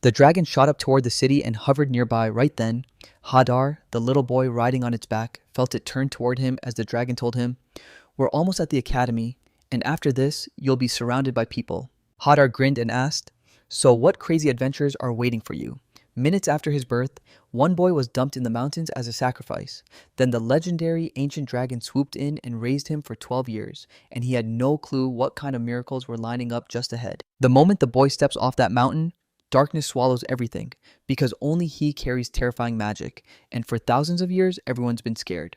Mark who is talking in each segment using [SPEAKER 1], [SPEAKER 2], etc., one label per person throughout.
[SPEAKER 1] The dragon shot up toward the city and hovered nearby. Right then, Hadar, the little boy riding on its back, felt it turn toward him as the dragon told him, "We're almost at the academy, and after this, you'll be surrounded by people." Hadar grinned and asked, "So what crazy adventures are waiting for you?" Minutes after his birth, one boy was dumped in the mountains as a sacrifice. Then the legendary ancient dragon swooped in and raised him for 12 years, and he had no clue what kind of miracles were lining up just ahead. The moment the boy steps off that mountain, darkness swallows everything, because only he carries terrifying magic, and for thousands of years, everyone's been scared.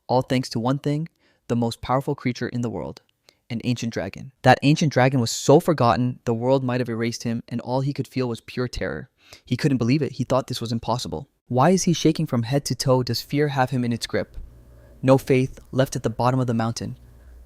[SPEAKER 1] All thanks to one thing, the most powerful creature in the world, an ancient dragon. That ancient dragon was so forgotten, the world might have erased him, and all he could feel was pure terror. He couldn't believe it. He thought this was impossible. Why is he shaking from head to toe? Does fear have him in its grip? No faith, left at the bottom of the mountain.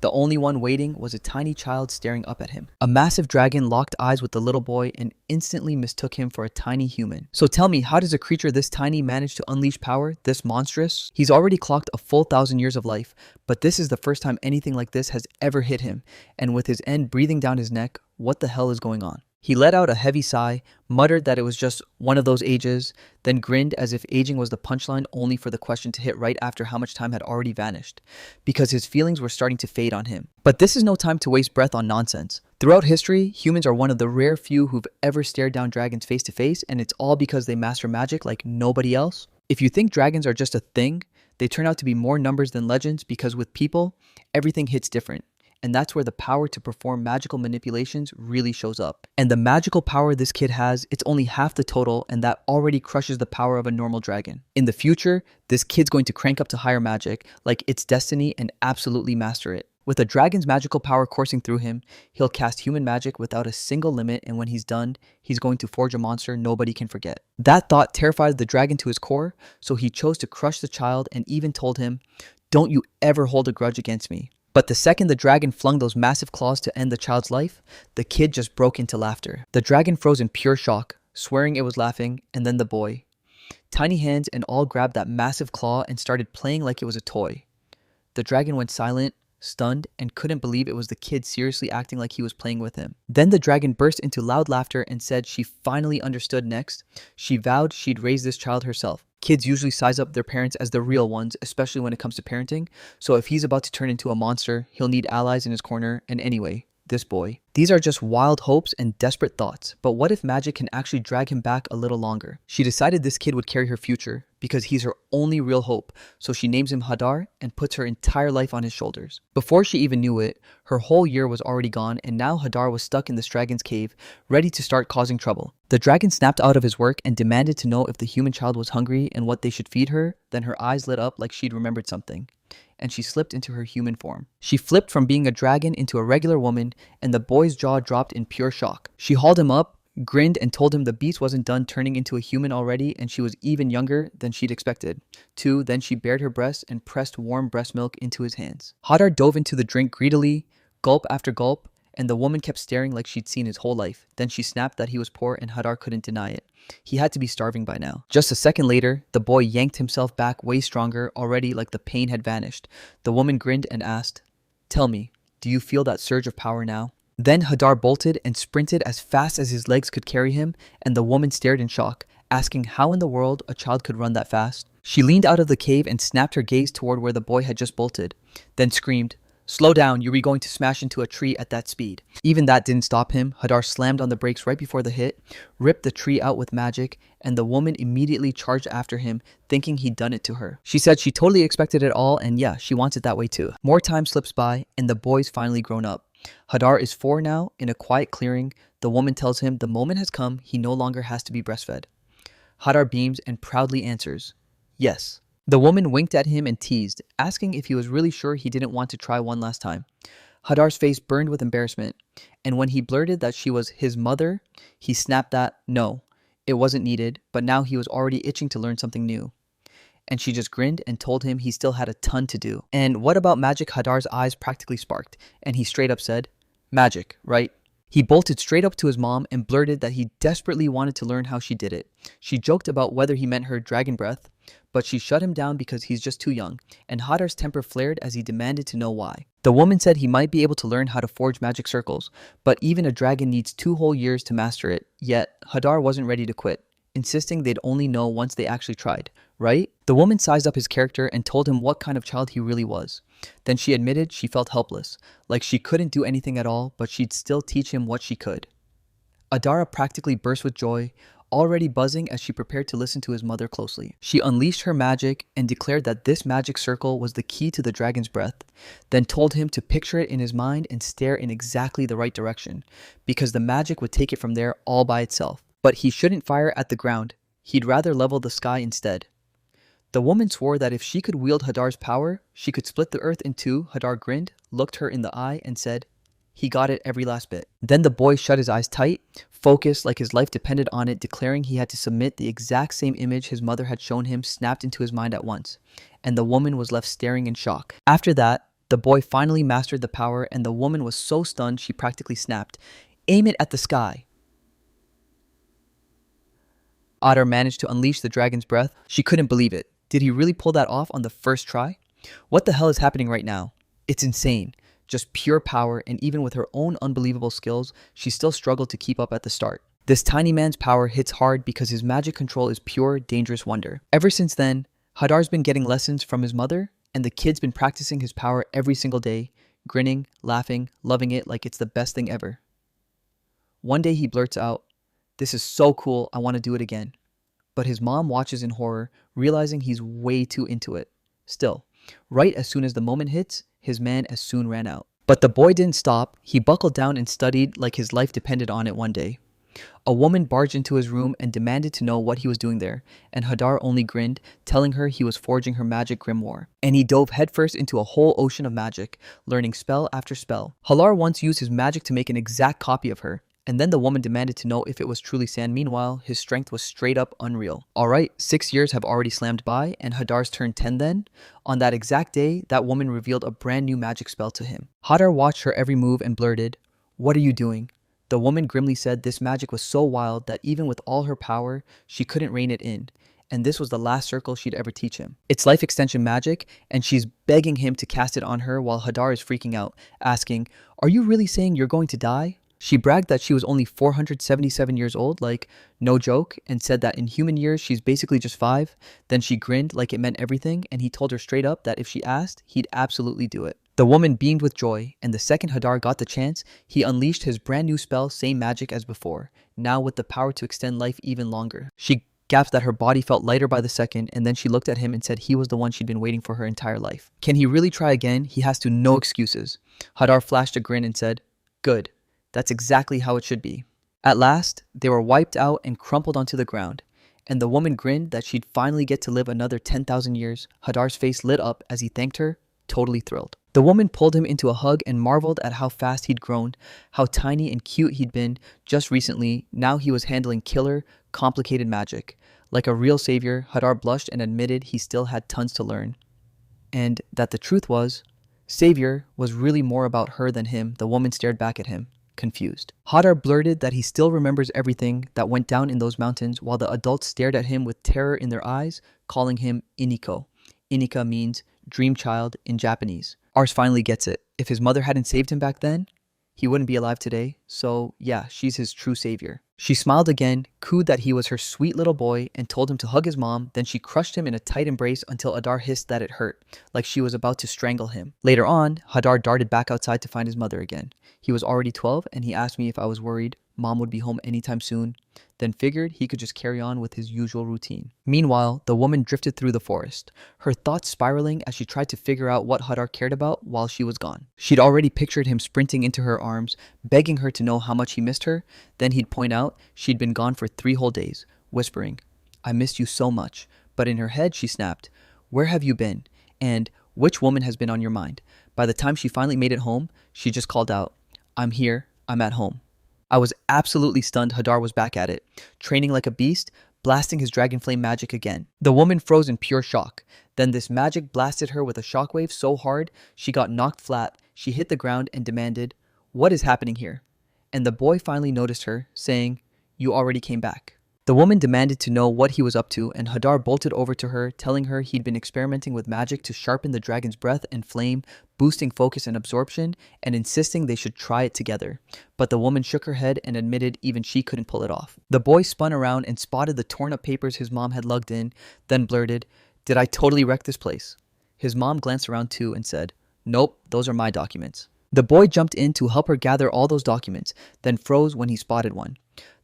[SPEAKER 1] The only one waiting was a tiny child staring up at him. A massive dragon locked eyes with the little boy and instantly mistook him for a tiny human. So tell me, how does a creature this tiny manage to unleash power this monstrous? He's already clocked a full 1,000 years of life, but this is the first time anything like this has ever hit him, and with his end breathing down his neck, what the hell is going on? He let out a heavy sigh, muttered that it was just one of those ages, then grinned as if aging was the punchline, only for the question to hit right after how much time had already vanished, because his feelings were starting to fade on him. But this is no time to waste breath on nonsense. Throughout history, humans are one of the rare few who've ever stared down dragons face to face, and it's all because they master magic like nobody else. If you think dragons are just a thing, they turn out to be more numbers than legends, because with people, everything hits different. And that's where the power to perform magical manipulations really shows up. And the magical power this kid has, it's only half the total, and that already crushes the power of a normal dragon. In the future, this kid's going to crank up to higher magic, like it's destiny, and absolutely master it. With a dragon's magical power coursing through him, he'll cast human magic without a single limit, and when he's done, he's going to forge a monster nobody can forget. That thought terrified the dragon to his core, so he chose to crush the child and even told him, "Don't you ever hold a grudge against me." But the second the dragon flung those massive claws to end the child's life, the kid just broke into laughter. The dragon froze in pure shock, swearing it was laughing, and then the boy. Tiny hands and all grabbed that massive claw and started playing like it was a toy. The dragon went silent, stunned, and couldn't believe it was the kid seriously acting like he was playing with him. Then the dragon burst into loud laughter and said she finally understood next. She vowed she'd raise this child herself. Kids usually size up their parents as the real ones, especially when it comes to parenting, so if he's about to turn into a monster, he'll need allies in his corner, and anyway, this boy. These are just wild hopes and desperate thoughts, but what if magic can actually drag him back a little longer? She decided this kid would carry her future, because he's her only real hope, so she names him Hadar and puts her entire life on his shoulders. Before she even knew it, her whole year was already gone, and now Hadar was stuck in this dragon's cave, ready to start causing trouble. The dragon snapped out of his work and demanded to know if the human child was hungry and what they should feed her. Then her eyes lit up like she'd remembered something, and she slipped into her human form. She flipped from being a dragon into a regular woman, and the boy's jaw dropped in pure shock. She hauled him up, grinned, and told him the beast wasn't done turning into a human already, and she was even younger than she'd expected. Then she bared her breasts and pressed warm breast milk into his hands. Hadar dove into the drink greedily, gulp after gulp, and the woman kept staring like she'd seen his whole life. Then she snapped that he was poor, and Hadar couldn't deny it. He had to be starving by now. Just a second later, the boy yanked himself back way stronger, already like the pain had vanished. The woman grinned and asked, "Tell me, do you feel that surge of power now?" Then Hadar bolted and sprinted as fast as his legs could carry him, and the woman stared in shock, asking how in the world a child could run that fast. She leaned out of the cave and snapped her gaze toward where the boy had just bolted, then screamed, "Slow down, you were going to smash into a tree at that speed." Even that didn't stop him. Hadar slammed on the brakes right before the hit, ripped the tree out with magic, and the woman immediately charged after him, thinking he'd done it to her. She said she totally expected it all, and yeah, she wants it that way too. More time slips by, and the boy's finally grown up. Hadar is 4 now. In a quiet clearing, the woman tells him the moment has come, he no longer has to be breastfed. Hadar beams and proudly answers, "Yes." The woman winked at him and teased, asking if he was really sure he didn't want to try one last time. Hadar's face burned with embarrassment, and when he blurted that she was his mother, he snapped that, no, it wasn't needed, but now he was already itching to learn something new. And she just grinned and told him he still had a ton to do. "And what about magic?" Hadar's eyes practically sparked, and he straight up said, "Magic, right? He bolted straight up to his mom and blurted that he desperately wanted to learn how she did it. She joked about whether he meant her dragon breath, but she shut him down because he's just too young, and Hadar's temper flared as he demanded to know why. The woman said he might be able to learn how to forge magic circles, but even a dragon needs 2 whole years to master it, yet Hadar wasn't ready to quit, insisting they'd only know once they actually tried, right? The woman sized up his character and told him what kind of child he really was. Then she admitted she felt helpless, like she couldn't do anything at all, but she'd still teach him what she could. Adara practically burst with joy, already buzzing as she prepared to listen to his mother closely. She unleashed her magic and declared that this magic circle was the key to the dragon's breath, then told him to picture it in his mind and stare in exactly the right direction, because the magic would take it from there all by itself. But he shouldn't fire at the ground, he'd rather level the sky instead. The woman swore that if she could wield Hadar's power, she could split the earth in two. Hadar grinned, looked her in the eye, and said, "He got it every last bit." Then the boy shut his eyes tight, focused like his life depended on it, declaring he had to submit the exact same image his mother had shown him snapped into his mind at once, and the woman was left staring in shock. After that, the boy finally mastered the power, and the woman was so stunned she practically snapped, "Aim it at the sky." Adar managed to unleash the dragon's breath. She couldn't believe it. Did he really pull that off on the first try? What the hell is happening right now? It's insane. Just pure power, and even with her own unbelievable skills, she still struggled to keep up at the start. This tiny man's power hits hard because his magic control is pure, dangerous wonder. Ever since then, Hadar's been getting lessons from his mother, and the kid's been practicing his power every single day, grinning, laughing, loving it like it's the best thing ever. One day he blurts out, "This is so cool, I want to do it again." But his mom watches in horror, realizing he's way too into it. Still, right as soon as the moment hits, his man as soon ran out. But the boy didn't stop. He buckled down and studied like his life depended on it one day. A woman barged into his room and demanded to know what he was doing there, and Hadar only grinned, telling her he was forging her magic grimoire. And he dove headfirst into a whole ocean of magic, learning spell after spell. Halar once used his magic to make an exact copy of her, and then the woman demanded to know if it was truly sand. Meanwhile, his strength was straight up unreal. Alright, 6 years have already slammed by, and Hadar's turned 10 then. On that exact day, that woman revealed a brand new magic spell to him. Hadar watched her every move and blurted, "What are you doing?" The woman grimly said this magic was so wild that even with all her power, she couldn't rein it in, and this was the last circle she'd ever teach him. It's life extension magic, and she's begging him to cast it on her while Hadar is freaking out, asking, "Are you really saying you're going to die?" She bragged that she was only 477 years old, like, no joke, and said that in human years she's basically just 5. Then she grinned like it meant everything, and he told her straight up that if she asked, he'd absolutely do it. The woman beamed with joy, and the second Hadar got the chance, he unleashed his brand new spell, same magic as before, now with the power to extend life even longer. She gasped that her body felt lighter by the second, and then she looked at him and said he was the one she'd been waiting for her entire life. Can he really try again? He has to, no excuses. Hadar flashed a grin and said, "Good. That's exactly how it should be." At last, they were wiped out and crumpled onto the ground, and the woman grinned that she'd finally get to live another 10,000 years. Hadar's face lit up as he thanked her, totally thrilled. The woman pulled him into a hug and marveled at how fast he'd grown, how tiny and cute he'd been just recently. Now he was handling killer, complicated magic. Like a real savior, Hadar blushed and admitted he still had tons to learn. And that the truth was, savior was really more about her than him. The woman stared back at him, confused. Hadar blurted that he still remembers everything that went down in those mountains, while the adults stared at him with terror in their eyes, calling him Iniko. Inika means dream child in Japanese. Ars finally gets it. If his mother hadn't saved him back then, he wouldn't be alive today. So yeah, she's his true savior. She smiled again, cooed that he was her sweet little boy, and told him to hug his mom. Then she crushed him in a tight embrace until Adar hissed that it hurt, like she was about to strangle him. Later on, Hadar darted back outside to find his mother again. He was already 12, and he asked me if I was worried mom would be home anytime soon, then figured he could just carry on with his usual routine. Meanwhile, the woman drifted through the forest, her thoughts spiraling as she tried to figure out what Hadar cared about while she was gone. She'd already pictured him sprinting into her arms, begging her to know how much he missed her. Then he'd point out she'd been gone for 3 whole days, whispering, "I missed you so much." But in her head, she snapped, "Where have you been? And which woman has been on your mind?" By the time she finally made it home, she just called out, "I'm here, I'm at home." I was absolutely stunned. Hadar was back at it, training like a beast, blasting his dragon flame magic again. The woman froze in pure shock. Then this magic blasted her with a shockwave so hard she got knocked flat. She hit the ground and demanded, "What is happening here?" and the boy finally noticed her, saying, "You already came back." The woman demanded to know what he was up to, and Hadar bolted over to her, telling her he'd been experimenting with magic to sharpen the dragon's breath and flame, boosting focus and absorption, and insisting they should try it together. But the woman shook her head and admitted even she couldn't pull it off. The boy spun around and spotted the torn up papers his mom had lugged in, then blurted, "Did I totally wreck this place?" His mom glanced around too and said, "Nope, those are my documents." The boy jumped in to help her gather all those documents, then froze when he spotted one.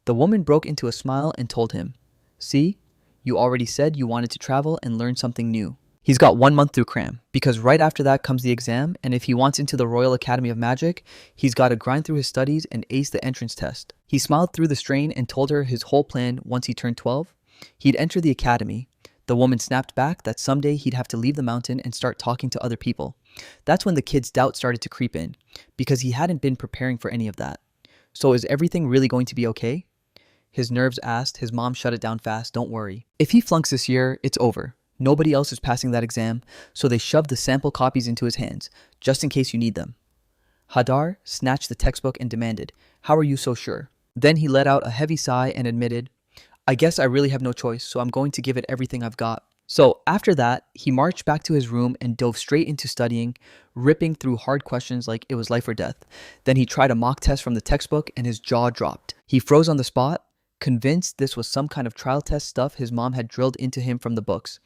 [SPEAKER 1] The woman broke into a smile and told him, "See, you already said you wanted to travel and learn something new." He's got 1 month through cram, because right after that comes the exam, and if he wants into the Royal Academy of Magic, he's got to grind through his studies and ace the entrance test. He smiled through the strain and told her his whole plan once he turned 12. He'd enter the academy. The woman snapped back that someday he'd have to leave the mountain and start talking to other people. That's when the kid's doubt started to creep in, because he hadn't been preparing for any of that. So is everything really going to be okay? His nerves asked. His mom shut it down fast. "Don't worry. If he flunks this year, it's over. Nobody else is passing that exam, so they shoved the sample copies into his hands, just in case you need them." Hadar snatched the textbook and demanded, "How are you so sure?" Then he let out a heavy sigh and admitted, "I guess I really have no choice, so I'm going to give it everything I've got." So after that, he marched back to his room and dove straight into studying, ripping through hard questions like it was life or death. Then he tried a mock test from the textbook and his jaw dropped. He froze on the spot, convinced this was some kind of trial test stuff his mom had drilled into him from the books.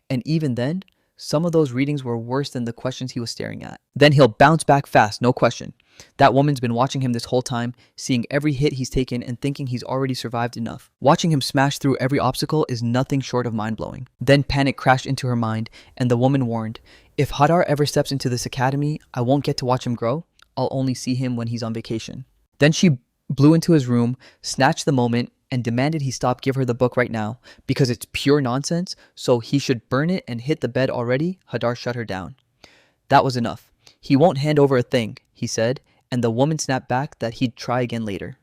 [SPEAKER 1] And even then, some of those readings were worse than the questions he was staring at. Then he'll bounce back fast, no question. That woman's been watching him this whole time, seeing every hit he's taken and thinking he's already survived enough. Watching him smash through every obstacle is nothing short of mind-blowing. Then panic crashed into her mind, and the woman warned, "If Hadar ever steps into this academy, I won't get to watch him grow. I'll only see him when he's on vacation." Then she blew into his room, snatched the moment, and demanded he stop give her the book right now, because it's pure nonsense, so he should burn it and hit the bed already. Hadar shut her down. That was enough. "He won't hand over a thing," he said, and the woman snapped back that he'd try again later.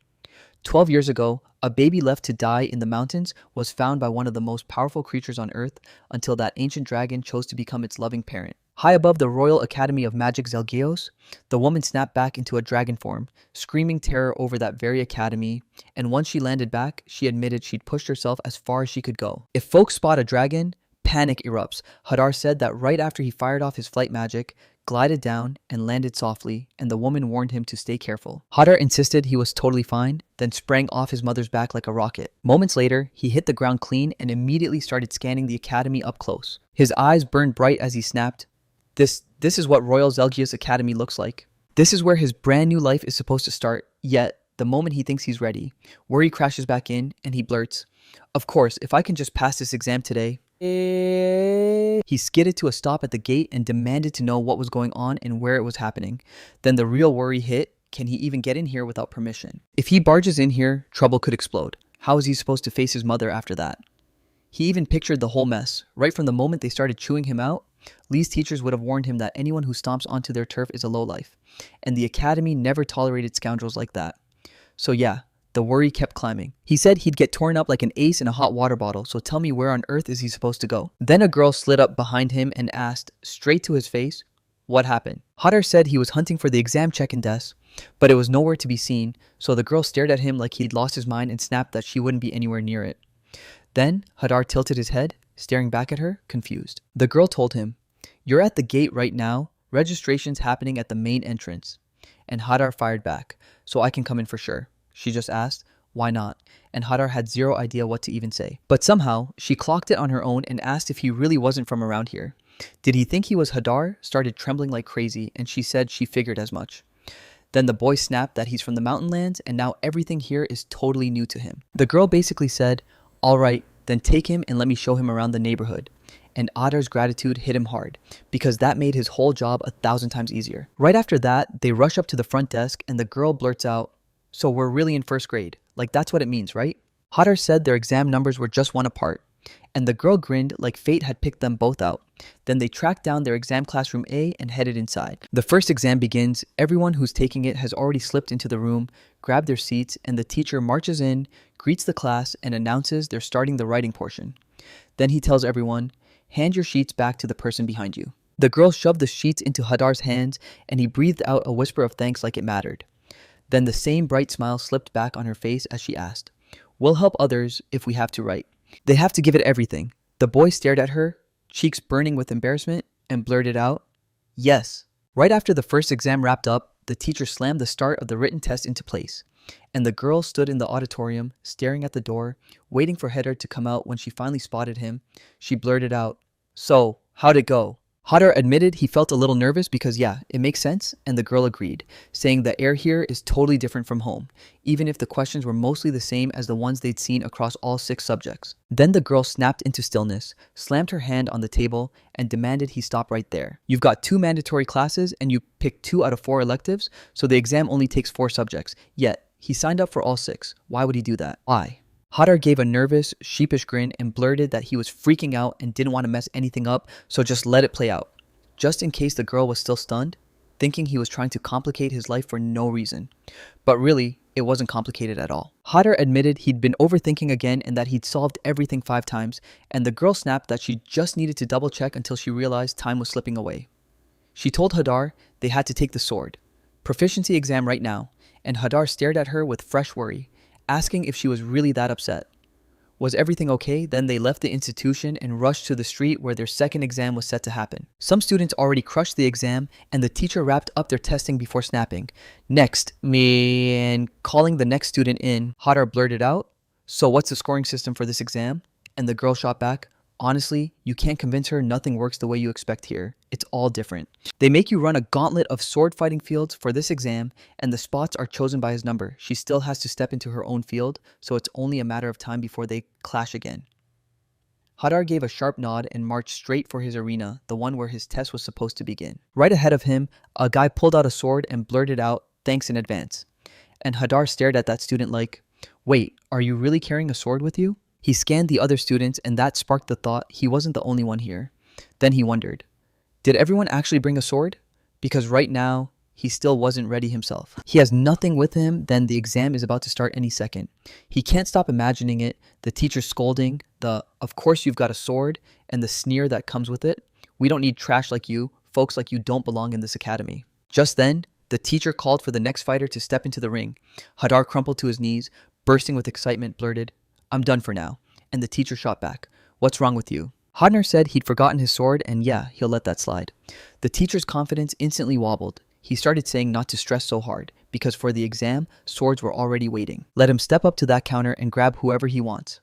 [SPEAKER 1] 12 years ago, a baby left to die in the mountains was found by one of the most powerful creatures on Earth until that ancient dragon chose to become its loving parent. High above the Royal Academy of Magic Zelgios, the woman snapped back into a dragon form, screaming terror over that very academy, and once she landed back, she admitted she'd pushed herself as far as she could go. If folks spot a dragon, panic erupts. Hadar said that right after he fired off his flight magic, glided down and landed softly, and the woman warned him to stay careful. Hadar insisted he was totally fine, then sprang off his mother's back like a rocket. Moments later, he hit the ground clean and immediately started scanning the academy up close. His eyes burned bright as he snapped, This is what Royal Zelgios Academy looks like. This is where his brand new life is supposed to start, yet the moment he thinks he's ready, worry crashes back in and he blurts, "Of course, if I can just pass this exam today." He skidded to a stop at the gate and demanded to know what was going on and where it was happening. Then the real worry hit. Can he even get in here without permission? If he barges in here, trouble could explode. How is he supposed to face his mother after that? He even pictured the whole mess. Right from the moment they started chewing him out, Lee's teachers would have warned him that anyone who stomps onto their turf is a lowlife, and the academy never tolerated scoundrels like that. So yeah, the worry kept climbing. He said he'd get torn up like an ace in a hot water bottle, so tell me, where on earth is he supposed to go? Then a girl slid up behind him and asked, straight to his face, what happened? Hadar said he was hunting for the exam check-in desk, but it was nowhere to be seen, so the girl stared at him like he'd lost his mind and snapped that she wouldn't be anywhere near it. Then Hadar tilted his head, staring back at her, confused. The girl told him, "You're at the gate right now. Registration's happening at the main entrance." And Hadar fired back, "So I can come in for sure." She just asked, "Why not?" And Hadar had zero idea what to even say. But somehow, she clocked it on her own and asked if he really wasn't from around here. Did he think he was Hadar? Started trembling like crazy, and she said she figured as much. Then the boy snapped that he's from the mountain lands, and now everything here is totally new to him. The girl basically said, "All right, then take him and let me show him around the neighborhood." And Hadar's gratitude hit him hard, because that made his whole job 1,000 times easier. Right after that, they rush up to the front desk and the girl blurts out, "So we're really in first grade. Like that's what it means, right?" Hadar said their exam numbers were just one apart, and the girl grinned like fate had picked them both out. Then they tracked down their exam classroom A and headed inside. The first exam begins. Everyone who's taking it has already slipped into the room, grabbed their seats, and the teacher marches in, greets the class, and announces they're starting the writing portion. Then he tells everyone, "Hand your sheets back to the person behind you." The girl shoved the sheets into Hadar's hands, and he breathed out a whisper of thanks like it mattered. Then the same bright smile slipped back on her face as she asked, "We'll help others if we have to write." "They have to give it everything." The boy stared at her, cheeks burning with embarrassment, and blurted out, "Yes." Right after the first exam wrapped up, the teacher slammed the start of the written test into place, and the girl stood in the auditorium, staring at the door, waiting for Hadar to come out. When she finally spotted him, she blurted out, "So, how'd it go?" Hadar admitted he felt a little nervous because yeah, it makes sense, and the girl agreed, saying the air here is totally different from home, even if the questions were mostly the same as the ones they'd seen across all 6 subjects. Then the girl snapped into stillness, slammed her hand on the table, and demanded he stop right there. "You've got 2 mandatory classes and you picked 2 out of 4 electives, so the exam only takes 4 subjects. Yet, he signed up for all 6. Why would he do that? Why?" Hadar gave a nervous, sheepish grin and blurted that he was freaking out and didn't want to mess anything up, so just let it play out. Just in case the girl was still stunned, thinking he was trying to complicate his life for no reason. But really, it wasn't complicated at all. Hadar admitted he'd been overthinking again and that he'd solved everything 5 times, and the girl snapped that she just needed to double check until she realized time was slipping away. She told Hadar they had to take the sword proficiency exam right now, and Hadar stared at her with fresh worry, asking if she was really that upset. Was everything okay? Then they left the institution and rushed to the street where their second exam was set to happen. Some students already crushed the exam, and the teacher wrapped up their testing before snapping, "Next, me," and calling the next student in. Hadar blurted out, "So what's the scoring system for this exam?" And the girl shot back, "Honestly, you can't convince her nothing works the way you expect here. It's all different. They make you run a gauntlet of sword fighting fields for this exam, and the spots are chosen by his number. She still has to step into her own field, so it's only a matter of time before they clash again." Hadar gave a sharp nod and marched straight for his arena, the one where his test was supposed to begin. Right ahead of him, a guy pulled out a sword and blurted out, "Thanks in advance." And Hadar stared at that student like, "Wait, are you really carrying a sword with you?" He scanned the other students, and that sparked the thought he wasn't the only one here. Then he wondered, did everyone actually bring a sword? Because right now, he still wasn't ready himself. He has nothing with him, then the exam is about to start any second. He can't stop imagining it, the teacher scolding, "Of course you've got a sword," and the sneer that comes with it. "We don't need trash like you. Folks like you don't belong in this academy." Just then, the teacher called for the next fighter to step into the ring. Hadar crumpled to his knees, bursting with excitement, blurted, "I'm done for now." And the teacher shot back, "What's wrong with you?" Hadar said he'd forgotten his sword, and yeah, he'll let that slide. The teacher's confidence instantly wobbled. He started saying not to stress so hard, because for the exam, swords were already waiting. Let him step up to that counter and grab whoever he wants.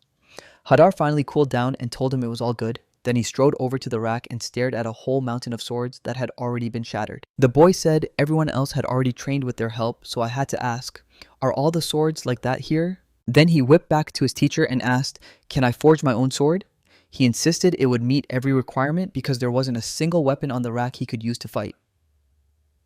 [SPEAKER 1] Hadar finally cooled down and told him it was all good. Then he strode over to the rack and stared at a whole mountain of swords that had already been shattered. The boy said everyone else had already trained with their help, so I had to ask, "Are all the swords like that here?" Then he whipped back to his teacher and asked, "Can I forge my own sword?" He insisted it would meet every requirement because there wasn't a single weapon on the rack he could use to fight.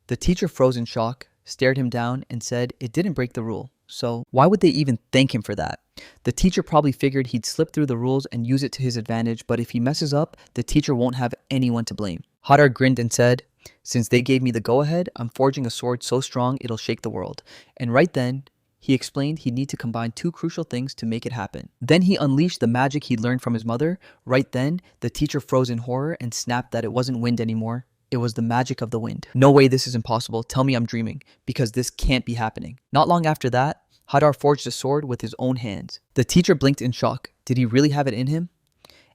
[SPEAKER 1] The teacher froze in shock, stared him down, and said it didn't break the rule. So why would they even thank him for that? The teacher probably figured he'd slip through the rules and use it to his advantage, but if he messes up, the teacher won't have anyone to blame. Hadar grinned and said, "Since they gave me the go-ahead, I'm forging a sword so strong it'll shake the world." And right then, he explained he'd need to combine 2 crucial things to make it happen. Then he unleashed the magic he'd learned from his mother. Right then, the teacher froze in horror and snapped that it wasn't wind anymore. It was the magic of the wind. "No way this is impossible. Tell me I'm dreaming, because this can't be happening." Not long after that, Hadar forged a sword with his own hands. The teacher blinked in shock. Did he really have it in him?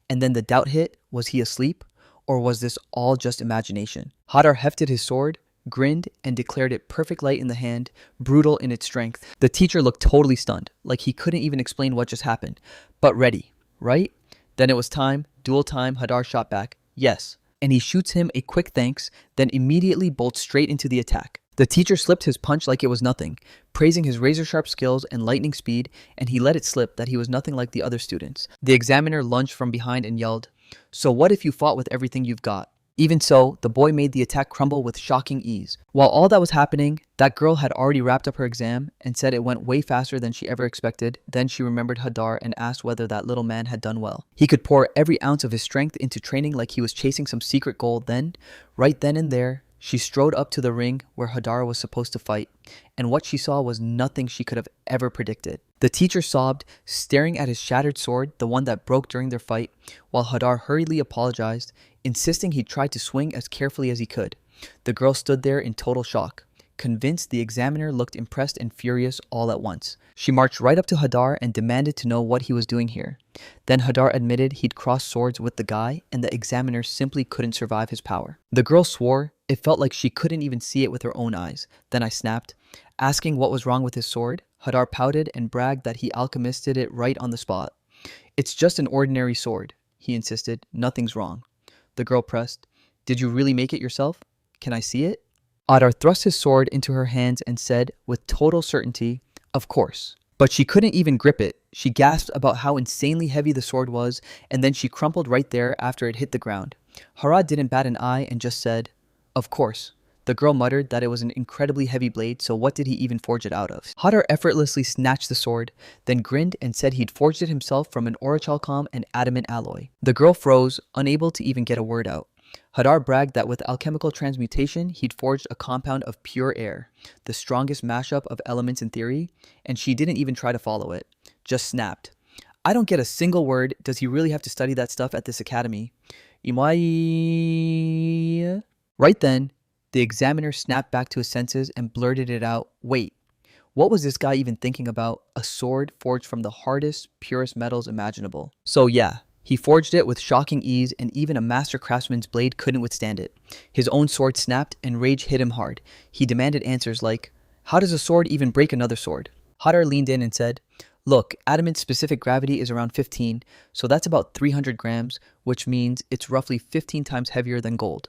[SPEAKER 1] And then the doubt hit, was he asleep? Or was this all just imagination? Hadar hefted his sword, grinned, and declared it perfect light in the hand, brutal in its strength. The teacher looked totally stunned, like he couldn't even explain what just happened. But ready, right? Then it was time, duel time. Hadar shot back, "Yes." And he shoots him a quick thanks, then immediately bolts straight into the attack. The teacher slipped his punch like it was nothing, praising his razor-sharp skills and lightning speed, and he let it slip that he was nothing like the other students. The examiner lunged from behind and yelled, "So what if you fought with everything you've got?" Even so, the boy made the attack crumble with shocking ease. While all that was happening, that girl had already wrapped up her exam and said it went way faster than she ever expected. Then she remembered Hadar and asked whether that little man had done well. He could pour every ounce of his strength into training like he was chasing some secret goal. Then, right then and there, she strode up to the ring where Hadar was supposed to fight, and what she saw was nothing she could have ever predicted. The teacher sobbed, staring at his shattered sword, the one that broke during their fight, while Hadar hurriedly apologized, insisting he tried to swing as carefully as he could. The girl stood there in total shock, Convinced, the examiner looked impressed and furious all at once. She marched right up to Hadar and demanded to know what he was doing here. Then Hadar admitted he'd crossed swords with the guy, and the examiner simply couldn't survive his power. The girl swore. It felt like she couldn't even see it with her own eyes. Then I snapped. Asking what was wrong with his sword, Hadar pouted and bragged that he alchemisted it right on the spot. It's just an ordinary sword, he insisted. Nothing's wrong. The girl pressed. Did you really make it yourself? Can I see it? Hadar thrust his sword into her hands and said, with total certainty, of course. But she couldn't even grip it. She gasped about how insanely heavy the sword was, and then she crumpled right there after it hit the ground. Harad didn't bat an eye and just said, of course. The girl muttered that it was an incredibly heavy blade, so what did he even forge it out of? Hadar effortlessly snatched the sword, then grinned and said he'd forged it himself from an orichalcum and adamant alloy. The girl froze, unable to even get a word out. Hadar bragged that with alchemical transmutation, he'd forged a compound of pure air, the strongest mashup of elements in theory, and she didn't even try to follow it. Just snapped. I don't get a single word. Does he really have to study that stuff at this academy? Imai. Right then, the examiner snapped back to his senses and blurted it out. Wait, what was this guy even thinking about? A sword forged from the hardest, purest metals imaginable. So yeah, he forged it with shocking ease, and even a master craftsman's blade couldn't withstand it. His own sword snapped, and rage hit him hard. He demanded answers like, how does a sword even break another sword? Hadar leaned in and said, look, adamant's specific gravity is around 15, so that's about 300 grams, which means it's roughly 15 times heavier than gold.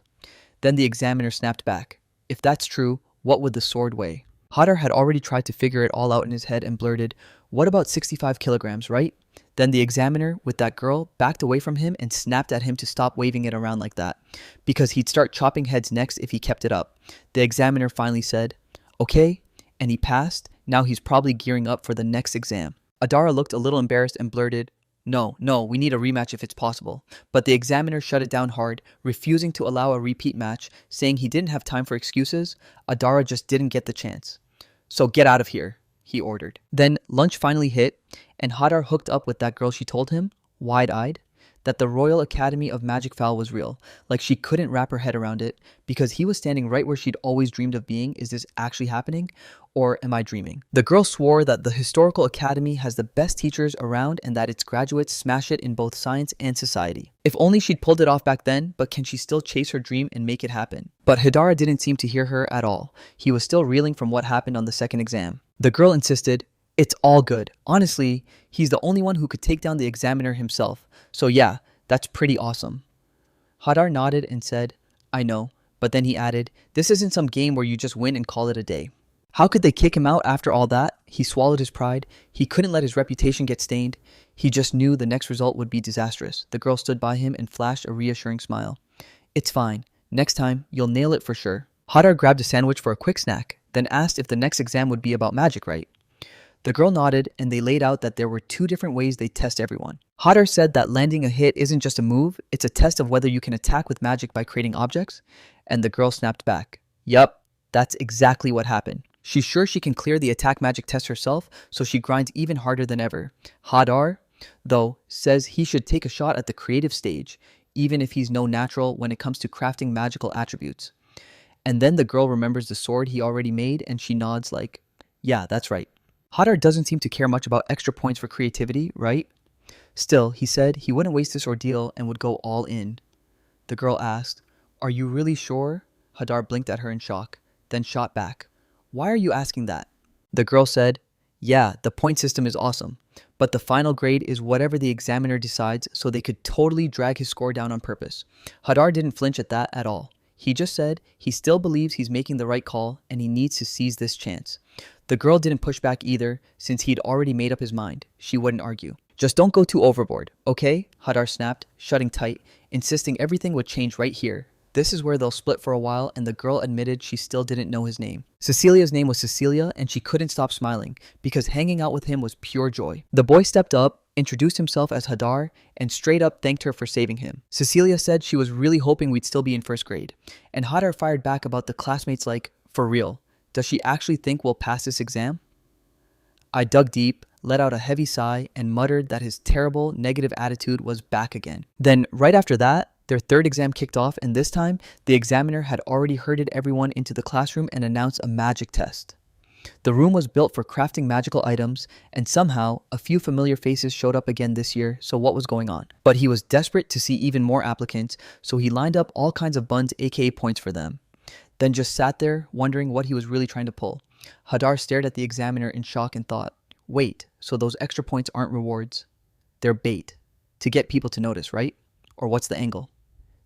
[SPEAKER 1] Then the examiner snapped back. If that's true, what would the sword weigh? Hadar had already tried to figure it all out in his head and blurted, what about 65 kilograms, right? Then the examiner, with that girl, backed away from him and snapped at him to stop waving it around like that, because he'd start chopping heads next if he kept it up. The examiner finally said, okay, and he passed. Now he's probably gearing up for the next exam. Adara looked a little embarrassed and blurted, no, we need a rematch if it's possible. But the examiner shut it down hard, refusing to allow a repeat match, saying he didn't have time for excuses. Adara just didn't get the chance. So get out of here, he ordered. Then lunch finally hit, and Hadar hooked up with that girl. She told him, wide-eyed, that the Royal Academy of Magic Fowl was real, like she couldn't wrap her head around it, because he was standing right where she'd always dreamed of being. Is this actually happening, or am I dreaming? The girl swore that the Historical Academy has the best teachers around and that its graduates smash it in both science and society. If only she'd pulled it off back then, but can she still chase her dream and make it happen? But Hadara didn't seem to hear her at all. He was still reeling from what happened on the second exam. The girl insisted, it's all good. Honestly, he's the only one who could take down the examiner himself. So yeah, that's pretty awesome. Hadar nodded and said, I know, but then he added, this isn't some game where you just win and call it a day. How could they kick him out after all that? He swallowed his pride. He couldn't let his reputation get stained. He just knew the next result would be disastrous. The girl stood by him and flashed a reassuring smile. It's fine. Next time, you'll nail it for sure. Hadar grabbed a sandwich for a quick snack, then asked if the next exam would be about magic, right? The girl nodded, and they laid out that there were 2 different ways they test everyone. Hadar said that landing a hit isn't just a move, it's a test of whether you can attack with magic by creating objects, and the girl snapped back. Yup, that's exactly what happened. She's sure she can clear the attack magic test herself, so she grinds even harder than ever. Hadar, though, says he should take a shot at the creative stage, even if he's no natural when it comes to crafting magical attributes. And then the girl remembers the sword he already made, and she nods like, yeah, that's right. Hadar doesn't seem to care much about extra points for creativity, right? Still, he said he wouldn't waste this ordeal and would go all in. The girl asked, are you really sure? Hadar blinked at her in shock, then shot back. Why are you asking that? The girl said, yeah, the point system is awesome, but the final grade is whatever the examiner decides, so they could totally drag his score down on purpose. Hadar didn't flinch at that at all. He just said he still believes he's making the right call and he needs to seize this chance. The girl didn't push back either, since he'd already made up his mind. She wouldn't argue. Just don't go too overboard, okay? Hadar snapped, shutting tight, insisting everything would change right here. This is where they'll split for a while, and the girl admitted she still didn't know his name. Cecilia's name was Cecilia, and she couldn't stop smiling, because hanging out with him was pure joy. The boy stepped up, introduced himself as Hadar, and straight up thanked her for saving him. Cecilia said she was really hoping we'd still be in first grade, and Hadar fired back about the classmates like, for real. Does she actually think we'll pass this exam? I dug deep, let out a heavy sigh, and muttered that his terrible, negative attitude was back again. Then, right after that, Their third exam kicked off, and this time, the examiner had already herded everyone into the classroom and announced a magic test. The room was built for crafting magical items, and somehow, a few familiar faces showed up again this year, so what was going on? But he was desperate to see even more applicants, so he lined up all kinds of buns, aka points for them. Then just sat there, wondering what he was really trying to pull. Hadar stared at the examiner in shock and thought, wait, so those extra points aren't rewards? They're bait. To get people to notice, right? Or what's the angle?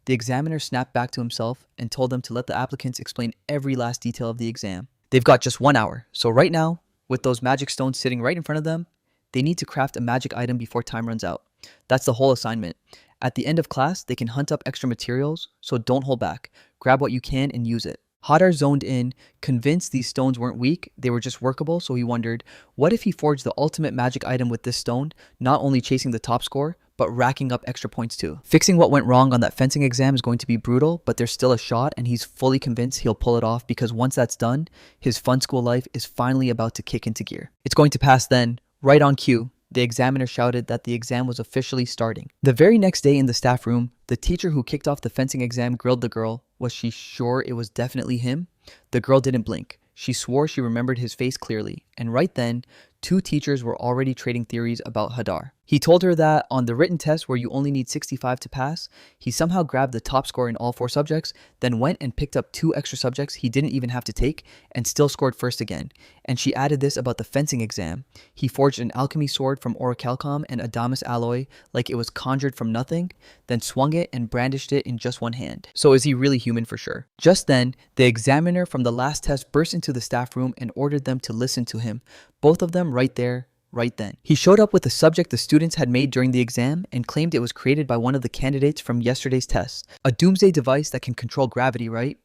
[SPEAKER 1] The examiner snapped back to himself and told them to let the applicants explain every last detail of the exam. They've got just 1 hour, so right now, with those magic stones sitting right in front of them, they need to craft a magic item before time runs out. That's the whole assignment. At the end of class, they can hunt up extra materials, so don't hold back. Grab what you can and use it. Hadar zoned in, convinced these stones weren't weak, they were just workable, so he wondered, what if he forged the ultimate magic item with this stone, not only chasing the top score, but racking up extra points too. Fixing what went wrong on that fencing exam is going to be brutal, but there's still a shot, and he's fully convinced he'll pull it off because once that's done, his fun school life is finally about to kick into gear. It's going to pass then, right on cue. The examiner shouted that the exam was officially starting. The very next day in the staff room, the teacher who kicked off the fencing exam grilled the girl. Was she sure it was definitely him? The girl didn't blink. She swore she remembered his face clearly, and right then, 2 teachers were already trading theories about Hadar. He told her that on the written test where you only need 65 to pass, he somehow grabbed the top score in all 4 subjects, then went and picked up 2 extra subjects he didn't even have to take, and still scored first again. And she added this about the fencing exam. He forged an alchemy sword from orichalcum and adamas alloy like it was conjured from nothing, then swung it and brandished it in just one hand. So is he really human for sure? Just then, the examiner from the last test burst into the staff room and ordered them to listen to him. Both of them right there, right then. He showed up with a subject the students had made during the exam and claimed it was created by one of the candidates from yesterday's test. A doomsday device that can control gravity, right?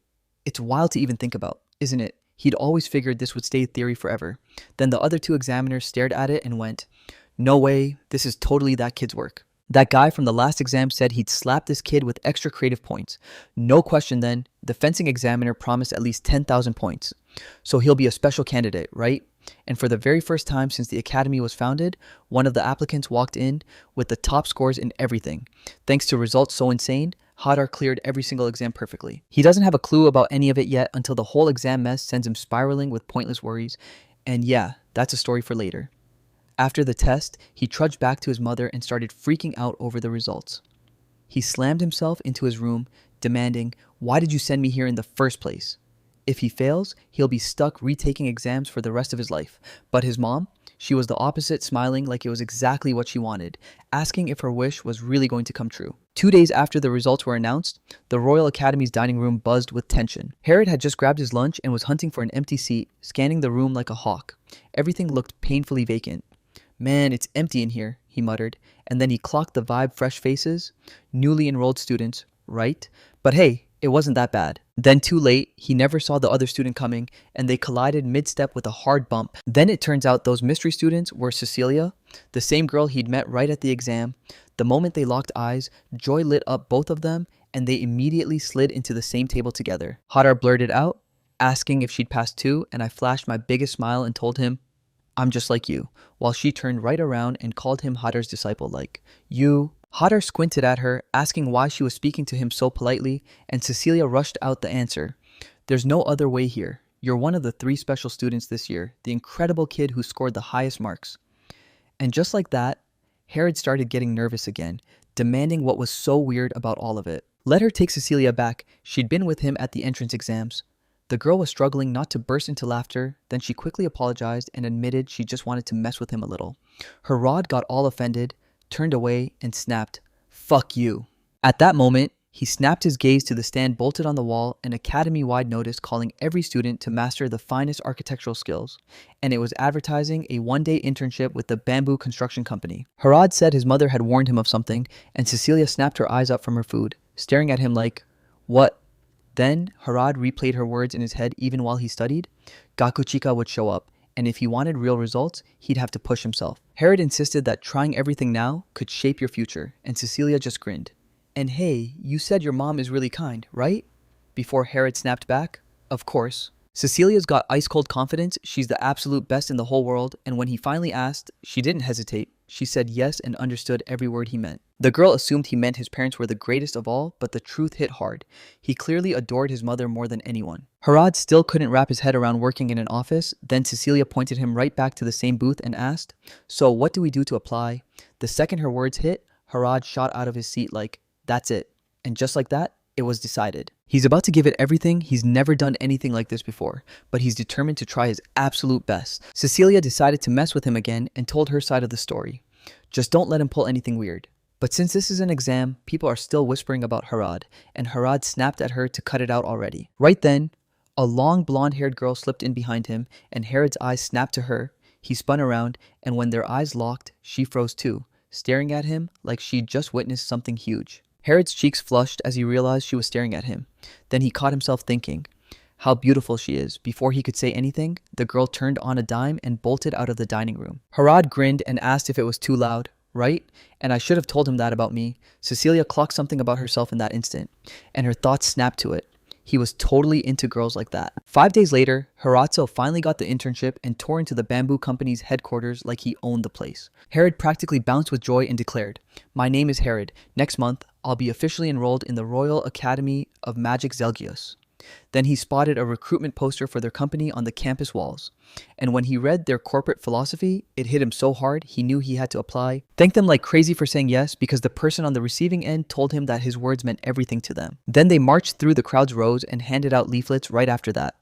[SPEAKER 1] It's wild to even think about, isn't it? He'd always figured this would stay theory forever. Then the other 2 examiners stared at it and went, no way, this is totally that kid's work. That guy from the last exam said he'd slap this kid with extra creative points. No question then, the fencing examiner promised at least 10,000 points. So he'll be a special candidate, right? And for the very first time since the academy was founded, one of the applicants walked in with the top scores in everything. Thanks to results so insane, Hadar cleared every single exam perfectly. He doesn't have a clue about any of it yet until the whole exam mess sends him spiraling with pointless worries. And yeah, that's a story for later. After the test, he trudged back to his mother and started freaking out over the results. He slammed himself into his room, demanding, why did you send me here in the first place? If he fails, he'll be stuck retaking exams for the rest of his life. But his mom, she was the opposite, smiling like it was exactly what she wanted, asking if her wish was really going to come true. 2 days after the results were announced, the Royal Academy's dining room buzzed with tension. Herod had just grabbed his lunch and was hunting for an empty seat, scanning the room like a hawk. Everything looked painfully vacant. Man, it's empty in here, he muttered, and then he clocked the vibe fresh faces, newly enrolled students, right? But hey, it wasn't that bad. Then too late, he never saw the other student coming, and they collided mid-step with a hard bump. Then it turns out those mystery students were Cecilia, the same girl he'd met right at the exam. The moment they locked eyes, joy lit up both of them, and they immediately slid into the same table together. Hadar blurted out, asking if she'd passed too, and I flashed my biggest smile and told him, I'm just like you, while she turned right around and called him Hadar's disciple like, you. Hadar squinted at her, asking why she was speaking to him so politely, and Cecilia rushed out the answer. There's no other way here. You're one of the 3 special students this year, the incredible kid who scored the highest marks. And just like that, Herod started getting nervous again, demanding what was so weird about all of it. Let her take Cecilia back. She'd been with him at the entrance exams. The girl was struggling not to burst into laughter, then she quickly apologized and admitted she just wanted to mess with him a little. Her rod got all offended, turned away, and snapped, fuck you. At that moment, he snapped his gaze to the stand bolted on the wall, an academy-wide notice calling every student to master the finest architectural skills, and it was advertising a 1-day internship with the bamboo construction company. Harad said his mother had warned him of something, and Cecilia snapped her eyes up from her food, staring at him like, what? Then, Harad replayed her words in his head even while he studied. Gakuchika would show up, and if he wanted real results, he'd have to push himself. Herod insisted that trying everything now could shape your future, and Cecilia just grinned. And hey, you said your mom is really kind, right? Before Herod snapped back, of course. Cecilia's got ice-cold confidence, she's the absolute best in the whole world, and when he finally asked, she didn't hesitate. She said yes and understood every word he meant. The girl assumed he meant his parents were the greatest of all, but the truth hit hard. He clearly adored his mother more than anyone. Harad still couldn't wrap his head around working in an office. Then Cecilia pointed him right back to the same booth and asked, "So what do we do to apply?" The second her words hit, Harad shot out of his seat like, "That's it." And just like that, it was decided. He's about to give it everything. He's never done anything like this before, but he's determined to try his absolute best. Cecilia decided to mess with him again and told her side of the story. Just don't let him pull anything weird. But since this is an exam, people are still whispering about Harad, and Harad snapped at her to cut it out already. Right then, a long blonde-haired girl slipped in behind him, and Harad's eyes snapped to her. He spun around, and when their eyes locked, she froze too, staring at him like she'd just witnessed something huge. Harad's cheeks flushed as he realized she was staring at him. Then he caught himself thinking, how beautiful she is. Before he could say anything, the girl turned on a dime and bolted out of the dining room. Harad grinned and asked if it was too loud. Right? And I should have told him that about me. Cecilia clocked something about herself in that instant, and her thoughts snapped to it. He was totally into girls like that. 5 days later, Haratso finally got the internship and tore into the bamboo company's headquarters like he owned the place. Harad practically bounced with joy and declared, "My name is Harad. Next month, I'll be officially enrolled in the Royal Academy of Magic Zelgius." Then he spotted a recruitment poster for their company on the campus walls. And when he read their corporate philosophy, it hit him so hard he knew he had to apply. Thanked them like crazy for saying yes because the person on the receiving end told him that his words meant everything to them. Then they marched through the crowd's rows and handed out leaflets right after that.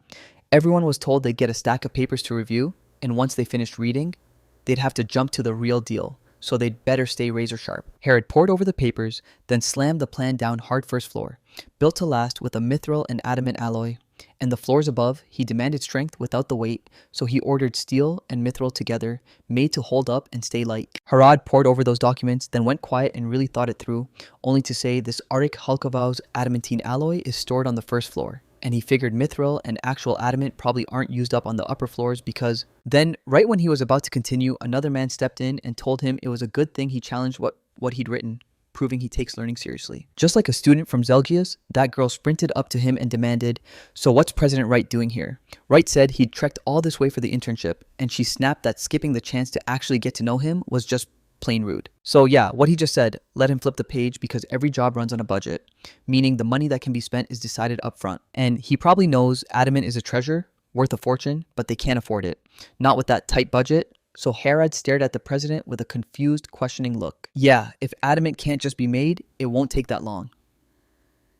[SPEAKER 1] Everyone was told they'd get a stack of papers to review, and once they finished reading, they'd have to jump to the real deal. So they'd better stay razor sharp. Harad pored over the papers, then slammed the plan down hard first floor. Built to last with a mithril and adamant alloy, and the floors above, he demanded strength without the weight, so he ordered steel and mithril together, made to hold up and stay light. Harad pored over those documents, then went quiet and really thought it through, only to say this Arik Halkavau's adamantine alloy is stored on the first floor. And he figured mithril and actual adamant probably aren't used up on the upper floors because... Then, right when he was about to continue, another man stepped in and told him it was a good thing he challenged what he'd written, proving he takes learning seriously. Just like a student from Zelgius, that girl sprinted up to him and demanded, "So what's President Wright doing here?" Wright said he'd trekked all this way for the internship, and she snapped that skipping the chance to actually get to know him was just plain rude. So yeah, what he just said, let him flip the page because every job runs on a budget, meaning the money that can be spent is decided up front. And he probably knows adamant is a treasure, worth a fortune, but they can't afford it. Not with that tight budget. So Harad stared at the president with a confused, questioning look. Yeah, if adamant can't just be made, it won't take that long.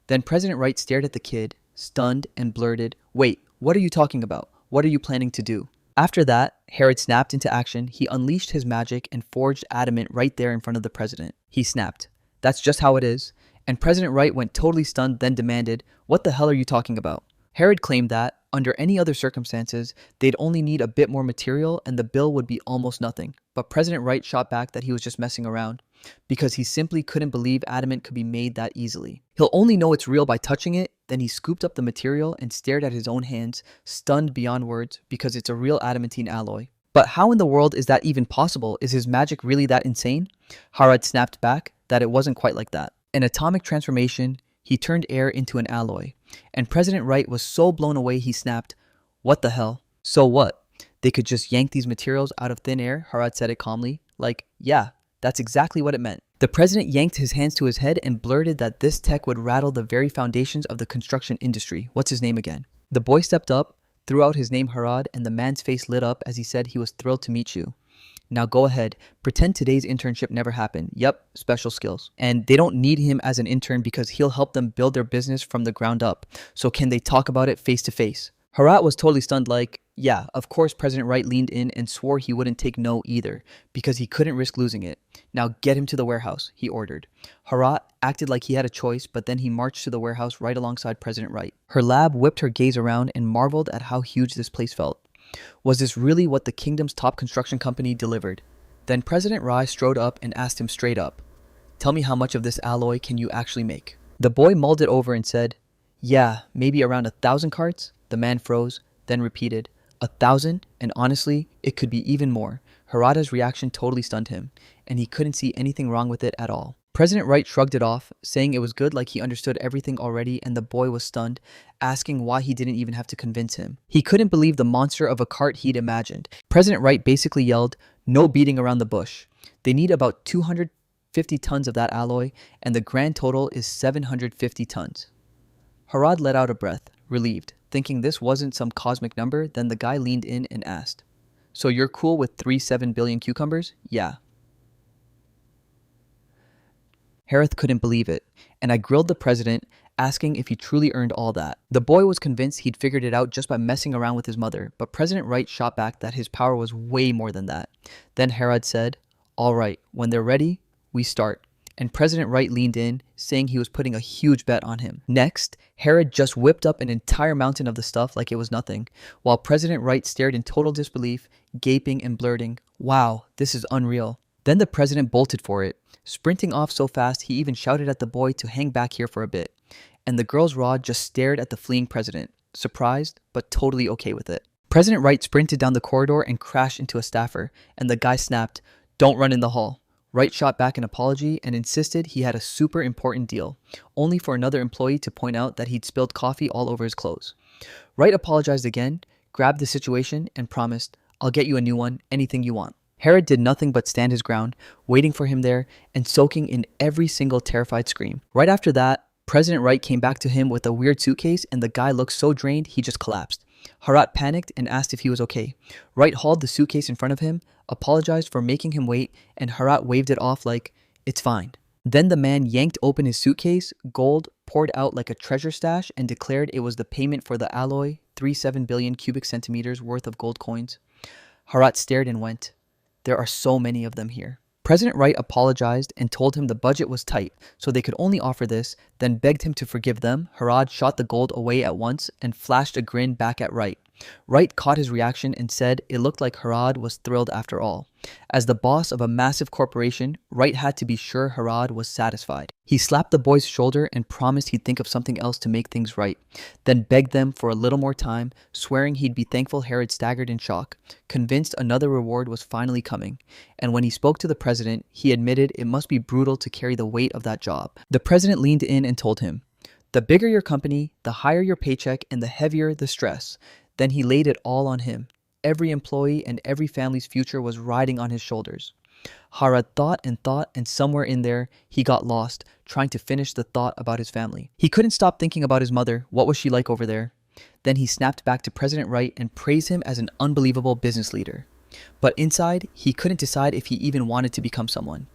[SPEAKER 1] Then President Wright stared at the kid, stunned, and blurted, "Wait, what are you talking about? What are you planning to do?" After that, Harad snapped into action. He unleashed his magic and forged adamant right there in front of the president. He snapped, "That's just how it is." And President Wright went totally stunned, then demanded, "What the hell are you talking about?" Harad claimed that, under any other circumstances, they'd only need a bit more material and the bill would be almost nothing. But President Wright shot back that he was just messing around, because he simply couldn't believe adamant could be made that easily. He'll only know it's real by touching it. Then he scooped up the material and stared at his own hands, stunned beyond words, because it's a real adamantine alloy. But how in the world is that even possible? Is his magic really that insane? Harad snapped back that it wasn't quite like that. An atomic transformation, he turned air into an alloy. And President Wright was so blown away he snapped, "What the hell? So what? They could just yank these materials out of thin air?" Harad said it calmly. Like, yeah, that's exactly what it meant. The president yanked his hands to his head and blurted that this tech would rattle the very foundations of the construction industry. What's his name again? The boy stepped up, threw out his name Harad, and the man's face lit up as he said he was thrilled to meet you. Now go ahead, pretend today's internship never happened. Yep, special skills. And they don't need him as an intern because he'll help them build their business from the ground up. So can they talk about it face to face? Harad was totally stunned like, yeah, of course President Wright leaned in and swore he wouldn't take no either because he couldn't risk losing it. Now get him to the warehouse, he ordered. Harad acted like he had a choice, but then he marched to the warehouse right alongside President Wright. Her lab whipped her gaze around and marveled at how huge this place felt. Was this really what the kingdom's top construction company delivered? Then President Rai strode up and asked him straight up, "Tell me how much of this alloy can you actually make?" The boy mulled it over and said, "Yeah, maybe around 1,000 carts?" The man froze, then repeated, 1,000? And honestly, it could be even more. Harada's reaction totally stunned him, and he couldn't see anything wrong with it at all. President Wright shrugged it off, saying it was good like he understood everything already, and the boy was stunned, asking why he didn't even have to convince him. He couldn't believe the monster of a cart he'd imagined. President Wright basically yelled, No beating around the bush. They need about 250 tons of that alloy, and the grand total is 750 tons. Harad let out a breath, relieved, thinking this wasn't some cosmic number. Then the guy leaned in and asked, "So you're cool with 3.7 billion cucumbers?" "Yeah." Harith couldn't believe it, and I grilled the president, asking if he truly earned all that. The boy was convinced he'd figured it out just by messing around with his mother, but President Wright shot back that his power was way more than that. Then Harad said, "All right, when they're ready, we start." And President Wright leaned in, saying he was putting a huge bet on him. Next, Harad just whipped up an entire mountain of the stuff like it was nothing, while President Wright stared in total disbelief, gaping and blurting, "Wow, this is unreal." Then the president bolted for it, sprinting off so fast he even shouted at the boy to hang back here for a bit. And the girl's rod just stared at the fleeing president, surprised but totally okay with it. President Wright sprinted down the corridor and crashed into a staffer, and the guy snapped, "Don't run in the hall." Wright shot back an apology and insisted he had a super important deal, only for another employee to point out that he'd spilled coffee all over his clothes. Wright apologized again, grabbed the situation, and promised, "I'll get you a new one, anything you want." Harad did nothing but stand his ground, waiting for him there and soaking in every single terrified scream. Right after that, President Wright came back to him with a weird suitcase, and the guy looked so drained he just collapsed. Harad panicked and asked if he was okay. Wright hauled the suitcase in front of him, apologized for making him wait, and Harad waved it off like, "It's fine." Then the man yanked open his suitcase, gold poured out like a treasure stash, and declared it was the payment for the alloy, 3.7 billion cubic centimeters worth of gold coins. Harad stared and went, "There are so many of them here." President Wright apologized and told him the budget was tight, so they could only offer this, then begged him to forgive them. Harad shot the gold away at once and flashed a grin back at Wright. Wright caught his reaction and said it looked like Harad was thrilled after all. As the boss of a massive corporation, Wright had to be sure Harad was satisfied. He slapped the boy's shoulder and promised he'd think of something else to make things right, then begged them for a little more time, swearing he'd be thankful. Harad staggered in shock, convinced another reward was finally coming. And when he spoke to the president, he admitted it must be brutal to carry the weight of that job. The president leaned in and told him, "The bigger your company, the higher your paycheck, and the heavier the stress." Then he laid it all on him. Every employee and every family's future was riding on his shoulders. Harad thought, and somewhere in there, he got lost, trying to finish the thought about his family. He couldn't stop thinking about his mother. What was she like over there? Then he snapped back to President Wright and praised him as an unbelievable business leader. But inside, he couldn't decide if he even wanted to become someone.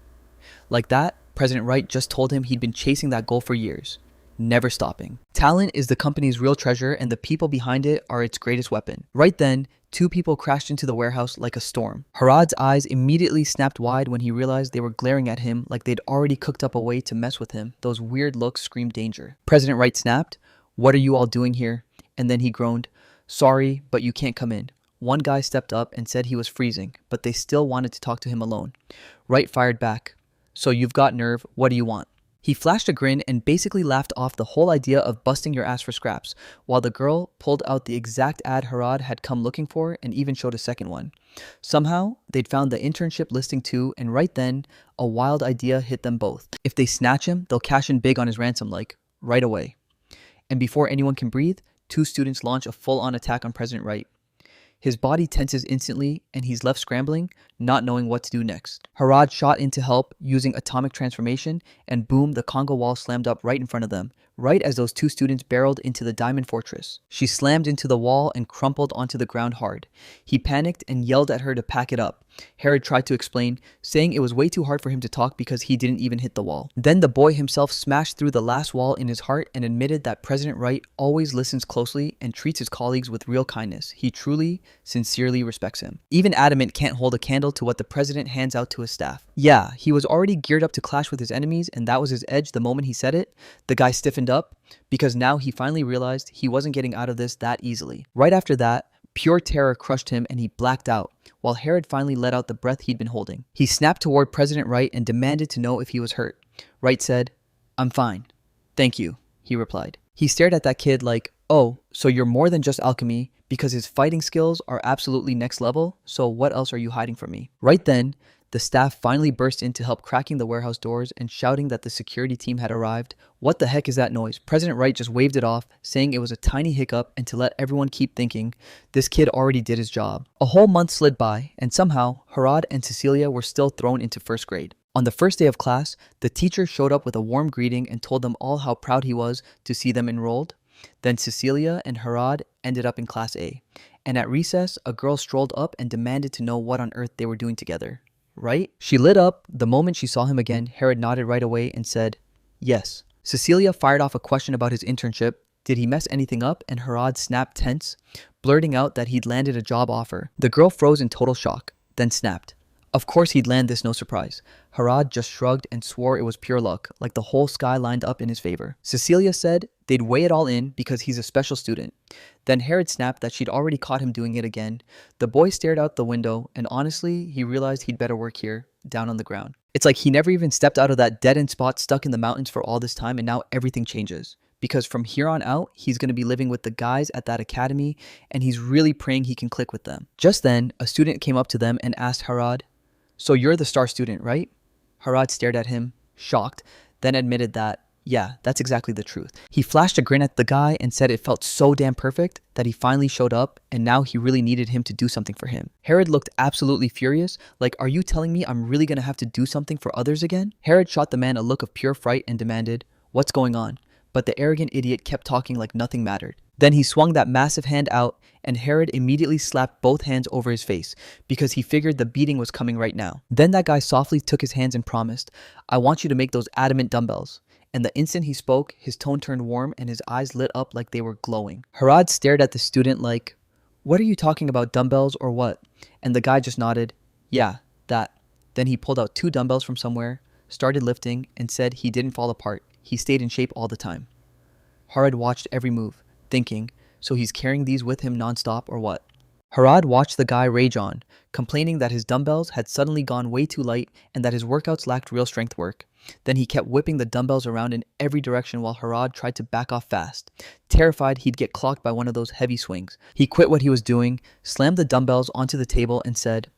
[SPEAKER 1] Like that, President Wright just told him he'd been chasing that goal for years, never stopping. Talent is the company's real treasure, and the people behind it are its greatest weapon. Right then, two people crashed into the warehouse like a storm. Harad's eyes immediately snapped wide when he realized they were glaring at him like they'd already cooked up a way to mess with him. Those weird looks screamed danger. President Wright snapped, "What are you all doing here?" And then he groaned, "Sorry, but you can't come in." One guy stepped up and said he was freezing, but they still wanted to talk to him alone. Wright fired back, "So you've got nerve, what do you want?" He flashed a grin and basically laughed off the whole idea of busting your ass for scraps, while the girl pulled out the exact ad Harad had come looking for and even showed a second one. Somehow, they'd found the internship listing too, and right then, a wild idea hit them both. If they snatch him, they'll cash in big on his ransom, like, right away. And before anyone can breathe, two students launch a full-on attack on President Wright. His body tenses instantly, and he's left scrambling, not knowing what to do next. Harad shot in to help using atomic transformation, and boom, the Congo wall slammed up right in front of them, right as those two students barreled into the diamond fortress. She slammed into the wall and crumpled onto the ground hard. He panicked and yelled at her to pack it up. Harad tried to explain, saying it was way too hard for him to talk because he didn't even hit the wall. Then the boy himself smashed through the last wall in his heart and admitted that President Wright always listens closely and treats his colleagues with real kindness. He truly, sincerely respects him. Even adamant can't hold a candle to what the president hands out to his staff. Yeah, he was already geared up to clash with his enemies, and that was his edge the moment he said it. The guy stiffened up, because now he finally realized he wasn't getting out of this that easily. Right after that, pure terror crushed him and he blacked out, while Harad finally let out the breath he'd been holding. He snapped toward President Wright and demanded to know if he was hurt. Wright said, "I'm fine. Thank you," he replied. He stared at that kid like, "Oh, so you're more than just alchemy, because his fighting skills are absolutely next level, so what else are you hiding from me?" Right then, the staff finally burst in to help, cracking the warehouse doors and shouting that the security team had arrived. What the heck is that noise? President Wright just waved it off, saying it was a tiny hiccup and to let everyone keep thinking this kid already did his job. A whole month slid by, and somehow Harad and Cecilia were still thrown into first grade. On the first day of class, the teacher showed up with a warm greeting and told them all how proud he was to see them enrolled. Then Cecilia and Harad ended up in Class A. And at recess, a girl strolled up and demanded to know what on earth they were doing together. Right? She lit up the moment she saw him again. Harad nodded right away and said, yes. Cecilia fired off a question about his internship. Did he mess anything up? And Harad snapped tense, blurting out that he'd landed a job offer. The girl froze in total shock, then snapped. Of course he'd land this, no surprise. Harad just shrugged and swore it was pure luck, like the whole sky lined up in his favor. Cecilia said they'd weigh it all in because he's a special student. Then Harad snapped that she'd already caught him doing it again. The boy stared out the window, and honestly, he realized he'd better work here, down on the ground. It's like he never even stepped out of that dead-end spot stuck in the mountains for all this time, and now everything changes. Because from here on out, he's going to be living with the guys at that academy, and he's really praying he can click with them. Just then, a student came up to them and asked Harad, so you're the star student, right? Harad stared at him, shocked, then admitted that, yeah, that's exactly the truth. He flashed a grin at the guy and said it felt so damn perfect that he finally showed up and now he really needed him to do something for him. Harad looked absolutely furious, like, are you telling me I'm really gonna have to do something for others again? Harad shot the man a look of pure fright and demanded, what's going on? But the arrogant idiot kept talking like nothing mattered. Then he swung that massive hand out, and Harad immediately slapped both hands over his face because he figured the beating was coming right now. Then that guy softly took his hands and promised, I want you to make those adamant dumbbells. And the instant he spoke, his tone turned warm and his eyes lit up like they were glowing. Harad stared at the student like, what are you talking about, dumbbells or what? And the guy just nodded, yeah, that. Then he pulled out 2 dumbbells from somewhere, started lifting, and said he didn't fall apart. He stayed in shape all the time. Harad watched every move, thinking, so he's carrying these with him nonstop or what? Harad watched the guy rage on, complaining that his dumbbells had suddenly gone way too light and that his workouts lacked real strength work. Then he kept whipping the dumbbells around in every direction while Harad tried to back off fast, terrified he'd get clocked by one of those heavy swings. He quit what he was doing, slammed the dumbbells onto the table and said,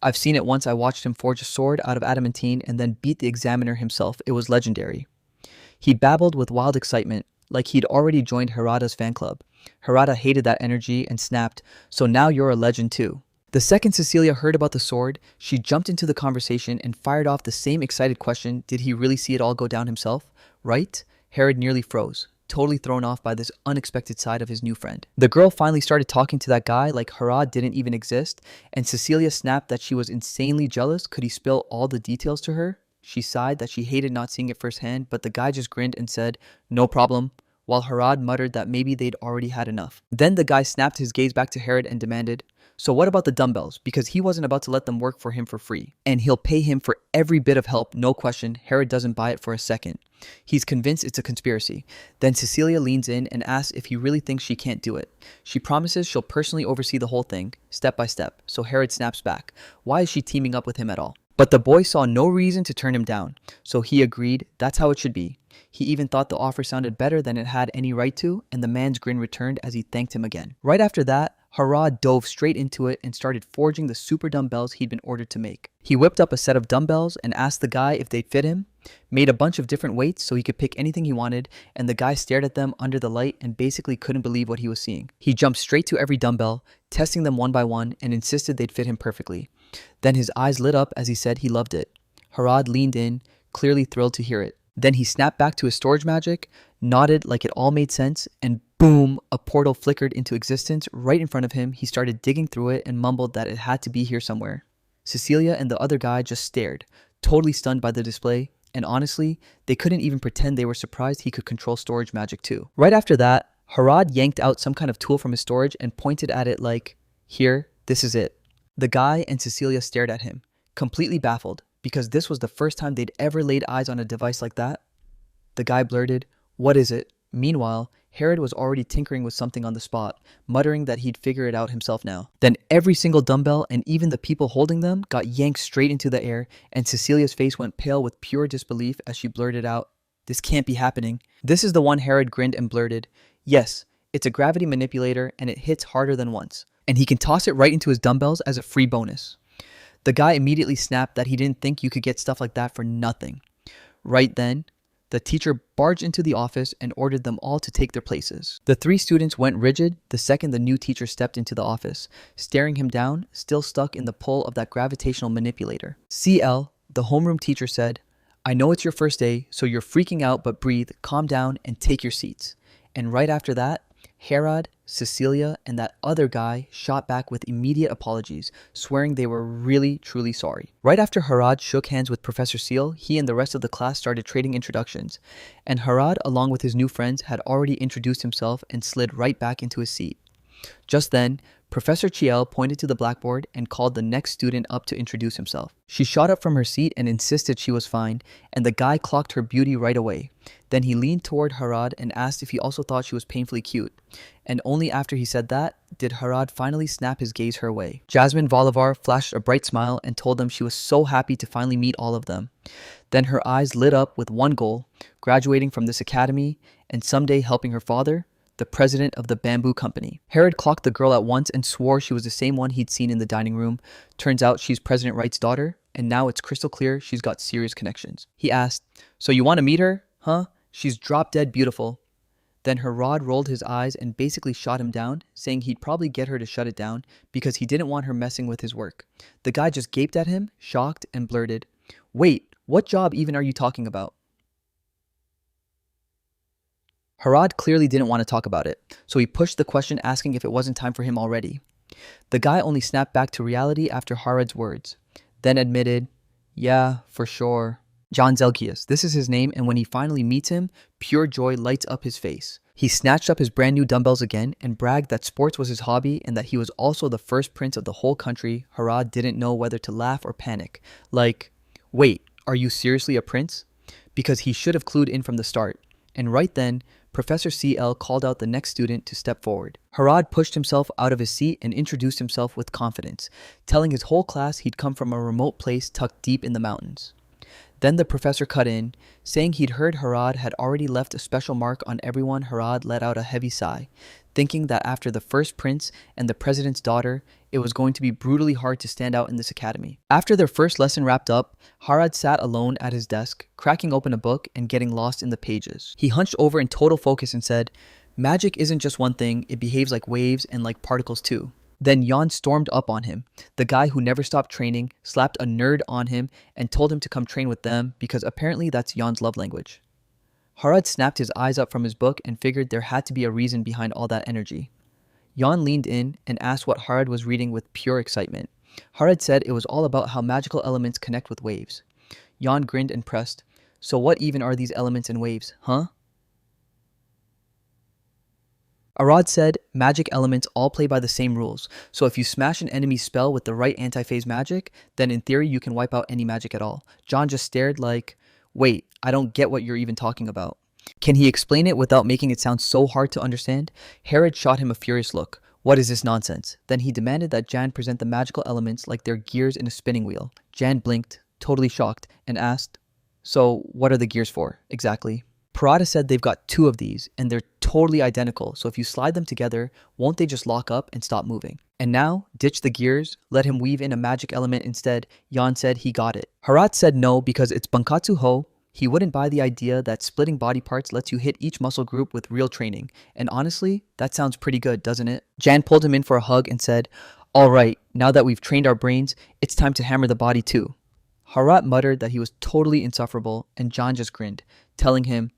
[SPEAKER 1] I've seen it once. I watched him forge a sword out of adamantine and then beat the examiner himself. It was legendary. He babbled with wild excitement, like he'd already joined Harada's fan club. Harada hated that energy and snapped, so now you're a legend too. The second Cecilia heard about the sword, she jumped into the conversation and fired off the same excited question, did he really see it all go down himself? Right? Harad nearly froze, totally thrown off by this unexpected side of his new friend. The girl finally started talking to that guy like Harad didn't even exist, and Cecilia snapped that she was insanely jealous. Could he spill all the details to her? She sighed that she hated not seeing it firsthand, but the guy just grinned and said, no problem, while Harad muttered that maybe they'd already had enough. Then the guy snapped his gaze back to Harad and demanded, so what about the dumbbells? Because he wasn't about to let them work for him for free. And he'll pay him for every bit of help, no question. Harad doesn't buy it for a second. He's convinced it's a conspiracy. Then Cecilia leans in and asks if he really thinks she can't do it. She promises she'll personally oversee the whole thing, step by step. So Harad snaps back. Why is she teaming up with him at all? But the boy saw no reason to turn him down, so he agreed that's how it should be. He even thought the offer sounded better than it had any right to, and the man's grin returned as he thanked him again. Right after that, Harad dove straight into it and started forging the super dumbbells he'd been ordered to make. He whipped up a set of dumbbells and asked the guy if they'd fit him, made a bunch of different weights so he could pick anything he wanted, and the guy stared at them under the light and basically couldn't believe what he was seeing. He jumped straight to every dumbbell, testing them one by one, and insisted they'd fit him perfectly. Then his eyes lit up as he said he loved it. Harad leaned in, clearly thrilled to hear it. Then he snapped back to his storage magic, nodded like it all made sense, and boom, a portal flickered into existence right in front of him. He started digging through it and mumbled that it had to be here somewhere. Cecilia and the other guy just stared, totally stunned by the display, and honestly, they couldn't even pretend they were surprised he could control storage magic too. Right after that, Harad yanked out some kind of tool from his storage and pointed at it like, here, this is it. The guy and Cecilia stared at him, completely baffled, because this was the first time they'd ever laid eyes on a device like that. The guy blurted, what is it? Meanwhile, Harad was already tinkering with something on the spot, muttering that he'd figure it out himself now. Then every single dumbbell and even the people holding them got yanked straight into the air, and Cecilia's face went pale with pure disbelief as she blurted out, this can't be happening. This is the one. Harad grinned and blurted, yes, it's a gravity manipulator and it hits harder than once. And he can toss it right into his dumbbells as a free bonus. The guy immediately snapped that he didn't think you could get stuff like that for nothing. Right then, the teacher barged into the office and ordered them all to take their places. The three students went rigid the second the new teacher stepped into the office, staring him down, still stuck in the pull of that gravitational manipulator. CL, the homeroom teacher, said, "I know it's your first day, so you're freaking out, but breathe, calm down, and take your seats." And right after that, Herod, Cecilia, and that other guy shot back with immediate apologies, swearing they were really, truly sorry. Right after Herod shook hands with Professor Seal, he and the rest of the class started trading introductions, and Herod, along with his new friends, had already introduced himself and slid right back into his seat. Just then, Professor Chiel pointed to the blackboard and called the next student up to introduce himself. She shot up from her seat and insisted she was fine, and the guy clocked her beauty right away. Then he leaned toward Harad and asked if he also thought she was painfully cute. And only after he said that did Harad finally snap his gaze her way. Jasmine Bolivar flashed a bright smile and told them she was so happy to finally meet all of them. Then her eyes lit up with one goal, graduating from this academy and someday helping her father, the president of the bamboo company. Herod clocked the girl at once and swore she was the same one he'd seen in the dining room. Turns out she's President Wright's daughter, and now it's crystal clear she's got serious connections. He asked, "So you want to meet her, huh? She's drop dead beautiful." Then Herod rolled his eyes and basically shot him down, saying he'd probably get her to shut it down because he didn't want her messing with his work. The guy just gaped at him, shocked, and blurted, "Wait, what job even are you talking about?" Harad clearly didn't want to talk about it, so he pushed the question asking if it wasn't time for him already. The guy only snapped back to reality after Harad's words, then admitted, "Yeah, for sure." John Zelkius, this is his name, and when he finally meets him, pure joy lights up his face. He snatched up his brand new dumbbells again and bragged that sports was his hobby and that he was also the first prince of the whole country. Harad didn't know whether to laugh or panic. Like, wait, are you seriously a prince? Because he should have clued in from the start. And right then, Professor CL called out the next student to step forward. Harad pushed himself out of his seat and introduced himself with confidence, telling his whole class he'd come from a remote place tucked deep in the mountains. Then the professor cut in, saying he'd heard Harad had already left a special mark on everyone. Harad let out a heavy sigh, thinking that after the first prince and the president's daughter, it was going to be brutally hard to stand out in this academy. After their first lesson wrapped up, Harad sat alone at his desk, cracking open a book and getting lost in the pages. He hunched over in total focus and said, "Magic isn't just one thing, it behaves like waves and like particles too." Then Jan stormed up on him, the guy who never stopped training, slapped a nerd on him, and told him to come train with them because apparently that's Jan's love language. Harad snapped his eyes up from his book and figured there had to be a reason behind all that energy. Jan leaned in and asked what Harad was reading with pure excitement. Harad said it was all about how magical elements connect with waves. Jan grinned and pressed, "So what even are these elements and waves, huh?" Arad said magic elements all play by the same rules, so if you smash an enemy's spell with the right anti-phase magic, then in theory you can wipe out any magic at all. John just stared like, "Wait, I don't get what you're even talking about." Can he explain it without making it sound so hard to understand? Herod shot him a furious look. What is this nonsense? Then he demanded that Jan present the magical elements like they're gears in a spinning wheel. Jan blinked, totally shocked, and asked, "So what are the gears for, exactly?" Parada said they've got 2 of these, and they're totally identical, so if you slide them together, won't they just lock up and stop moving? And now, ditch the gears, let him weave in a magic element instead. Jan said he got it. Harat said no because it's Bankatsu Ho. He wouldn't buy the idea that splitting body parts lets you hit each muscle group with real training. And honestly, that sounds pretty good, doesn't it? Jan pulled him in for a hug and said, "All right, now that we've trained our brains, it's time to hammer the body too." Harat muttered that he was totally insufferable, and Jan just grinned, telling him,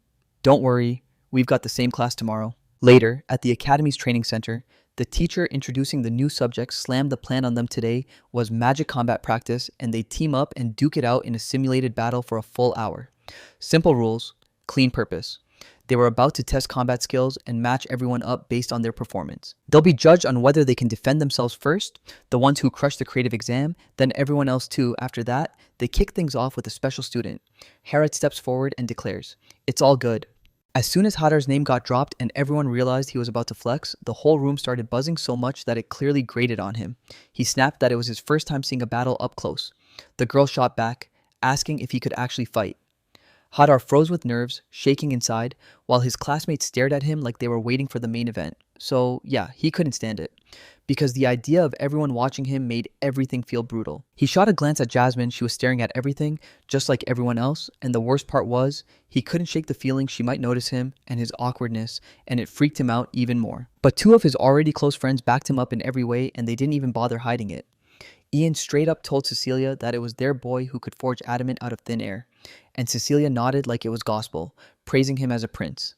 [SPEAKER 1] "Don't worry, we've got the same class tomorrow." Later, at the Academy's training center, the teacher introducing the new subjects slammed the plan on them today was magic combat practice, and they team up and duke it out in a simulated battle for a full hour. Simple rules, clean purpose. They were about to test combat skills and match everyone up based on their performance. They'll be judged on whether they can defend themselves first, the ones who crushed the creative exam, then everyone else too. After that, they kick things off with a special student. Harriet steps forward and declares, "It's all good." As soon as Hadar's name got dropped and everyone realized he was about to flex, the whole room started buzzing so much that it clearly grated on him. He snapped that it was his first time seeing a battle up close. The girl shot back, asking if he could actually fight. Hadar froze with nerves, shaking inside, while his classmates stared at him like they were waiting for the main event. So yeah, he couldn't stand it. because the idea of everyone watching him made everything feel brutal. He shot a glance at Jasmine. She was staring at everything, just like everyone else, and the worst part was, he couldn't shake the feeling she might notice him and his awkwardness, and it freaked him out even more. But two of his already close friends backed him up in every way, and they didn't even bother hiding it. Ian straight up told Cecilia that it was their boy who could forge adamant out of thin air, and Cecilia nodded like it was gospel, praising him as a prince.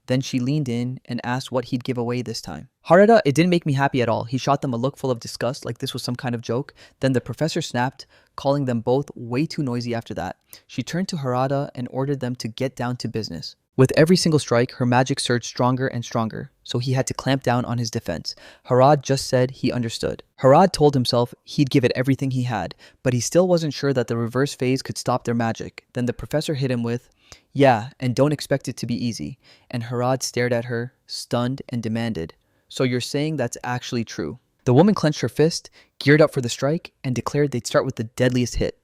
[SPEAKER 1] Then she leaned in and asked what he'd give away this time. Harada, it didn't make me happy at all. He shot them a look full of disgust, like this was some kind of joke. Then the professor snapped, calling them both way too noisy after that. She turned to Harada and ordered them to get down to business. With every single strike, her magic surged stronger and stronger, so he had to clamp down on his defense. Harad just said he understood. Harad told himself he'd give it everything he had, but he still wasn't sure that the reverse phase could stop their magic. Then the professor hit him with, "Yeah, and don't expect it to be easy." And Harad stared at her, stunned, and demanded, "So you're saying that's actually true?" The woman clenched her fist, geared up for the strike, and declared they'd start with the deadliest hit.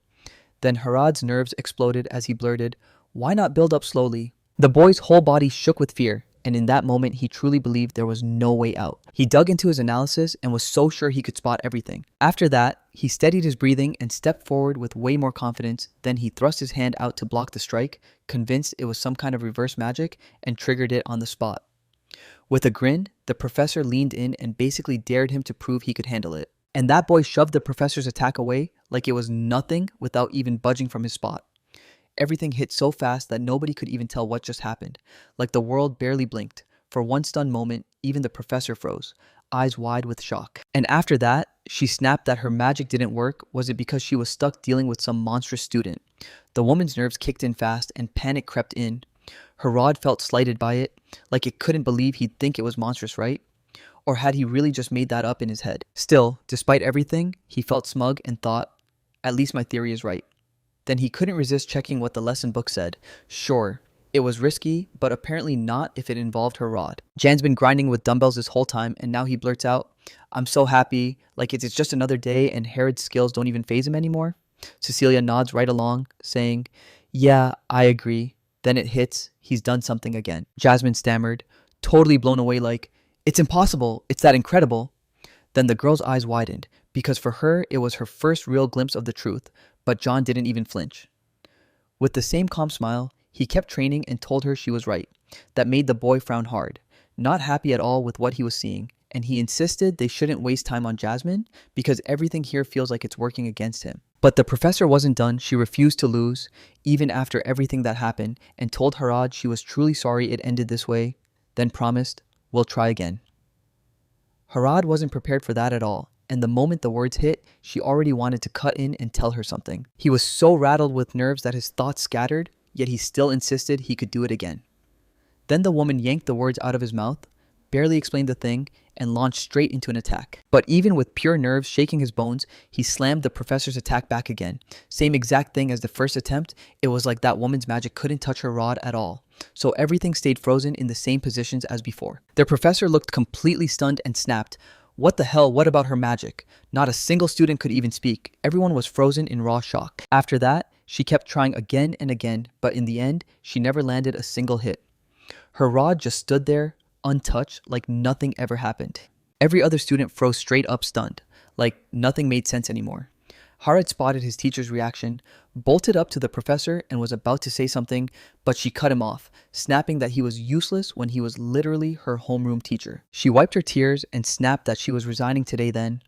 [SPEAKER 1] Then Harad's nerves exploded as he blurted, "Why not build up slowly?" The boy's whole body shook with fear, and in that moment he truly believed there was no way out. He dug into his analysis and was so sure he could spot everything. After that, he steadied his breathing and stepped forward with way more confidence. Then he thrust his hand out to block the strike, convinced it was some kind of reverse magic, and triggered it on the spot. With a grin, the professor leaned in and basically dared him to prove he could handle it. And that boy shoved the professor's attack away like it was nothing without even budging from his spot. Everything hit so fast that nobody could even tell what just happened, like the world barely blinked. For one stunned moment, even the professor froze, eyes wide with shock. And after that, she snapped that her magic didn't work. Was it because she was stuck dealing with some monstrous student? The woman's nerves kicked in fast and panic crept in. Harad felt slighted by it, like it couldn't believe he'd think it was monstrous, right? Or had he really just made that up in his head? Still, despite everything, he felt smug and thought, at least my theory is right. Then he couldn't resist checking what the lesson book said. Sure, it was risky, but apparently not if it involved her rod. Jan's been grinding with dumbbells this whole time, and now he blurts out, "I'm so happy, like it's just another day and Herod's skills don't even faze him anymore." Cecilia nods right along, saying, "Yeah, I agree." Then it hits, he's done something again. Jasmine stammered, totally blown away like, "It's impossible, it's that incredible." Then the girl's eyes widened, because for her, it was her first real glimpse of the truth, but John didn't even flinch. With the same calm smile, he kept training and told her she was right. That made the boy frown hard, not happy at all with what he was seeing, and he insisted they shouldn't waste time on Jasmine because everything here feels like it's working against him. But the professor wasn't done. She refused to lose, even after everything that happened, and told Harad she was truly sorry it ended this way, then promised, "We'll try again." Harad wasn't prepared for that at all, and the moment the words hit, she already wanted to cut in and tell her something. He was so rattled with nerves that his thoughts scattered, yet he still insisted he could do it again. Then the woman yanked the words out of his mouth, barely explained the thing, and launched straight into an attack. But even with pure nerves shaking his bones, he slammed the professor's attack back again. Same exact thing as the first attempt. It was like that woman's magic couldn't touch her rod at all. So everything stayed frozen in the same positions as before. The professor looked completely stunned and snapped, "What the hell, what about her magic?" Not a single student could even speak. Everyone was frozen in raw shock. After that, she kept trying again and again, but in the end, she never landed a single hit. Her rod just stood there, untouched, like nothing ever happened. Every other student froze straight up stunned, like nothing made sense anymore. Harad spotted his teacher's reaction, bolted up to the professor, and was about to say something, but she cut him off, snapping that he was useless when he was literally her homeroom teacher. She wiped her tears and snapped that she was resigning today then.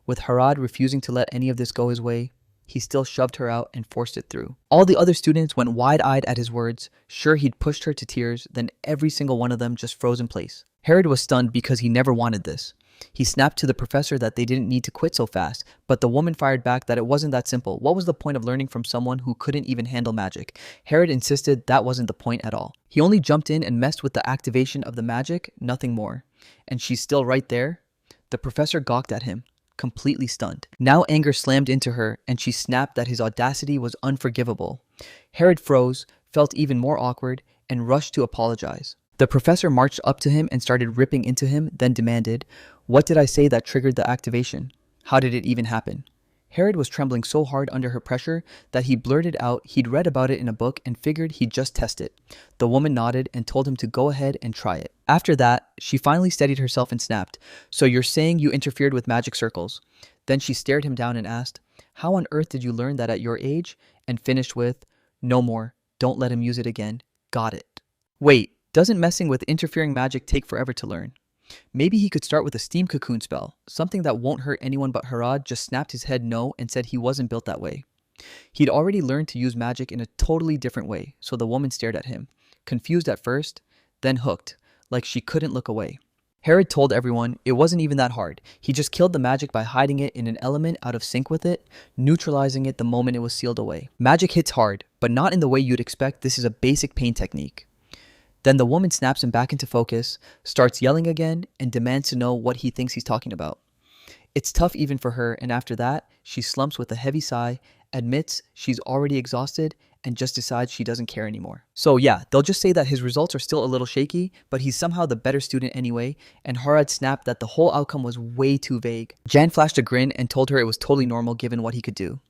[SPEAKER 1] With Harad refusing to let any of this go his way, he still shoved her out and forced it through. All the other students went wide-eyed at his words, sure he'd pushed her to tears, then every single one of them just froze in place. Harad was stunned because he never wanted this. He snapped to the professor that they didn't need to quit so fast, but the woman fired back that it wasn't that simple. What was the point of learning from someone who couldn't even handle magic? Harad insisted that wasn't the point at all. He only jumped in and messed with the activation of the magic, nothing more. And she's still right there? The professor gawked at him, completely stunned. Now anger slammed into her, and she snapped that his audacity was unforgivable. Harad froze, felt even more awkward, and rushed to apologize. The professor marched up to him and started ripping into him, then demanded, "What did I say that triggered the activation? How did it even happen?" Herod was trembling so hard under her pressure that he blurted out he'd read about it in a book and figured he'd just test it. The woman nodded and told him to go ahead and try it. After that, she finally steadied herself and snapped, "So you're saying you interfered with magic circles?" Then she stared him down and asked, "How on earth did you learn that at your age?" And finished with, "No more. Don't let him use it again. Got it." Wait, doesn't messing with interfering magic take forever to learn? Maybe he could start with a steam cocoon spell. Something that won't hurt anyone but Harad just snapped his head no and said he wasn't built that way. He'd already learned to use magic in a totally different way, so the woman stared at him, confused at first, then hooked, like she couldn't look away. Herod told everyone it wasn't even that hard. He just killed the magic by hiding it in an element out of sync with it, neutralizing it the moment it was sealed away. Magic hits hard, but not in the way you'd expect. This is a basic pain technique. Then the woman snaps him back into focus, starts yelling again, and demands to know what he thinks he's talking about. It's tough even for her, and after that, she slumps with a heavy sigh, admits she's already exhausted, and just decides she doesn't care anymore. So yeah, they'll just say that his results are still a little shaky, but he's somehow the better student anyway, and Harad snapped that the whole outcome was way too vague. Jan flashed a grin and told her it was totally normal given what he could do.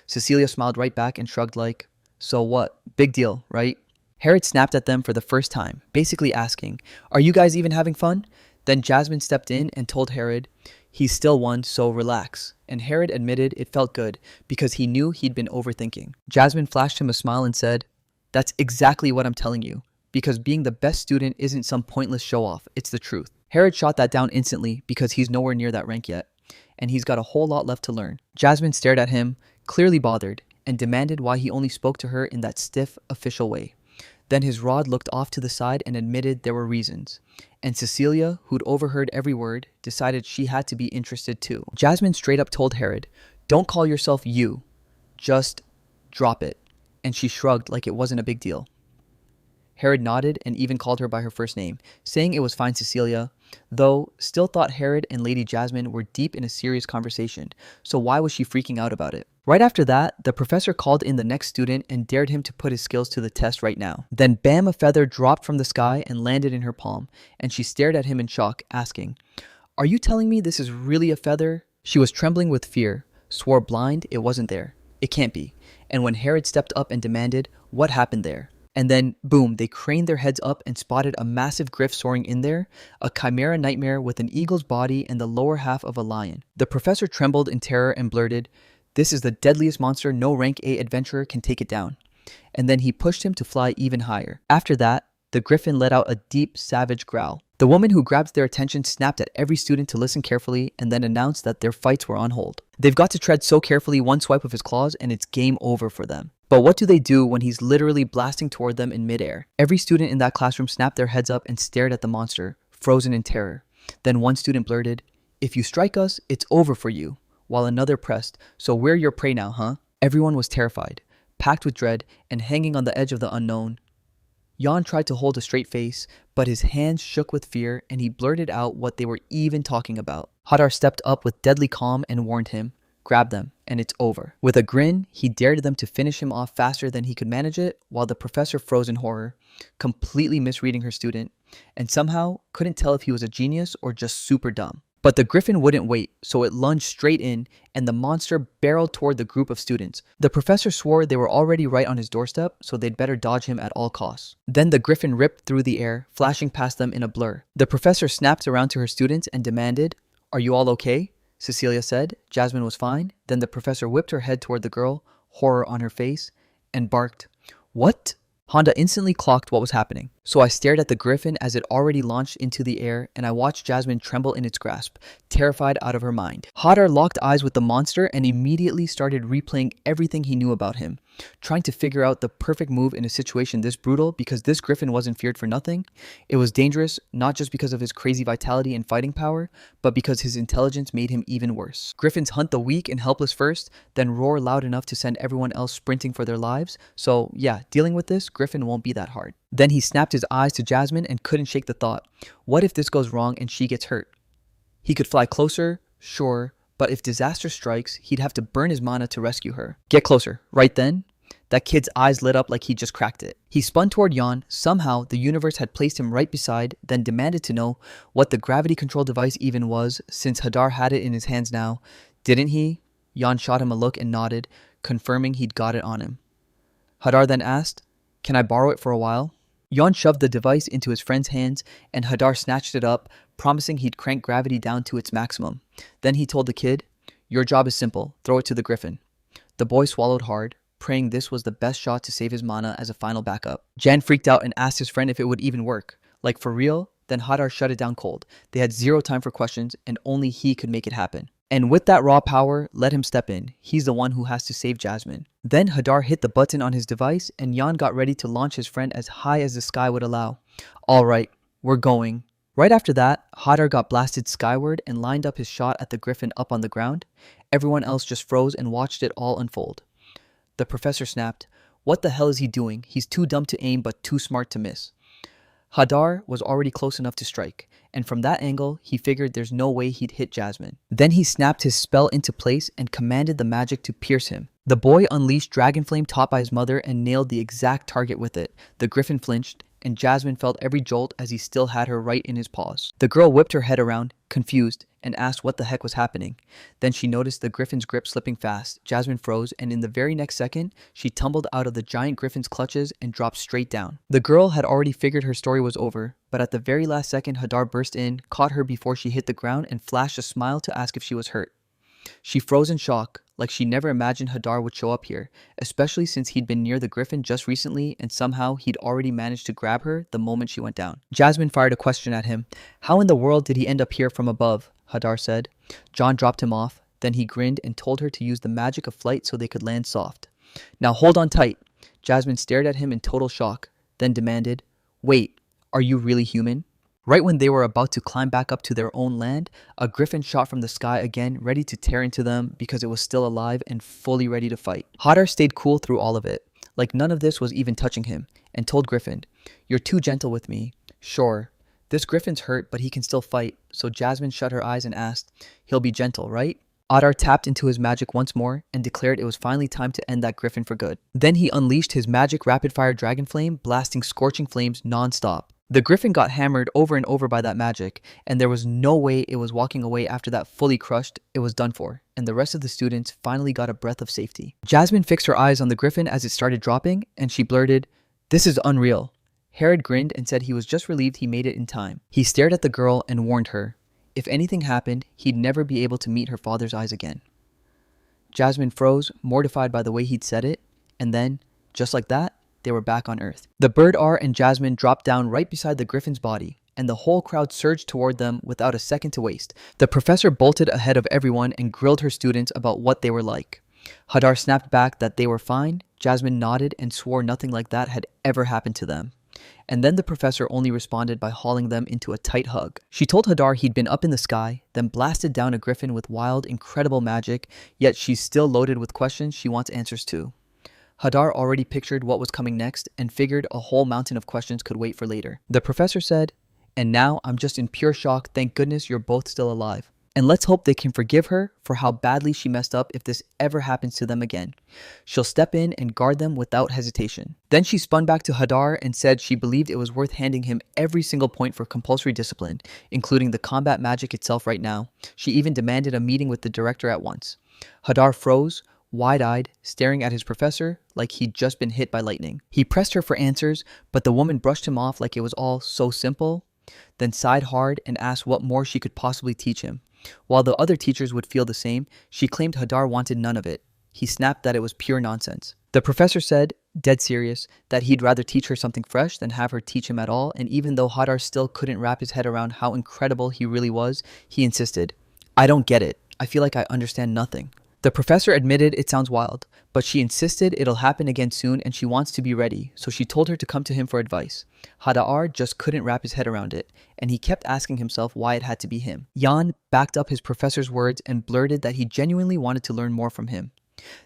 [SPEAKER 1] Cecilia smiled right back and shrugged like, "So what? Big deal, right?" Herod snapped at them for the first time, basically asking, "Are you guys even having fun?" Then Jasmine stepped in and told Herod, "He's still won, so relax." And Herod admitted it felt good because he knew he'd been overthinking. Jasmine flashed him a smile and said, "That's exactly what I'm telling you, because being the best student isn't some pointless show-off, it's the truth." Herod shot that down instantly because he's nowhere near that rank yet, and he's got a whole lot left to learn. Jasmine stared at him, clearly bothered, and demanded why he only spoke to her in that stiff, official way. Then his rod looked off to the side and admitted there were reasons. And Cecilia, who'd overheard every word, decided she had to be interested too. Jasmine straight up told Herod, "Don't call yourself you. Just drop it." And she shrugged like it wasn't a big deal. Herod nodded and even called her by her first name, saying it was fine, Cecilia, though still thought Herod and Lady Jasmine were deep in a serious conversation, so why was she freaking out about it? Right after that, the professor called in the next student and dared him to put his skills to the test right now. Then bam, a feather dropped from the sky and landed in her palm, and she stared at him in shock, asking, "Are you telling me this is really a feather?" She was trembling with fear, swore blind it wasn't there. It can't be. And when Herod stepped up and demanded, "What happened there?" And then, boom, they craned their heads up and spotted a massive griff soaring in there, a chimera nightmare with an eagle's body and the lower half of a lion. The professor trembled in terror and blurted, "This is the deadliest monster, no rank A adventurer can take it down." And then he pushed him to fly even higher. After that, the griffin let out a deep, savage growl. The woman who grabbed their attention snapped at every student to listen carefully and then announced that their fights were on hold. They've got to tread so carefully, one swipe of his claws and it's game over for them. But what do they do when he's literally blasting toward them in midair? Every student in that classroom snapped their heads up and stared at the monster, frozen in terror. Then one student blurted, "If you strike us, it's over for you," while another pressed, "So we're your prey now, huh?" Everyone was terrified, packed with dread, and hanging on the edge of the unknown. Jan tried to hold a straight face, but his hands shook with fear and he blurted out what they were even talking about. Hadar stepped up with deadly calm and warned him, "Grab them, and it's over." With a grin, he dared them to finish him off faster than he could manage it, while the professor froze in horror, completely misreading her student, and somehow couldn't tell if he was a genius or just super dumb. But the griffin wouldn't wait, so it lunged straight in, and the monster barreled toward the group of students. The professor swore they were already right on his doorstep, so they'd better dodge him at all costs. Then the griffin ripped through the air, flashing past them in a blur. The professor snapped around to her students and demanded, "Are you all okay?" Cecilia said Jasmine was fine. Then the professor whipped her head toward the girl, horror on her face, and barked, "What?" Honda instantly clocked what was happening. So I stared at the griffin as it already launched into the air, and I watched Jasmine tremble in its grasp, terrified out of her mind. Hadar locked eyes with the monster and immediately started replaying everything he knew about him, trying to figure out the perfect move in a situation this brutal, because this griffin wasn't feared for nothing. It was dangerous, not just because of his crazy vitality and fighting power, but because his intelligence made him even worse. Griffins hunt the weak and helpless first, then roar loud enough to send everyone else sprinting for their lives. So yeah, dealing with this griffin won't be that hard. Then he snapped his eyes to Jasmine and couldn't shake the thought, what if this goes wrong and she gets hurt? He could fly closer, sure, but if disaster strikes, he'd have to burn his mana to rescue her. Get closer. Right then, that kid's eyes lit up like he just cracked it. He spun toward Jan. Somehow, the universe had placed him right beside, then demanded to know what the gravity control device even was, since Hadar had it in his hands now. Didn't he? Yan shot him a look and nodded, confirming he'd got it on him. Hadar then asked, "Can I borrow it for a while?" Yan shoved the device into his friend's hands, and Hadar snatched it up, promising he'd crank gravity down to its maximum. Then he told the kid, "Your job is simple. Throw it to the griffin." The boy swallowed hard, praying this was the best shot to save his mana as a final backup. Jan freaked out and asked his friend if it would even work. Like, for real? Then Hadar shut it down cold. They had zero time for questions, and only he could make it happen. And with that raw power, let him step in. He's the one who has to save Jasmine. Then Hadar hit the button on his device, and Yan got ready to launch his friend as high as the sky would allow. "All right, we're going." Right after that, Hadar got blasted skyward and lined up his shot at the griffin up on the ground. Everyone else just froze and watched it all unfold. The professor snapped, "What the hell is he doing? He's too dumb to aim but too smart to miss." Hadar was already close enough to strike, and from that angle, he figured there's no way he'd hit Jasmine. Then he snapped his spell into place and commanded the magic to pierce him. The boy unleashed Dragon Flame taught by his mother and nailed the exact target with it. The griffin flinched, and Jasmine felt every jolt as he still had her right in his paws. The girl whipped her head around, confused, and asked what the heck was happening. Then she noticed the griffin's grip slipping fast. Jasmine froze, and in the very next second, she tumbled out of the giant griffin's clutches and dropped straight down. The girl had already figured her story was over, but at the very last second, Hadar burst in, caught her before she hit the ground, and flashed a smile to ask if she was hurt. She froze in shock, like she never imagined Hadar would show up here, especially since he'd been near the griffin just recently and somehow he'd already managed to grab her the moment she went down. Jasmine fired a question at him. "How in the world did he end up here from above?" Hadar said. John dropped him off, then he grinned and told her to use the magic of flight so they could land soft. "Now hold on tight." Jasmine stared at him in total shock, then demanded, "Wait, are you really human?" Right when they were about to climb back up to their own land, a griffin shot from the sky again, ready to tear into them because it was still alive and fully ready to fight. Hadar stayed cool through all of it, like none of this was even touching him, and told Griffin, "You're too gentle with me." "Sure. This griffin's hurt, but he can still fight." So Jasmine shut her eyes and asked, "He'll be gentle, right?" Hadar tapped into his magic once more and declared it was finally time to end that griffin for good. Then he unleashed his magic rapid-fire dragon flame, blasting scorching flames non-stop. The griffin got hammered over and over by that magic, and there was no way it was walking away after that fully crushed. It was done for, and the rest of the students finally got a breath of safety. Jasmine fixed her eyes on the griffin as it started dropping, and she blurted, "This is unreal." Herod grinned and said he was just relieved he made it in time. He stared at the girl and warned her, if anything happened, he'd never be able to meet her father's eyes again. Jasmine froze, mortified by the way he'd said it, and then, just like that, they were back on Earth. The bird R and Jasmine dropped down right beside the griffin's body, and the whole crowd surged toward them without a second to waste. The professor bolted ahead of everyone and grilled her students about what they were like. Hadar snapped back that they were fine, Jasmine nodded and swore nothing like that had ever happened to them. And then the professor only responded by hauling them into a tight hug. She told Hadar he'd been up in the sky, then blasted down a griffin with wild, incredible magic, yet she's still loaded with questions she wants answers to. Hadar already pictured what was coming next and figured a whole mountain of questions could wait for later. The professor said, "And now I'm just in pure shock, thank goodness you're both still alive. And let's hope they can forgive her for how badly she messed up if this ever happens to them again. She'll step in and guard them without hesitation." Then she spun back to Hadar and said she believed it was worth handing him every single point for compulsory discipline, including the combat magic itself right now. She even demanded a meeting with the director at once. Hadar froze, wide-eyed, staring at his professor like he'd just been hit by lightning. He pressed her for answers, but the woman brushed him off like it was all so simple, then sighed hard and asked what more she could possibly teach him. While the other teachers would feel the same, she claimed Hadar wanted none of it. He snapped that it was pure nonsense. The professor said, dead serious, that he'd rather teach her something fresh than have her teach him at all, and even though Hadar still couldn't wrap his head around how incredible he really was, he insisted, "I don't get it. I feel like I understand nothing." The professor admitted it sounds wild, but she insisted it'll happen again soon and she wants to be ready, so she told her to come to him for advice. Hadar just couldn't wrap his head around it, and he kept asking himself why it had to be him. Jan backed up his professor's words and blurted that he genuinely wanted to learn more from him.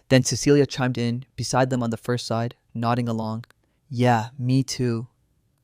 [SPEAKER 1] Then Cecilia chimed in, beside them on the first side, nodding along. "Yeah, me too."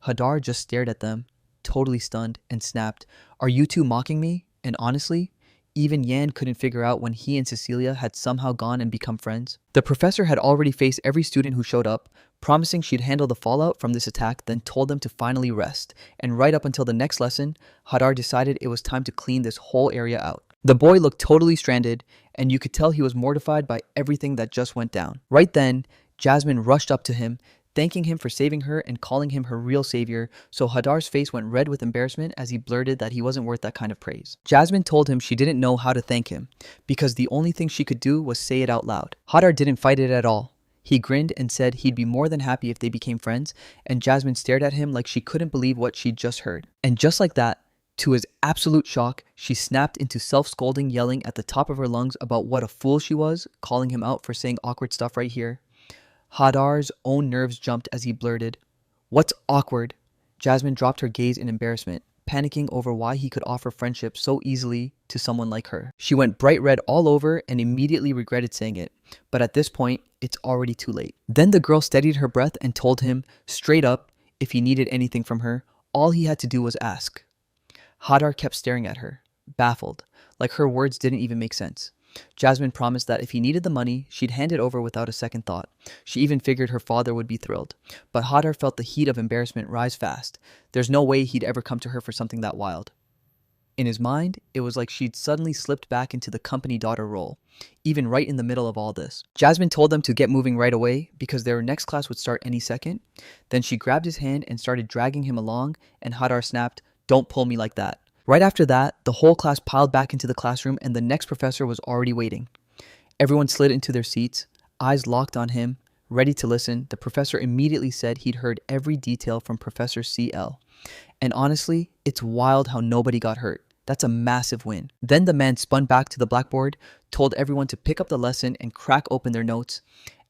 [SPEAKER 1] Hadar just stared at them, totally stunned, and snapped, "Are you two mocking me? And honestly, even Yan couldn't figure out when he and Cecilia had somehow gone and become friends." The professor had already faced every student who showed up, promising she'd handle the fallout from this attack, then told them to finally rest. And right up until the next lesson, Hadar decided it was time to clean this whole area out. The boy looked totally stranded, and you could tell he was mortified by everything that just went down. Right then, Jasmine rushed up to him, thanking him for saving her and calling him her real savior, so Hadar's face went red with embarrassment as he blurted that he wasn't worth that kind of praise. Jasmine told him she didn't know how to thank him, because the only thing she could do was say it out loud. Hadar didn't fight it at all. He grinned and said he'd be more than happy if they became friends, and Jasmine stared at him like she couldn't believe what she'd just heard. And just like that, to his absolute shock, she snapped into self-scolding, yelling at the top of her lungs about what a fool she was, calling him out for saying awkward stuff right here. Hadar's own nerves jumped as he blurted, "What's awkward?" Jasmine dropped her gaze in embarrassment, panicking over why he could offer friendship so easily to someone like her. She went bright red all over and immediately regretted saying it, but at this point, it's already too late. Then the girl steadied her breath and told him, straight up, if he needed anything from her, all he had to do was ask. Hadar kept staring at her, baffled, like her words didn't even make sense. Jasmine promised that if he needed the money, she'd hand it over without a second thought. She even figured her father would be thrilled. But Hadar felt the heat of embarrassment rise fast. There's no way he'd ever come to her for something that wild. In his mind, it was like she'd suddenly slipped back into the company daughter role, even right in the middle of all this. Jasmine told them to get moving right away because their next class would start any second. Then she grabbed his hand and started dragging him along, and Hadar snapped, "Don't pull me like that." Right after that, the whole class piled back into the classroom and the next professor was already waiting. Everyone slid into their seats, eyes locked on him, ready to listen. The professor immediately said he'd heard every detail from Professor CL. And honestly, it's wild how nobody got hurt. That's a massive win. Then the man spun back to the blackboard, told everyone to pick up the lesson and crack open their notes.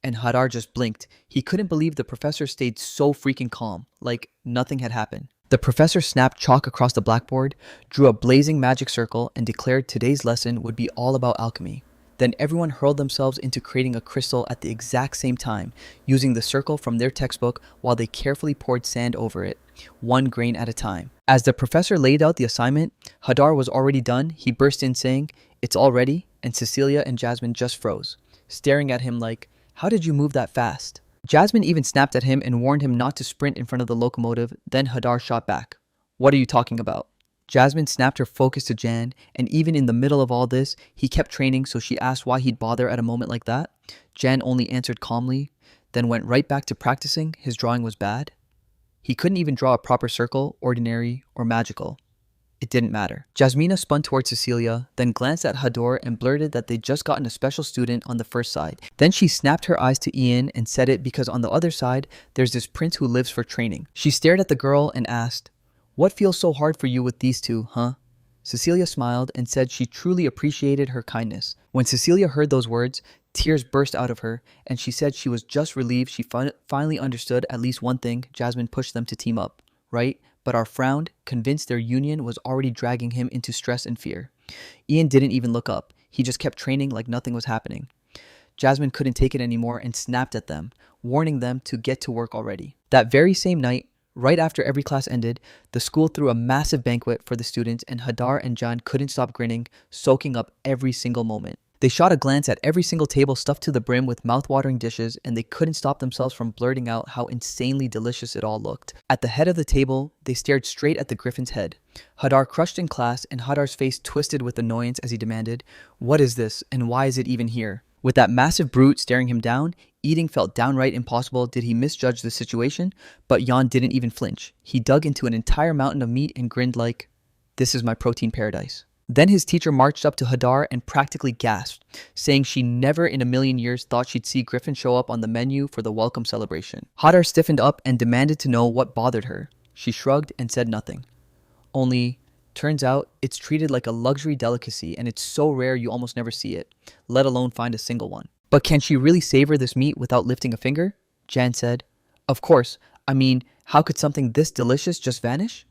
[SPEAKER 1] And Hadar just blinked. He couldn't believe the professor stayed so freaking calm, like nothing had happened. The professor snapped chalk across the blackboard, drew a blazing magic circle, and declared today's lesson would be all about alchemy. Then everyone hurled themselves into creating a crystal at the exact same time, using the circle from their textbook while they carefully poured sand over it, 1 grain at a time. As the professor laid out the assignment, Hadar was already done. He burst in saying, "It's all ready," and Cecilia and Jasmine just froze, staring at him like, "How did you move that fast?" Jasmine even snapped at him and warned him not to sprint in front of the locomotive. Then Hadar shot back, "What are you talking about?" Jasmine snapped her focus to Jan, and even in the middle of all this, he kept training, so she asked why he'd bother at a moment like that. Jan only answered calmly, then went right back to practicing. His drawing was bad. He couldn't even draw a proper circle, ordinary or magical. It didn't matter. Jasmina spun towards Cecilia, then glanced at Hadar and blurted that they'd just gotten a special student on the first side. Then she snapped her eyes to Ian and said it because on the other side, there's this prince who lives for training. She stared at the girl and asked, "What feels so hard for you with these two, huh?" Cecilia smiled and said she truly appreciated her kindness. When Cecilia heard those words, tears burst out of her, and she said she was just relieved she finally understood at least one thing. Jasmine pushed them to team up, right? But our frowned, convinced their union was already dragging him into stress and fear. Ian didn't even look up. He just kept training like nothing was happening. Jasmine couldn't take it anymore and snapped at them, warning them to get to work already. That very same night, right after every class ended, the school threw a massive banquet for the students, and Hadar and Jan couldn't stop grinning, soaking up every single moment. They shot a glance at every single table stuffed to the brim with mouth-watering dishes, and they couldn't stop themselves from blurting out how insanely delicious it all looked. At the head of the table, they stared straight at the griffin's head. Hadar crushed in class, and Hadar's face twisted with annoyance as he demanded, "What is this, and why is it even here?" With that massive brute staring him down, eating felt downright impossible. Did he misjudge the situation? But Jan didn't even flinch. He dug into an entire mountain of meat and grinned like, "This is my protein paradise." Then his teacher marched up to Hadar and practically gasped, saying she never in a million years thought she'd see Griffin show up on the menu for the welcome celebration. Hadar stiffened up and demanded to know what bothered her. She shrugged and said nothing. Only, turns out, it's treated like a luxury delicacy and it's so rare you almost never see it, let alone find a single one. But can she really savor this meat without lifting a finger? Jan said. Of course. I mean, how could something this delicious just vanish?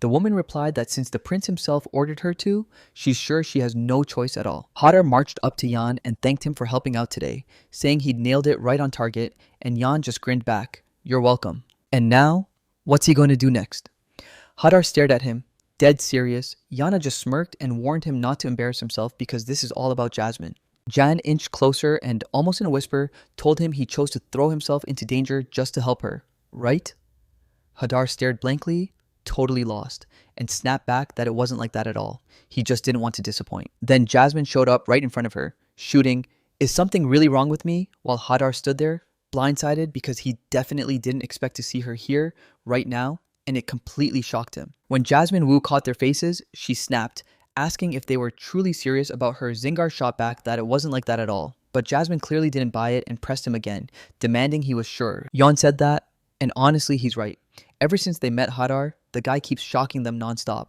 [SPEAKER 1] The woman replied that since the prince himself ordered her to, she's sure she has no choice at all. Hadar marched up to Jan and thanked him for helping out today, saying he'd nailed it right on target, and Jan just grinned back. "You're welcome." And now, what's he going to do next? Hadar stared at him, dead serious. Yana just smirked and warned him not to embarrass himself because this is all about Jasmine. Jan inched closer and, almost in a whisper, told him he chose to throw himself into danger just to help her. Right? Hadar stared blankly, totally lost and snapped back that it wasn't like that at all. He just didn't want to disappoint. Then Jasmine showed up right in front of her, shooting, "Is something really wrong with me?" while Hadar stood there, blindsided because he definitely didn't expect to see her here right now, and it completely shocked him. When Jasmine Wu caught their faces, she snapped, asking if they were truly serious about her Zingar shot back that it wasn't like that at all. But Jasmine clearly didn't buy it and pressed him again, demanding he was sure. Yon said that, and honestly, he's right. Ever since they met Hadar, the guy keeps shocking them nonstop.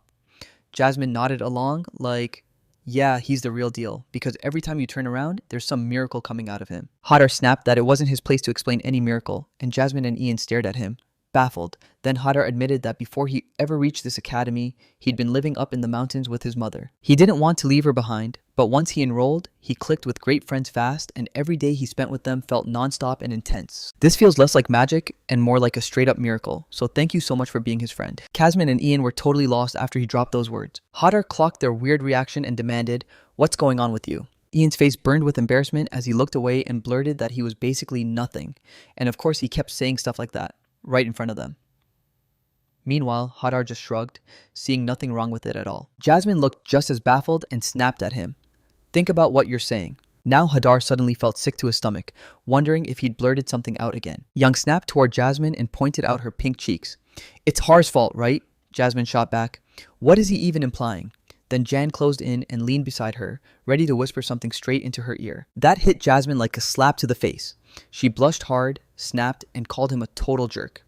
[SPEAKER 1] Jasmine nodded along like, yeah, he's the real deal, because every time you turn around, there's some miracle coming out of him. Hadar snapped that it wasn't his place to explain any miracle, and Jasmine and Ian stared at him, baffled. Then Hadar admitted that before he ever reached this academy, he'd been living up in the mountains with his mother. He didn't want to leave her behind, but once he enrolled, he clicked with great friends fast, and every day he spent with them felt nonstop and intense. This feels less like magic and more like a straight up miracle, so thank you so much for being his friend. Kasman and Ian were totally lost after he dropped those words. Hadar clocked their weird reaction and demanded, "What's going on with you?" Ian's face burned with embarrassment as he looked away and blurted that he was basically nothing, and of course he kept saying stuff like that, right in front of them. Meanwhile, Hadar just shrugged, seeing nothing wrong with it at all. Jasmine looked just as baffled and snapped at him. "Think about what you're saying." Now Hadar suddenly felt sick to his stomach, wondering if he'd blurted something out again. Young snapped toward Jasmine and pointed out her pink cheeks. "It's Har's fault, right?" Jasmine shot back. "What is he even implying?" Then Jan closed in and leaned beside her, ready to whisper something straight into her ear. That hit Jasmine like a slap to the face. She blushed hard, snapped, and called him a total jerk.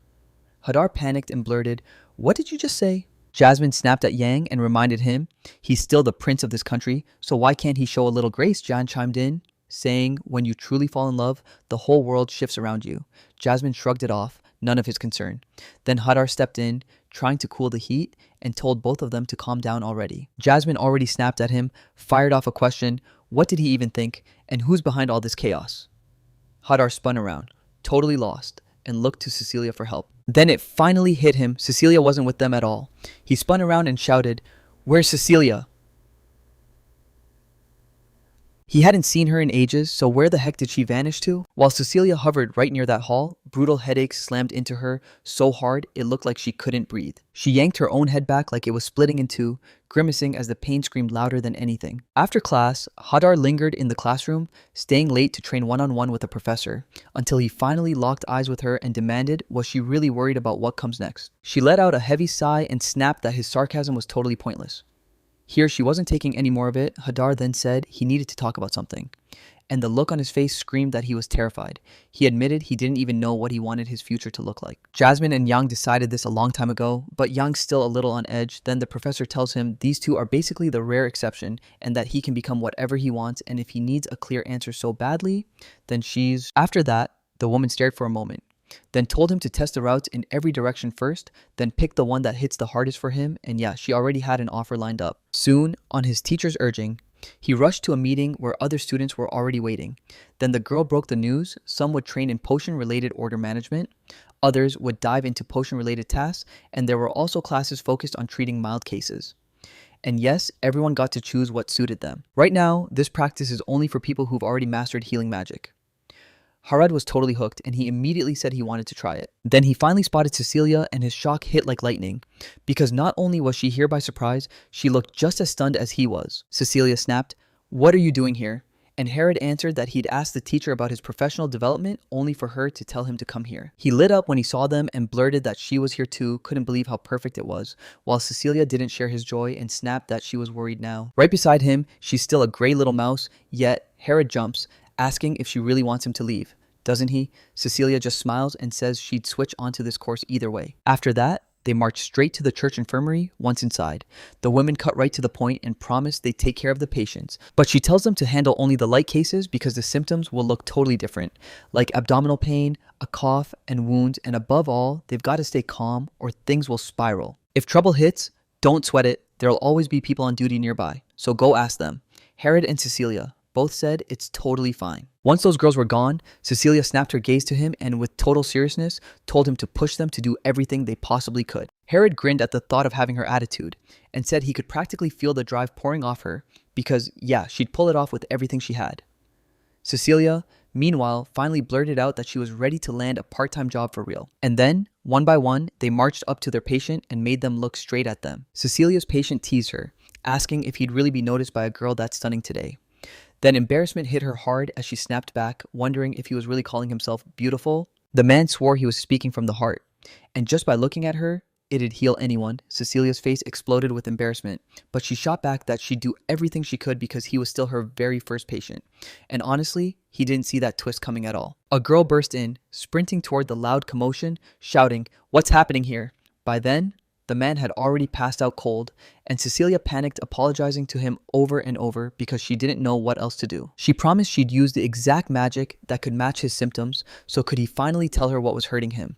[SPEAKER 1] Hadar panicked and blurted, "What did you just say?" Jasmine snapped at Yang and reminded him, "He's still the prince of this country, so why can't he show a little grace?" Jan chimed in, saying, "When you truly fall in love, the whole world shifts around you." Jasmine shrugged it off, none of his concern. Then Hadar stepped in, trying to cool the heat, and told both of them to calm down already. Jasmine already snapped at him, fired off a question, what did he even think, and who's behind all this chaos? Hadar spun around, totally lost, and looked to Cecilia for help. Then it finally hit him. Cecilia wasn't with them at all. He spun around and shouted, "Where's Cecilia?" He hadn't seen her in ages, so where the heck did she vanish to? While Cecilia hovered right near that hall, brutal headaches slammed into her so hard it looked like she couldn't breathe. She yanked her own head back like it was splitting in two, grimacing as the pain screamed louder than anything. After class, Hadar lingered in the classroom, staying late to train one-on-one with a professor, until he finally locked eyes with her and demanded, was she really worried about what comes next? She let out a heavy sigh and snapped that his sarcasm was totally pointless. Here she wasn't taking any more of it. Hadar then said he needed to talk about something, and the look on his face screamed that he was terrified. He admitted he didn't even know what he wanted his future to look like. Jasmine and Yang decided this a long time ago, but Yang's still a little on edge. Then the professor tells him these two are basically the rare exception and that he can become whatever he wants, and if he needs a clear answer so badly, then she's... After that, the woman stared for a moment, then told him to test the routes in every direction first, then pick the one that hits the hardest for him, and yeah, she already had an offer lined up. Soon, on his teacher's urging, he rushed to a meeting where other students were already waiting. Then the girl broke the news. Some would train in potion-related order management, others would dive into potion-related tasks, and there were also classes focused on treating mild cases. And yes, everyone got to choose what suited them. Right now, this practice is only for people who've already mastered healing magic. Harad was totally hooked, and he immediately said he wanted to try it. Then he finally spotted Cecilia, and his shock hit like lightning, because not only was she here by surprise, she looked just as stunned as he was. Cecilia snapped, "What are you doing here?" And Harad answered that he'd asked the teacher about his professional development only for her to tell him to come here. He lit up when he saw them and blurted that she was here too, couldn't believe how perfect it was, while Cecilia didn't share his joy and snapped that she was worried now. Right beside him, she's still a gray little mouse, yet Harad jumps, asking if she really wants him to leave. Doesn't he? Cecilia just smiles and says she'd switch onto this course either way. After that, they marched straight to the church infirmary. Once inside, the women cut right to the point and promised they'd take care of the patients. But she tells them to handle only the light cases because the symptoms will look totally different, like abdominal pain, a cough, and wounds, and above all, they've got to stay calm or things will spiral. If trouble hits, don't sweat it. There'll always be people on duty nearby, so go ask them. Harad and Cecilia both said it's totally fine. Once those girls were gone, Cecilia snapped her gaze to him and with total seriousness told him to push them to do everything they possibly could. Harad grinned at the thought of having her attitude and said he could practically feel the drive pouring off her because, yeah, she'd pull it off with everything she had. Cecilia, meanwhile, finally blurted out that she was ready to land a part-time job for real. And then, One by one, they marched up to their patient and made them look straight at them. Cecilia's patient teased her, asking if he'd really be noticed by a girl that stunning today. Then embarrassment hit her hard as she snapped back, wondering if he was really calling himself beautiful. The man swore he was speaking from the heart, and just by looking at her, it'd heal anyone. Cecilia's face exploded with embarrassment, but she shot back that she'd do everything she could because he was still her very first patient. And honestly, he didn't see that twist coming at all. A girl burst in, sprinting toward the loud commotion, shouting, "What's happening here?" By then, the man had already passed out cold, and Cecilia panicked, apologizing to him over and over because she didn't know what else to do. She promised she'd use the exact magic that could match his symptoms, so could he finally tell her what was hurting him.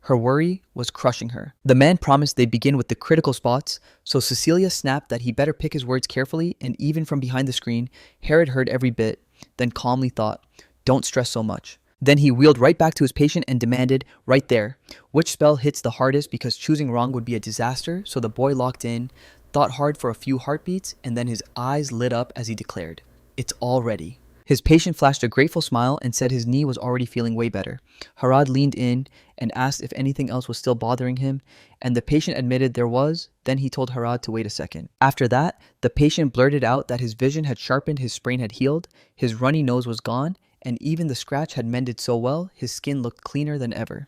[SPEAKER 1] Her worry was crushing her. The man promised they'd begin with the critical spots, so Cecilia snapped that he better pick his words carefully, and even from behind the screen, Herod heard every bit, then calmly thought, "Don't stress so much." Then he wheeled right back to his patient and demanded, right there, which spell hits the hardest because choosing wrong would be a disaster, so the boy locked in, thought hard for a few heartbeats, and then his eyes lit up as he declared, "It's all ready." His patient flashed a grateful smile and said his knee was already feeling way better. Harad leaned in and asked if anything else was still bothering him, and the patient admitted there was. Then he told Harad to wait a second. After that, the patient blurted out that his vision had sharpened, his sprain had healed, his runny nose was gone, and even the scratch had mended so well, his skin looked cleaner than ever.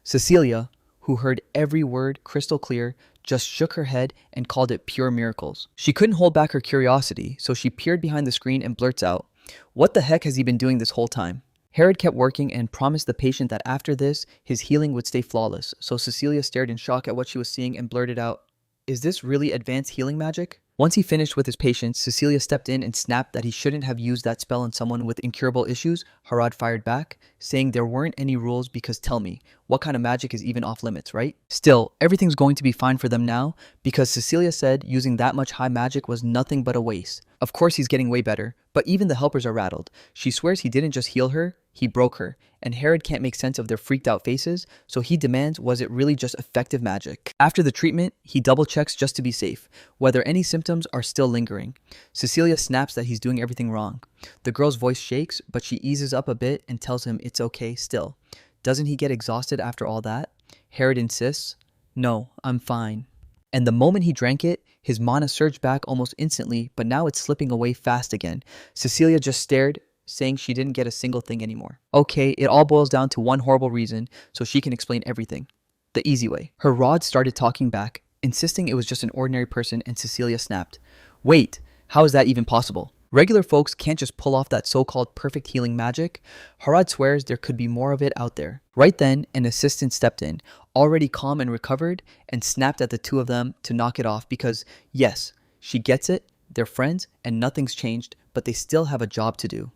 [SPEAKER 1] Cecilia, who heard every word crystal clear, just shook her head and called it pure miracles. She couldn't hold back her curiosity, so she peered behind the screen and blurts out, "What the heck has he been doing this whole time?" Herod kept working and promised the patient that after this, his healing would stay flawless, so Cecilia stared in shock at what she was seeing and blurted out, "Is this really advanced healing magic?" Once he finished with his patients, Cecilia stepped in and snapped that he shouldn't have used that spell on someone with incurable issues. Harad fired back, saying there weren't any rules because tell me, what kind of magic is even off limits, right? Still, everything's going to be fine for them now because Cecilia said using that much high magic was nothing but a waste. Of course he's getting way better, but even the helpers are rattled. She swears he didn't just heal her, he broke her, and Herod can't make sense of their freaked out faces, so he demands was it really just effective magic. After the treatment, he double checks just to be safe, whether any symptoms are still lingering. Cecilia snaps that he's doing everything wrong. The girl's voice shakes, but she eases up a bit and tells him it's okay still. Doesn't he get exhausted after all that? Herod insists, "No, I'm fine." And the moment he drank it, his mana surged back almost instantly, but now it's slipping away fast again. Cecilia just stared, saying she didn't get a single thing anymore. Okay, it all boils down to one horrible reason, so she can explain everything. The easy way. Her rod started talking back, insisting it was just an ordinary person, and Cecilia snapped, "Wait, how is that even possible? Regular folks can't just pull off that so-called perfect healing magic." Harad swears there could be more of it out there. Right then, an assistant stepped in, already calm and recovered, and snapped at the two of them to knock it off because, yes, she gets it, they're friends, and nothing's changed, but they still have a job to do.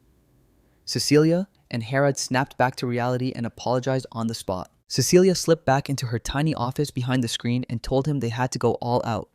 [SPEAKER 1] Cecilia and Herod snapped back to reality and apologized on the spot. Cecilia slipped back into her tiny office behind the screen and told him they had to go all out.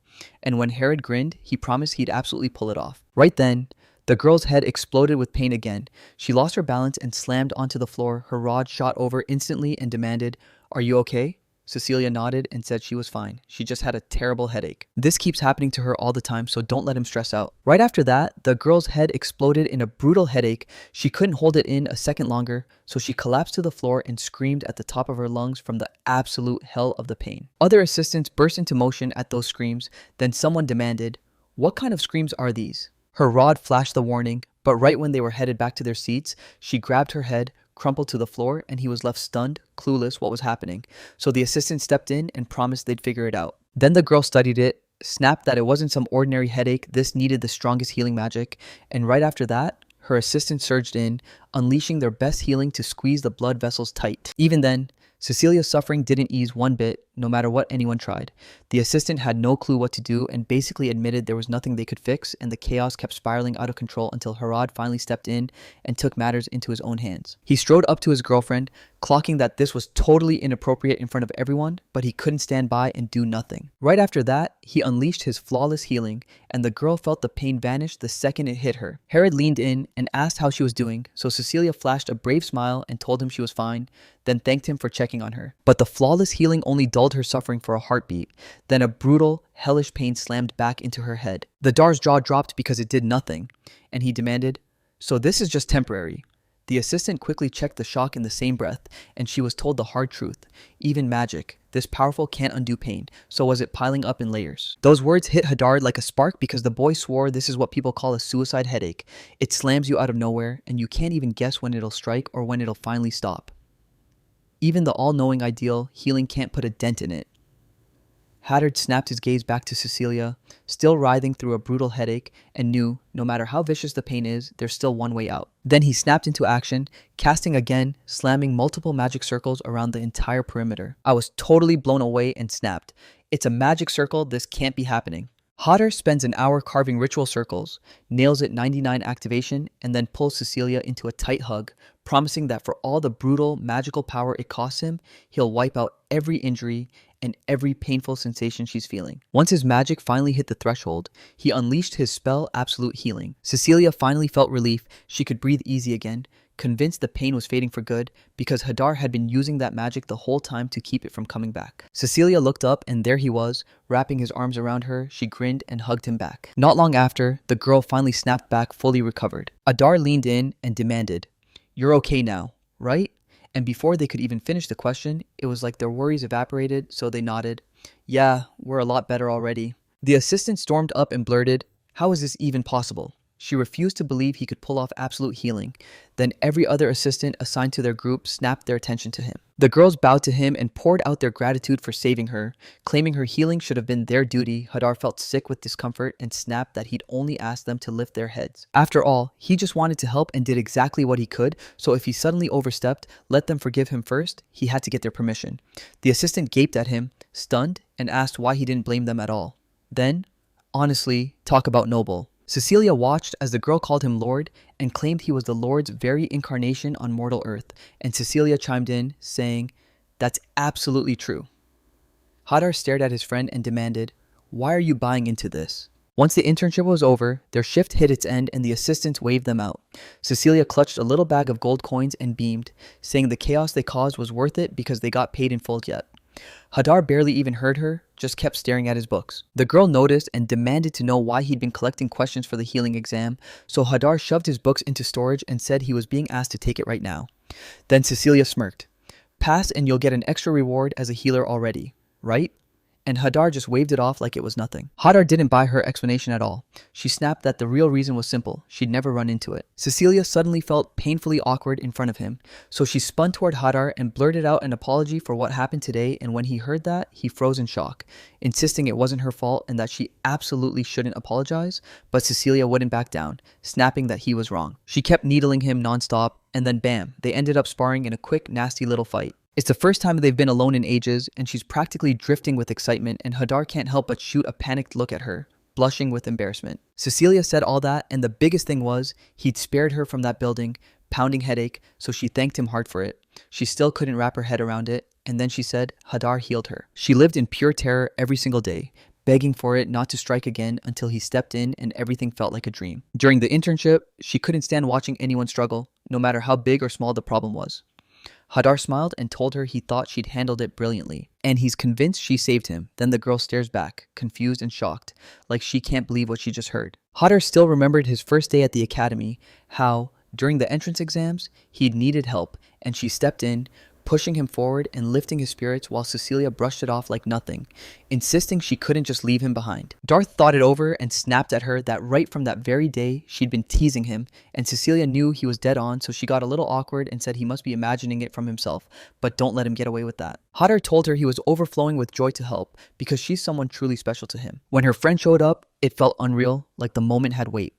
[SPEAKER 1] And when Herod grinned, he promised he'd absolutely pull it off. Right then, the girl's head exploded with pain again. She lost her balance and slammed onto the floor. Her rod shot over instantly and demanded, "Are you okay?" Cecilia nodded and said she was fine. She just had a terrible headache. This keeps happening to her all the time, so don't let him stress out. Right after that, the girl's head exploded in a brutal headache. She couldn't hold it in a second longer, so she collapsed to the floor and screamed at the top of her lungs from the absolute hell of the pain. Other assistants burst into motion at those screams. Then someone demanded, "What kind of screams are these?" Her rod flashed the warning, but right when they were headed back to their seats, she grabbed her head, crumpled to the floor, and he was left stunned, clueless what was happening. So the assistant stepped in and promised they'd figure it out. Then the girl studied it, snapped that it wasn't some ordinary headache, this needed the strongest healing magic, and right after that, her assistant surged in, unleashing their best healing to squeeze the blood vessels tight. Even then, Cecilia's suffering didn't ease one bit, no matter what anyone tried. The assistant had no clue what to do and basically admitted there was nothing they could fix, and the chaos kept spiraling out of control until Harad finally stepped in and took matters into his own hands. He strode up to his girlfriend, clocking that this was totally inappropriate in front of everyone, but he couldn't stand by and do nothing. Right after that, he unleashed his flawless healing, and the girl felt the pain vanish the second it hit her. Herod leaned in and asked how she was doing, so Cecilia flashed a brave smile and told him she was fine, then thanked him for checking on her. But the flawless healing only dulled her suffering for a heartbeat. Then a brutal, hellish pain slammed back into her head. The Dar's jaw dropped because it did nothing, and he demanded, "So this is just temporary. The assistant quickly checked the shock in the same breath, and she was told the hard truth. Even magic, this powerful, can't undo pain, so was it piling up in layers. Those words hit Hadar like a spark because the boy swore this is what people call a suicide headache. It slams you out of nowhere, and you can't even guess when it'll strike or when it'll finally stop. Even the all-knowing ideal, healing can't put a dent in it. Haddard snapped his gaze back to Cecilia, still writhing through a brutal headache, and knew, no matter how vicious the pain is, there's still one way out. Then he snapped into action, casting again, slamming multiple magic circles around the entire perimeter. I was totally blown away and snapped. It's a magic circle, this can't be happening. Hodder spends an hour carving ritual circles, nails it 99 activation, and then pulls Cecilia into a tight hug, promising that for all the brutal, magical power it costs him, he'll wipe out every injury and every painful sensation she's feeling. Once his magic finally hit the threshold, he unleashed his spell Absolute Healing. Cecilia finally felt relief. She could breathe easy again, convinced the pain was fading for good because Hadar had been using that magic the whole time to keep it from coming back. Cecilia looked up and there he was, wrapping his arms around her. She grinned and hugged him back. Not long after, the girl finally snapped back, fully recovered. Hadar leaned in and demanded, "You're okay now, right?" And before they could even finish the question, it was like their worries evaporated, so they nodded. "Yeah, we're a lot better already." The assistant stormed up and blurted, "How is this even possible?" She refused to believe he could pull off absolute healing. Then every other assistant assigned to their group snapped their attention to him. The girls bowed to him and poured out their gratitude for saving her, claiming her healing should have been their duty. Hadar felt sick with discomfort and snapped that he'd only asked them to lift their heads. After all, he just wanted to help and did exactly what he could, so if he suddenly overstepped, let them forgive him first. He had to get their permission. The assistant gaped at him, stunned, and asked why he didn't blame them at all. Then, honestly, talk about noble. Cecilia watched as the girl called him Lord and claimed he was the Lord's very incarnation on mortal earth, and Cecilia chimed in, saying, "That's absolutely true." Hadar stared at his friend and demanded, "Why are you buying into this?" Once the internship was over, their shift hit its end and the assistants waved them out. Cecilia clutched a little bag of gold coins and beamed, saying the chaos they caused was worth it because they got paid in full yet. Hadar barely even heard her, just kept staring at his books. The girl noticed and demanded to know why he'd been collecting questions for the healing exam, so Hadar shoved his books into storage and said he was being asked to take it right now. Then Cecilia smirked. "Pass and you'll get an extra reward as a healer already, right?" And Hadar just waved it off like it was nothing. Hadar didn't buy her explanation at all. She snapped that the real reason was simple. She'd never run into it. Cecilia suddenly felt painfully awkward in front of him, so she spun toward Hadar and blurted out an apology for what happened today, and when he heard that, he froze in shock, insisting it wasn't her fault and that she absolutely shouldn't apologize, but Cecilia wouldn't back down, snapping that he was wrong. She kept needling him nonstop, and then bam, they ended up sparring in a quick, nasty little fight. It's the first time they've been alone in ages, and she's practically drifting with excitement, and Hadar can't help but shoot a panicked look at her, blushing with embarrassment. Cecilia said all that, and the biggest thing was, he'd spared her from that building, pounding headache, so she thanked him hard for it. She still couldn't wrap her head around it, and then she said Hadar healed her. She lived in pure terror every single day, begging for it not to strike again until he stepped in and everything felt like a dream. During the internship, she couldn't stand watching anyone struggle, no matter how big or small the problem was. Hadar smiled and told her he thought she'd handled it brilliantly, and he's convinced she saved him. Then the girl stares back, confused and shocked, like she can't believe what she just heard. Hadar still remembered his first day at the academy, how, during the entrance exams, he'd needed help, and she stepped in, pushing him forward and lifting his spirits while Cecilia brushed it off like nothing, insisting she couldn't just leave him behind. Darth thought it over and snapped at her that right from that very day, she'd been teasing him, and Cecilia knew he was dead on, so she got a little awkward and said he must be imagining it from himself, but don't let him get away with that. Hadar told her he was overflowing with joy to help, because she's someone truly special to him. When her friend showed up, it felt unreal, like the moment had weight.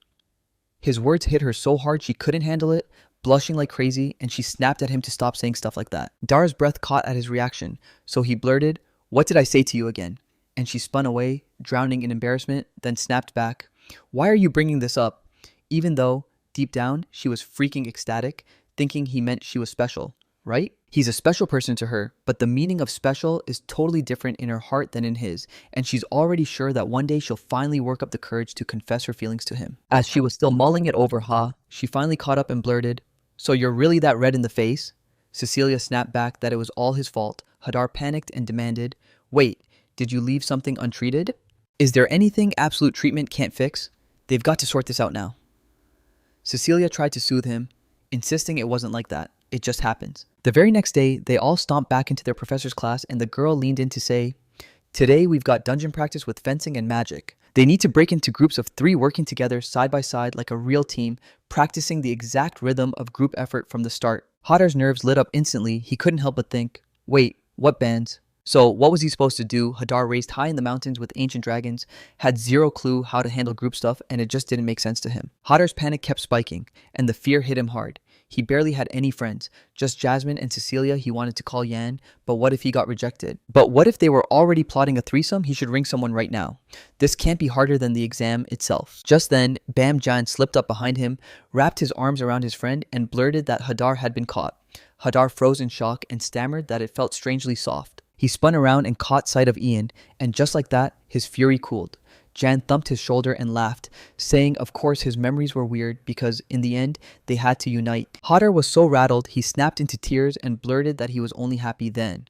[SPEAKER 1] His words hit her so hard she couldn't handle it, blushing like crazy, and she snapped at him to stop saying stuff like that. Dara's breath caught at his reaction, so he blurted, "What did I say to you again?" And she spun away, drowning in embarrassment, then snapped back, "Why are you bringing this up?" Even though, deep down, she was freaking ecstatic, thinking he meant she was special, right? He's a special person to her, but the meaning of special is totally different in her heart than in his, and she's already sure that one day she'll finally work up the courage to confess her feelings to him. As she was still mulling it over, she finally caught up and blurted, "So you're really that red in the face?" Cecilia snapped back that it was all his fault. Hadar panicked and demanded, "Wait, did you leave something untreated? Is there anything absolute treatment can't fix? They've got to sort this out now." Cecilia tried to soothe him. insisting it wasn't like that. It just happens. The very next day, they all stomped back into their professor's class and the girl leaned in to say, "Today we've got dungeon practice with fencing and magic." They need to break into groups of 3 working together side by side like a real team, practicing the exact rhythm of group effort from the start. Hadar's nerves lit up instantly. He couldn't help but think, wait, what bands? So what was he supposed to do? Hadar raised high in the mountains with ancient dragons, had zero clue how to handle group stuff, and it just didn't make sense to him. Hadar's panic kept spiking, and the fear hit him hard. He barely had any friends, just Jasmine and Cecilia he wanted to call Yan, but what if he got rejected? But what if they were already plotting a threesome? He should ring someone right now. This can't be harder than the exam itself. Just then, Bam Jan slipped up behind him, wrapped his arms around his friend, and blurted that Hadar had been caught. Hadar froze in shock and stammered that it felt strangely soft. He spun around and caught sight of Ian, and just like that, his fury cooled. Jan thumped his shoulder and laughed, saying of course his memories were weird because in the end, they had to unite. Hadar was so rattled, he snapped into tears and blurted that he was only happy then.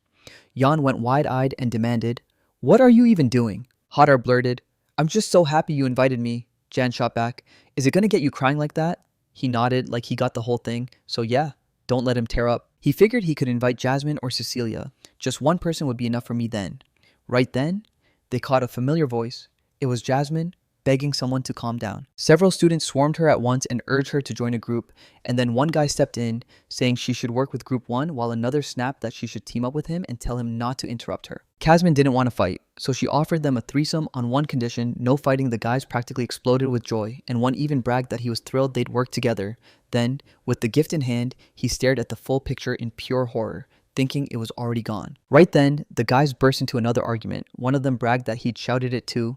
[SPEAKER 1] Jan went wide-eyed and demanded, "What are you even doing?" Hadar blurted, "I'm just so happy you invited me." Jan shot back, "Is it gonna get you crying like that?" He nodded like he got the whole thing, so yeah, don't let him tear up. He figured he could invite Jasmine or Cecilia. Just one person would be enough for me then. Right then, they caught a familiar voice. It was Jasmine, begging someone to calm down. Several students swarmed her at once and urged her to join a group, and then one guy stepped in, saying she should work with group 1, while another snapped that she should team up with him and tell him not to interrupt her. Jasmine didn't want to fight, so she offered them a threesome on one condition. No fighting. The guys practically exploded with joy, and one even bragged that he was thrilled they'd work together. Then, with the gift in hand, he stared at the full picture in pure horror, thinking it was already gone. Right then, the guys burst into another argument. One of them bragged that he'd shouted it too,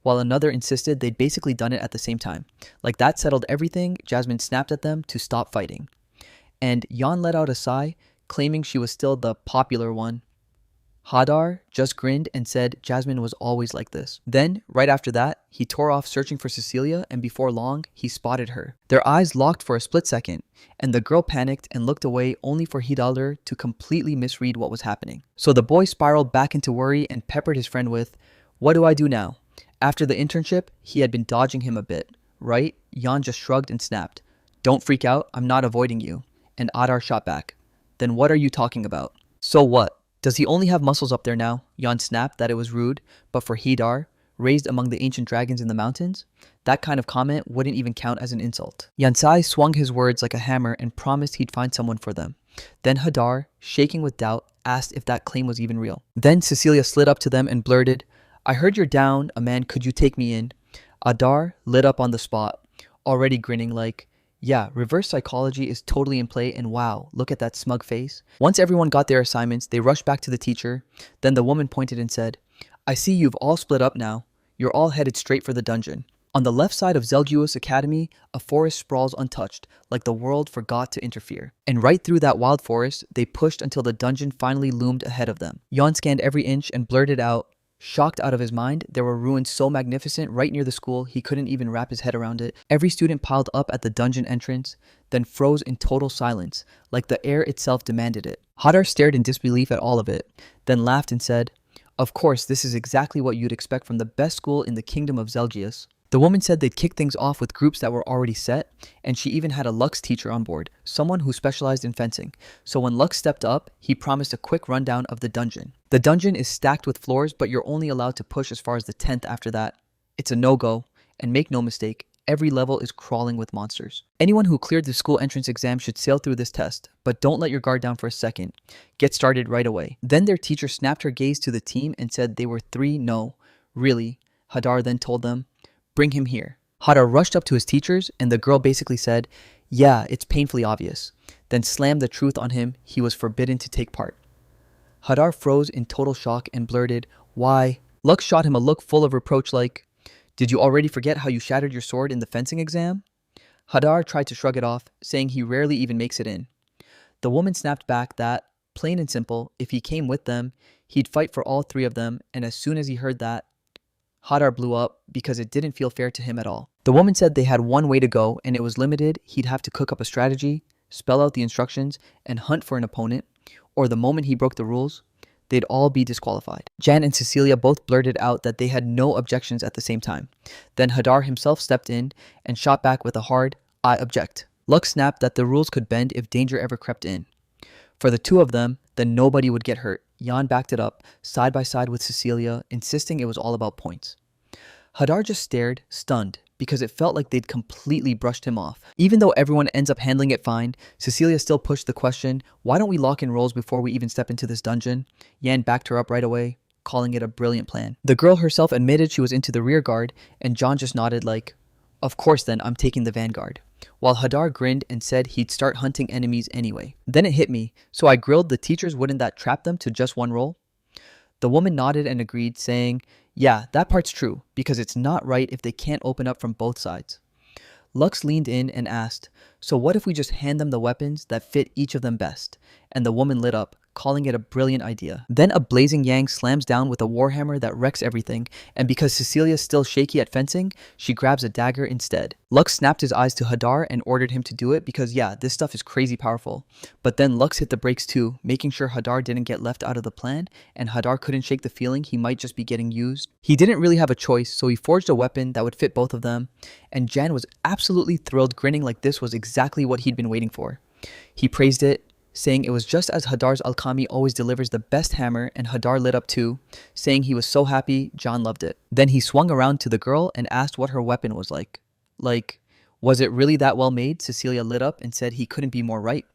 [SPEAKER 1] while another insisted they'd basically done it at the same time. Like that settled everything, Jasmine snapped at them to stop fighting. And Jan let out a sigh, claiming she was still the popular one. Hadar just grinned and said Jasmine was always like this. Then, right after that, he tore off searching for Cecilia, and before long, he spotted her. Their eyes locked for a split second, and the girl panicked and looked away only for Hidalgo to completely misread what was happening. So the boy spiraled back into worry and peppered his friend with, "What do I do now?" After the internship, he had been dodging him a bit, right? Jan just shrugged and snapped, "Don't freak out, I'm not avoiding you." And Adar shot back, "Then what are you talking about?" "So what? Does he only have muscles up there now?" Jan snapped that it was rude, but for Hidar, raised among the ancient dragons in the mountains, that kind of comment wouldn't even count as an insult. Yansai swung his words like a hammer and promised he'd find someone for them. Then Hadar, shaking with doubt, asked if that claim was even real. Then Cecilia slid up to them and blurted, "I heard you're down, a man, could you take me in?" Adar lit up on the spot, already grinning like, yeah, reverse psychology is totally in play, and wow, look at that smug face. Once everyone got their assignments, they rushed back to the teacher. Then the woman pointed and said, "I see you've all split up now. You're all headed straight for the dungeon." On the left side of Zelgius Academy, a forest sprawls untouched, like the world forgot to interfere. And right through that wild forest, they pushed until the dungeon finally loomed ahead of them. Jan scanned every inch and blurted out, shocked out of his mind, there were ruins so magnificent right near the school he couldn't even wrap his head around it. Every student piled up at the dungeon entrance, then froze in total silence, like the air itself demanded it. Hadar stared in disbelief at all of it, then laughed and said, "Of course, this is exactly what you'd expect from the best school in the kingdom of Zelgius." The woman said they'd kick things off with groups that were already set, and she even had a Lux teacher on board, someone who specialized in fencing. So when Lux stepped up, he promised a quick rundown of the dungeon. The dungeon is stacked with floors, but you're only allowed to push as far as the 10th after that. It's a no-go, and make no mistake, every level is crawling with monsters. Anyone who cleared the school entrance exam should sail through this test, but don't let your guard down for a second. Get started right away. Then their teacher snapped her gaze to the team and said they were 3 no. Really? Hadar then told them, "Bring him here." Hadar rushed up to his teachers, and the girl basically said, "Yeah, it's painfully obvious," then slammed the truth on him. He was forbidden to take part. Hadar froze in total shock and blurted, "Why?" Lux shot him a look full of reproach like, "Did you already forget how you shattered your sword in the fencing exam?" Hadar tried to shrug it off, saying he rarely even makes it in. The woman snapped back that, plain and simple, if he came with them, he'd fight for all 3 of them, and as soon as he heard that, Hadar blew up because it didn't feel fair to him at all. The woman said they had one way to go, and it was limited. He'd have to cook up a strategy, spell out the instructions, and hunt for an opponent, or the moment he broke the rules, they'd all be disqualified. Jan and Cecilia both blurted out that they had no objections at the same time. Then Hadar himself stepped in and shot back with a hard, "I object." Lux snapped that the rules could bend if danger ever crept in. For the two of them, then nobody would get hurt. Jan backed it up, side by side with Cecilia, insisting it was all about points. Hadar just stared, stunned, because it felt like they'd completely brushed him off. Even though everyone ends up handling it fine, Cecilia still pushed the question, why don't we lock in roles before we even step into this dungeon? Yan backed her up right away, calling it a brilliant plan. The girl herself admitted she was into the rear guard, and John just nodded like, of course then, I'm taking the vanguard. While Hadar grinned and said he'd start hunting enemies anyway. Then it hit me, so I grilled the teachers, wouldn't that trap them to just one role? The woman nodded and agreed, saying, yeah, that part's true, because it's not right if they can't open up from both sides. Lux leaned in and asked, so what if we just hand them the weapons that fit each of them best? And the woman lit up, calling it a brilliant idea. Then a blazing yang slams down with a warhammer that wrecks everything, and because Cecilia's still shaky at fencing, she grabs a dagger instead. Lux snapped his eyes to Hadar and ordered him to do it because yeah, this stuff is crazy powerful. But then Lux hit the brakes too, making sure Hadar didn't get left out of the plan, and Hadar couldn't shake the feeling he might just be getting used. He didn't really have a choice, so he forged a weapon that would fit both of them, and Jan was absolutely thrilled, grinning like this was exactly what he'd been waiting for. He praised it, saying it was just as Hadar's alchemy always delivers the best hammer, and Hadar lit up too, saying he was so happy John loved it. Then he swung around to the girl and asked what her weapon was like. Like, was it really that well made? Cecilia lit up and said he couldn't be more right.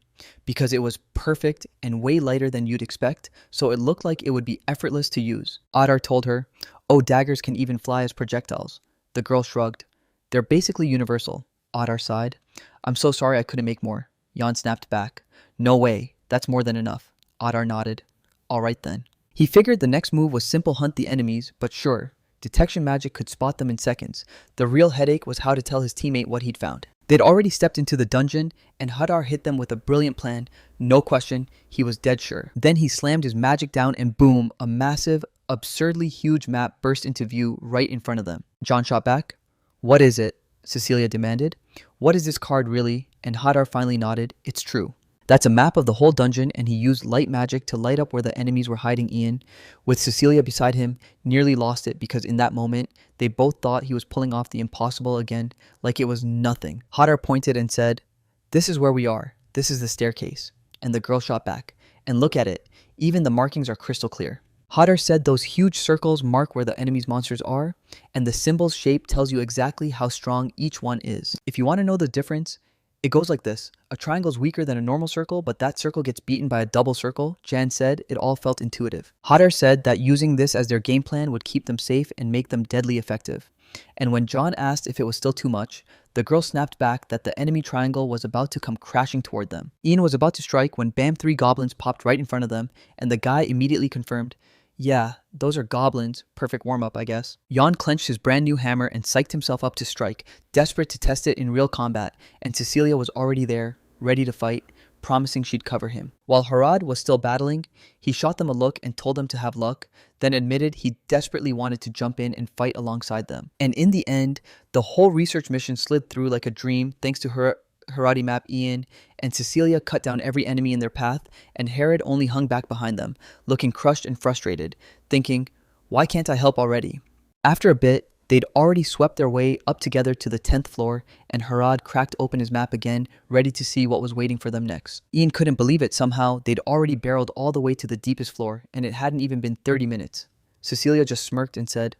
[SPEAKER 1] Because it was perfect and way lighter than you'd expect, so it looked like it would be effortless to use. Adar told her, oh, daggers can even fly as projectiles. The girl shrugged. They're basically universal. Adar sighed. I'm so sorry I couldn't make more. Jan snapped back. No way, that's more than enough. Adar nodded. Alright then. He figured the next move was simple hunt the enemies, but sure, detection magic could spot them in seconds. The real headache was how to tell his teammate what he'd found. They'd already stepped into the dungeon, and Hadar hit them with a brilliant plan. No question, he was dead sure. Then he slammed his magic down and boom, a massive, absurdly huge map burst into view right in front of them. John shot back. What is it? Cecilia demanded. What is this card really? And Hadar finally nodded. It's true. That's a map of the whole dungeon, and he used light magic to light up where the enemies were hiding Ian. With Cecilia beside him, nearly lost it because in that moment, they both thought he was pulling off the impossible again, like it was nothing. Hadar pointed and said, this is where we are. This is the staircase. And the girl shot back. And look at it. Even the markings are crystal clear. Hadar said those huge circles mark where the enemy's monsters are, and the symbol's shape tells you exactly how strong each one is. If you want to know the difference, it goes like this. A triangle's weaker than a normal circle, but that circle gets beaten by a double circle. Jan said it all felt intuitive. Hadar said that using this as their game plan would keep them safe and make them deadly effective. And when John asked if it was still too much, the girl snapped back that the enemy triangle was about to come crashing toward them. Ian was about to strike when bam, 3 goblins popped right in front of them, and the guy immediately confirmed, yeah, those are goblins. Perfect warm-up, I guess. Jan clenched his brand new hammer and psyched himself up to strike, desperate to test it in real combat, and Cecilia was already there, ready to fight, promising she'd cover him. While Harad was still battling, he shot them a look and told them to have luck, then admitted he desperately wanted to jump in and fight alongside them. And in the end, the whole research mission slid through like a dream thanks to Haradi map Ian, and Cecilia cut down every enemy in their path, and Herod only hung back behind them, looking crushed and frustrated, thinking, why can't I help already? After a bit, they'd already swept their way up together to the 10th floor, and Harad cracked open his map again, ready to see what was waiting for them next. Ian couldn't believe it. Somehow, they'd already barreled all the way to the deepest floor, and it hadn't even been 30 minutes. Cecilia just smirked and said,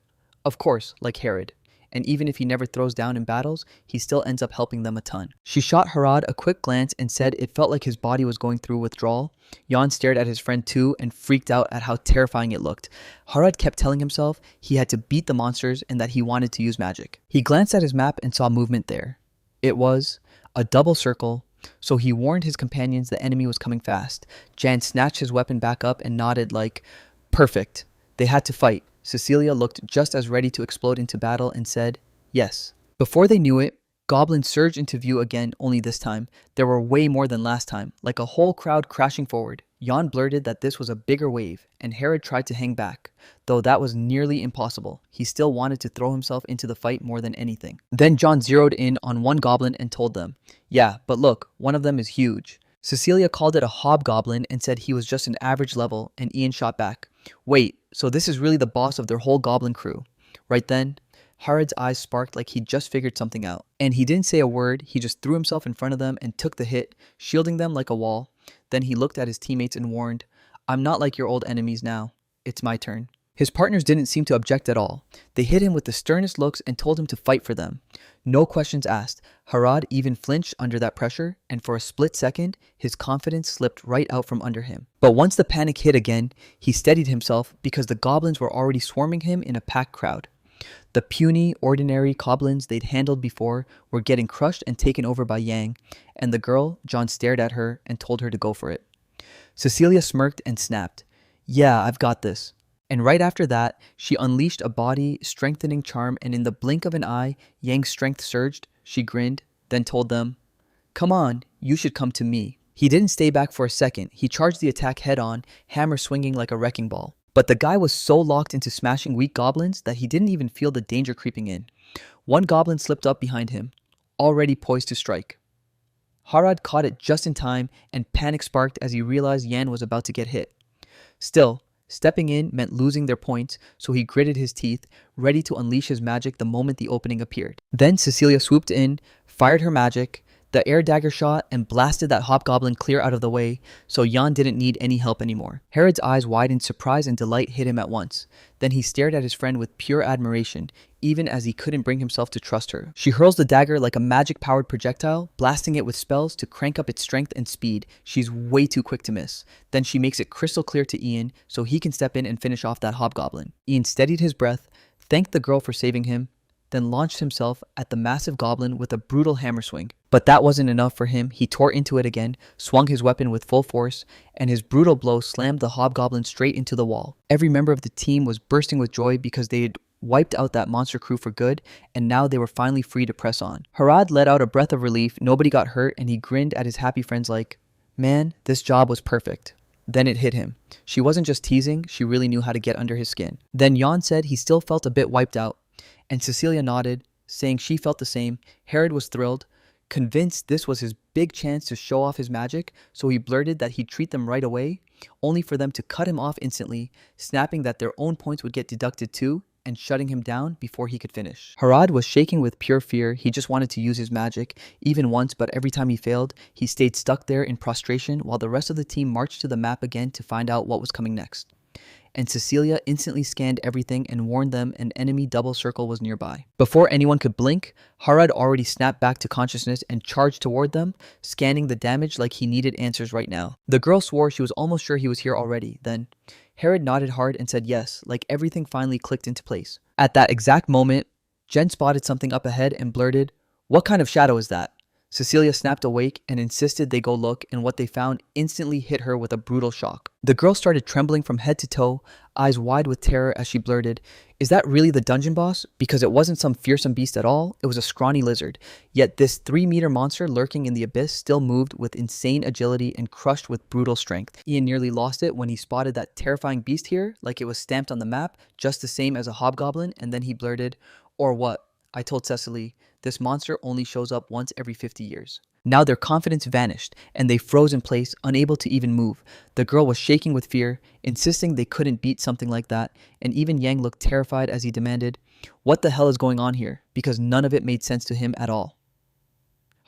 [SPEAKER 1] of course, like Herod. And even if he never throws down in battles, he still ends up helping them a ton. She shot Harad a quick glance and said it felt like his body was going through withdrawal. Jan stared at his friend too and freaked out at how terrifying it looked. Harad kept telling himself he had to beat the monsters and that he wanted to use magic. He glanced at his map and saw movement there. It was a double circle, so he warned his companions the enemy was coming fast. Jan snatched his weapon back up and nodded like, perfect. They had to fight. Cecilia looked just as ready to explode into battle and said, yes. Before they knew it, goblins surged into view again, only this time. There were way more than last time, like a whole crowd crashing forward. Jan blurted that this was a bigger wave, and Herod tried to hang back. Though that was nearly impossible, he still wanted to throw himself into the fight more than anything. Then John zeroed in on one goblin and told them, yeah, but look, one of them is huge. Cecilia called it a hobgoblin and said he was just an average level, and Ian shot back, wait, so this is really the boss of their whole goblin crew. Right then, Harad's eyes sparked like he'd just figured something out. And he didn't say a word, he just threw himself in front of them and took the hit, shielding them like a wall. Then he looked at his teammates and warned, "I'm not like your old enemies now. It's my turn." His partners didn't seem to object at all. They hit him with the sternest looks and told him to fight for them. No questions asked. Harad even flinched under that pressure, and for a split second, his confidence slipped right out from under him. But once the panic hit again, he steadied himself because the goblins were already swarming him in a packed crowd. The puny, ordinary goblins they'd handled before were getting crushed and taken over by Yang, and the girl, John stared at her and told her to go for it. Cecilia smirked and snapped, "Yeah, I've got this." And right after that, she unleashed a body-strengthening charm, and in the blink of an eye, Yang's strength surged. She grinned, then told them, "Come on, you should come to me." He didn't stay back for a second. He charged the attack head-on, hammer swinging like a wrecking ball. But the guy was so locked into smashing weak goblins that he didn't even feel the danger creeping in. One goblin slipped up behind him, already poised to strike. Harad caught it just in time, and panic sparked as he realized Yan was about to get hit. Still, stepping in meant losing their points, so he gritted his teeth, ready to unleash his magic the moment the opening appeared. Then Cecilia swooped in, fired her magic, the air dagger shot, and blasted that hobgoblin clear out of the way, so Jan didn't need any help anymore. Herod's eyes widened, surprise and delight hit him at once. Then he stared at his friend with pure admiration, even as he couldn't bring himself to trust her. She hurls the dagger like a magic-powered projectile, blasting it with spells to crank up its strength and speed. She's way too quick to miss. Then she makes it crystal clear to Ian, so he can step in and finish off that hobgoblin. Ian steadied his breath, thanked the girl for saving him, then launched himself at the massive goblin with a brutal hammer swing. But that wasn't enough for him. He tore into it again, swung his weapon with full force, and his brutal blow slammed the hobgoblin straight into the wall. Every member of the team was bursting with joy because they had wiped out that monster crew for good, and now they were finally free to press on. Harad let out a breath of relief. Nobody got hurt, and he grinned at his happy friends like, "Man, this job was perfect." Then it hit him. She wasn't just teasing, she really knew how to get under his skin. Then Jan said he still felt a bit wiped out, and Cecilia nodded, saying she felt the same. Herod was thrilled, convinced this was his big chance to show off his magic, so he blurted that he'd treat them right away, only for them to cut him off instantly, snapping that their own points would get deducted too, and shutting him down before he could finish. Harad was shaking with pure fear. He just wanted to use his magic, even once, but every time he failed, he stayed stuck there in prostration while the rest of the team marched to the map again to find out what was coming next. And Cecilia instantly scanned everything and warned them an enemy double circle was nearby. Before anyone could blink, Harad already snapped back to consciousness and charged toward them, scanning the damage like he needed answers right now. The girl swore she was almost sure he was here already. Then Herod nodded hard and said yes, like everything finally clicked into place. At that exact moment, Jen spotted something up ahead and blurted, "What kind of shadow is that?" Cecilia snapped awake and insisted they go look, and what they found instantly hit her with a brutal shock. The girl started trembling from head to toe, eyes wide with terror as she blurted, "Is that really the dungeon boss?" Because it wasn't some fearsome beast at all, it was a scrawny lizard. Yet this 3-meter monster lurking in the abyss still moved with insane agility and crushed with brutal strength. Ian nearly lost it when he spotted that terrifying beast here, like it was stamped on the map, just the same as a hobgoblin, and then he blurted, "Or what? I told Cecily, this monster only shows up once every 50 years. Now their confidence vanished, and they froze in place, unable to even move. The girl was shaking with fear, insisting they couldn't beat something like that, and even Yang looked terrified as he demanded, "What the hell is going on here?" Because none of it made sense to him at all.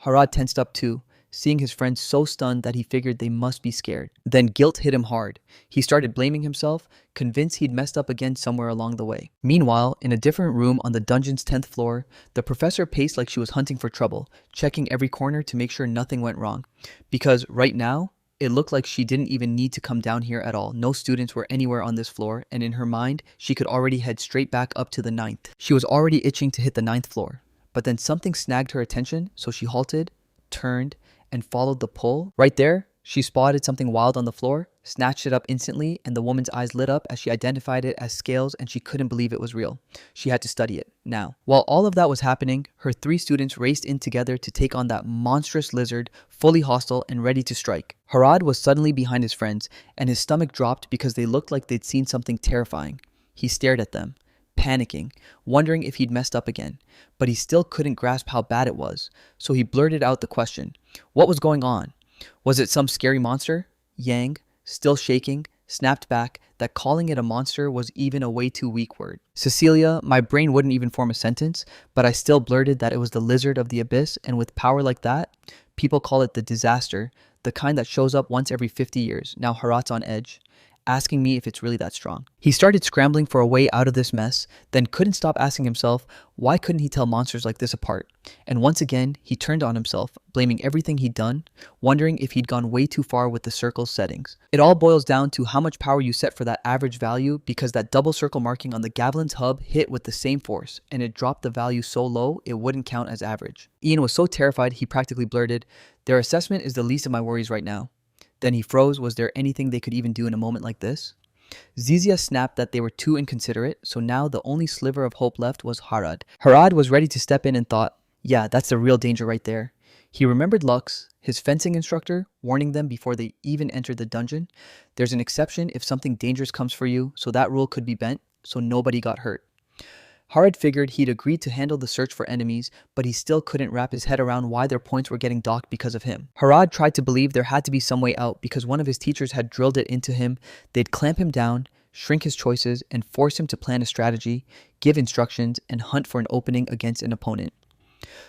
[SPEAKER 1] Harad tensed up too, seeing his friends so stunned that he figured they must be scared. Then guilt hit him hard. He started blaming himself, convinced he'd messed up again somewhere along the way. Meanwhile, in a different room on the dungeon's 10th floor, the professor paced like she was hunting for trouble, checking every corner to make sure nothing went wrong. Because right now, it looked like she didn't even need to come down here at all. No students were anywhere on this floor, and in her mind, she could already head straight back up to the 9th. She was already itching to hit the 9th floor. But then something snagged her attention, so she halted, turned, and followed the pull. Right there, she spotted something wild on the floor, snatched it up instantly, and the woman's eyes lit up as she identified it as scales, and she couldn't believe it was real. She had to study it, now. While all of that was happening, her 3 students raced in together to take on that monstrous lizard, fully hostile and ready to strike. Harad was suddenly behind his friends, and his stomach dropped because they looked like they'd seen something terrifying. He stared at them, panicking, wondering if he'd messed up again, but he still couldn't grasp how bad it was, so he blurted out the question. What was going on? Was it some scary monster? Yang, still shaking, snapped back that calling it a monster was even a way too weak word. Cecilia, my brain wouldn't even form a sentence, but I still blurted that it was the lizard of the abyss, and with power like that, people call it the disaster, the kind that shows up once every 50 years. Now Harat's on edge, asking me if it's really that strong. He started scrambling for a way out of this mess, then couldn't stop asking himself, why couldn't he tell monsters like this apart? And once again, he turned on himself, blaming everything he'd done, wondering if he'd gone way too far with the circle's settings. It all boils down to how much power you set for that average value, because that double circle marking on the Gavilan's hub hit with the same force, and it dropped the value so low it wouldn't count as average. Ian was so terrified he practically blurted, their assessment is the least of my worries right now. Then he froze. Was there anything they could even do in a moment like this? Zizia snapped that they were too inconsiderate, so now the only sliver of hope left was Harad. Harad was ready to step in and thought, yeah, that's the real danger right there. He remembered Lux, his fencing instructor, warning them before they even entered the dungeon. There's an exception if something dangerous comes for you, so that rule could be bent, so nobody got hurt. Harad figured he'd agreed to handle the search for enemies, but he still couldn't wrap his head around why their points were getting docked because of him. Harad tried to believe there had to be some way out because one of his teachers had drilled it into him. They'd clamp him down, shrink his choices, and force him to plan a strategy, give instructions, and hunt for an opening against an opponent.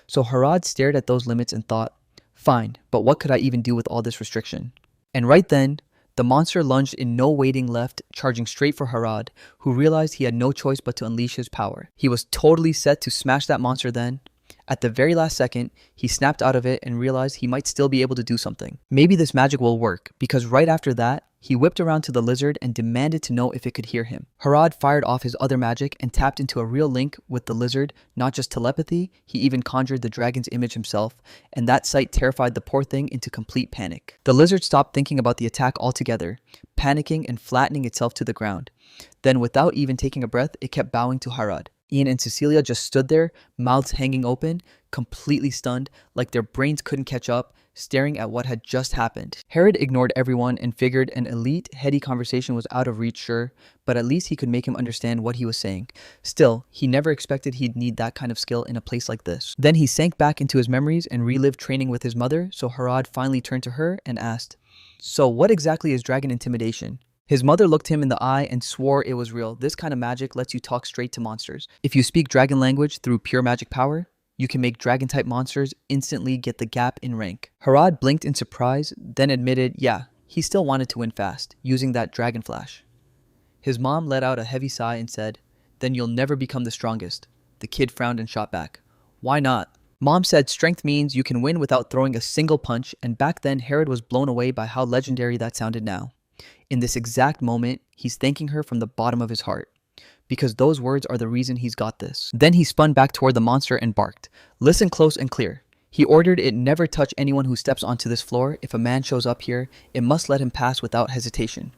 [SPEAKER 1] So Harad stared at those limits and thought, fine, but what could I even do with all this restriction? And right then, the monster lunged in no waiting left, charging straight for Harad, who realized he had no choice but to unleash his power. He was totally set to smash that monster then. At the very last second, he snapped out of it and realized he might still be able to do something. Maybe this magic will work, because right after that, he whipped around to the lizard and demanded to know if it could hear him. Harad fired off his other magic and tapped into a real link with the lizard, not just telepathy, he even conjured the dragon's image himself, and that sight terrified the poor thing into complete panic. The lizard stopped thinking about the attack altogether, panicking and flattening itself to the ground. Then, without even taking a breath, it kept bowing to Harad. Ian and Cecilia just stood there, mouths hanging open, completely stunned, like their brains couldn't catch up, staring at what had just happened. Herod ignored everyone and figured an elite, heady conversation was out of reach, sure, but at least he could make him understand what he was saying. Still, he never expected he'd need that kind of skill in a place like this. Then he sank back into his memories and relived training with his mother, so Harad finally turned to her and asked, so what exactly is dragon intimidation? His mother looked him in the eye and swore it was real. This kind of magic lets you talk straight to monsters. If you speak dragon language through pure magic power, you can make dragon-type monsters instantly get the gap in rank. Harad blinked in surprise, then admitted, yeah, he still wanted to win fast, using that dragon flash. His mom let out a heavy sigh and said, then you'll never become the strongest. The kid frowned and shot back. Why not? Mom said strength means you can win without throwing a single punch, and back then Herod was blown away by how legendary that sounded now. In this exact moment, he's thanking her from the bottom of his heart, because those words are the reason he's got this. Then he spun back toward the monster and barked, listen close and clear. He ordered it never touch anyone who steps onto this floor. If a man shows up here, it must let him pass without hesitation.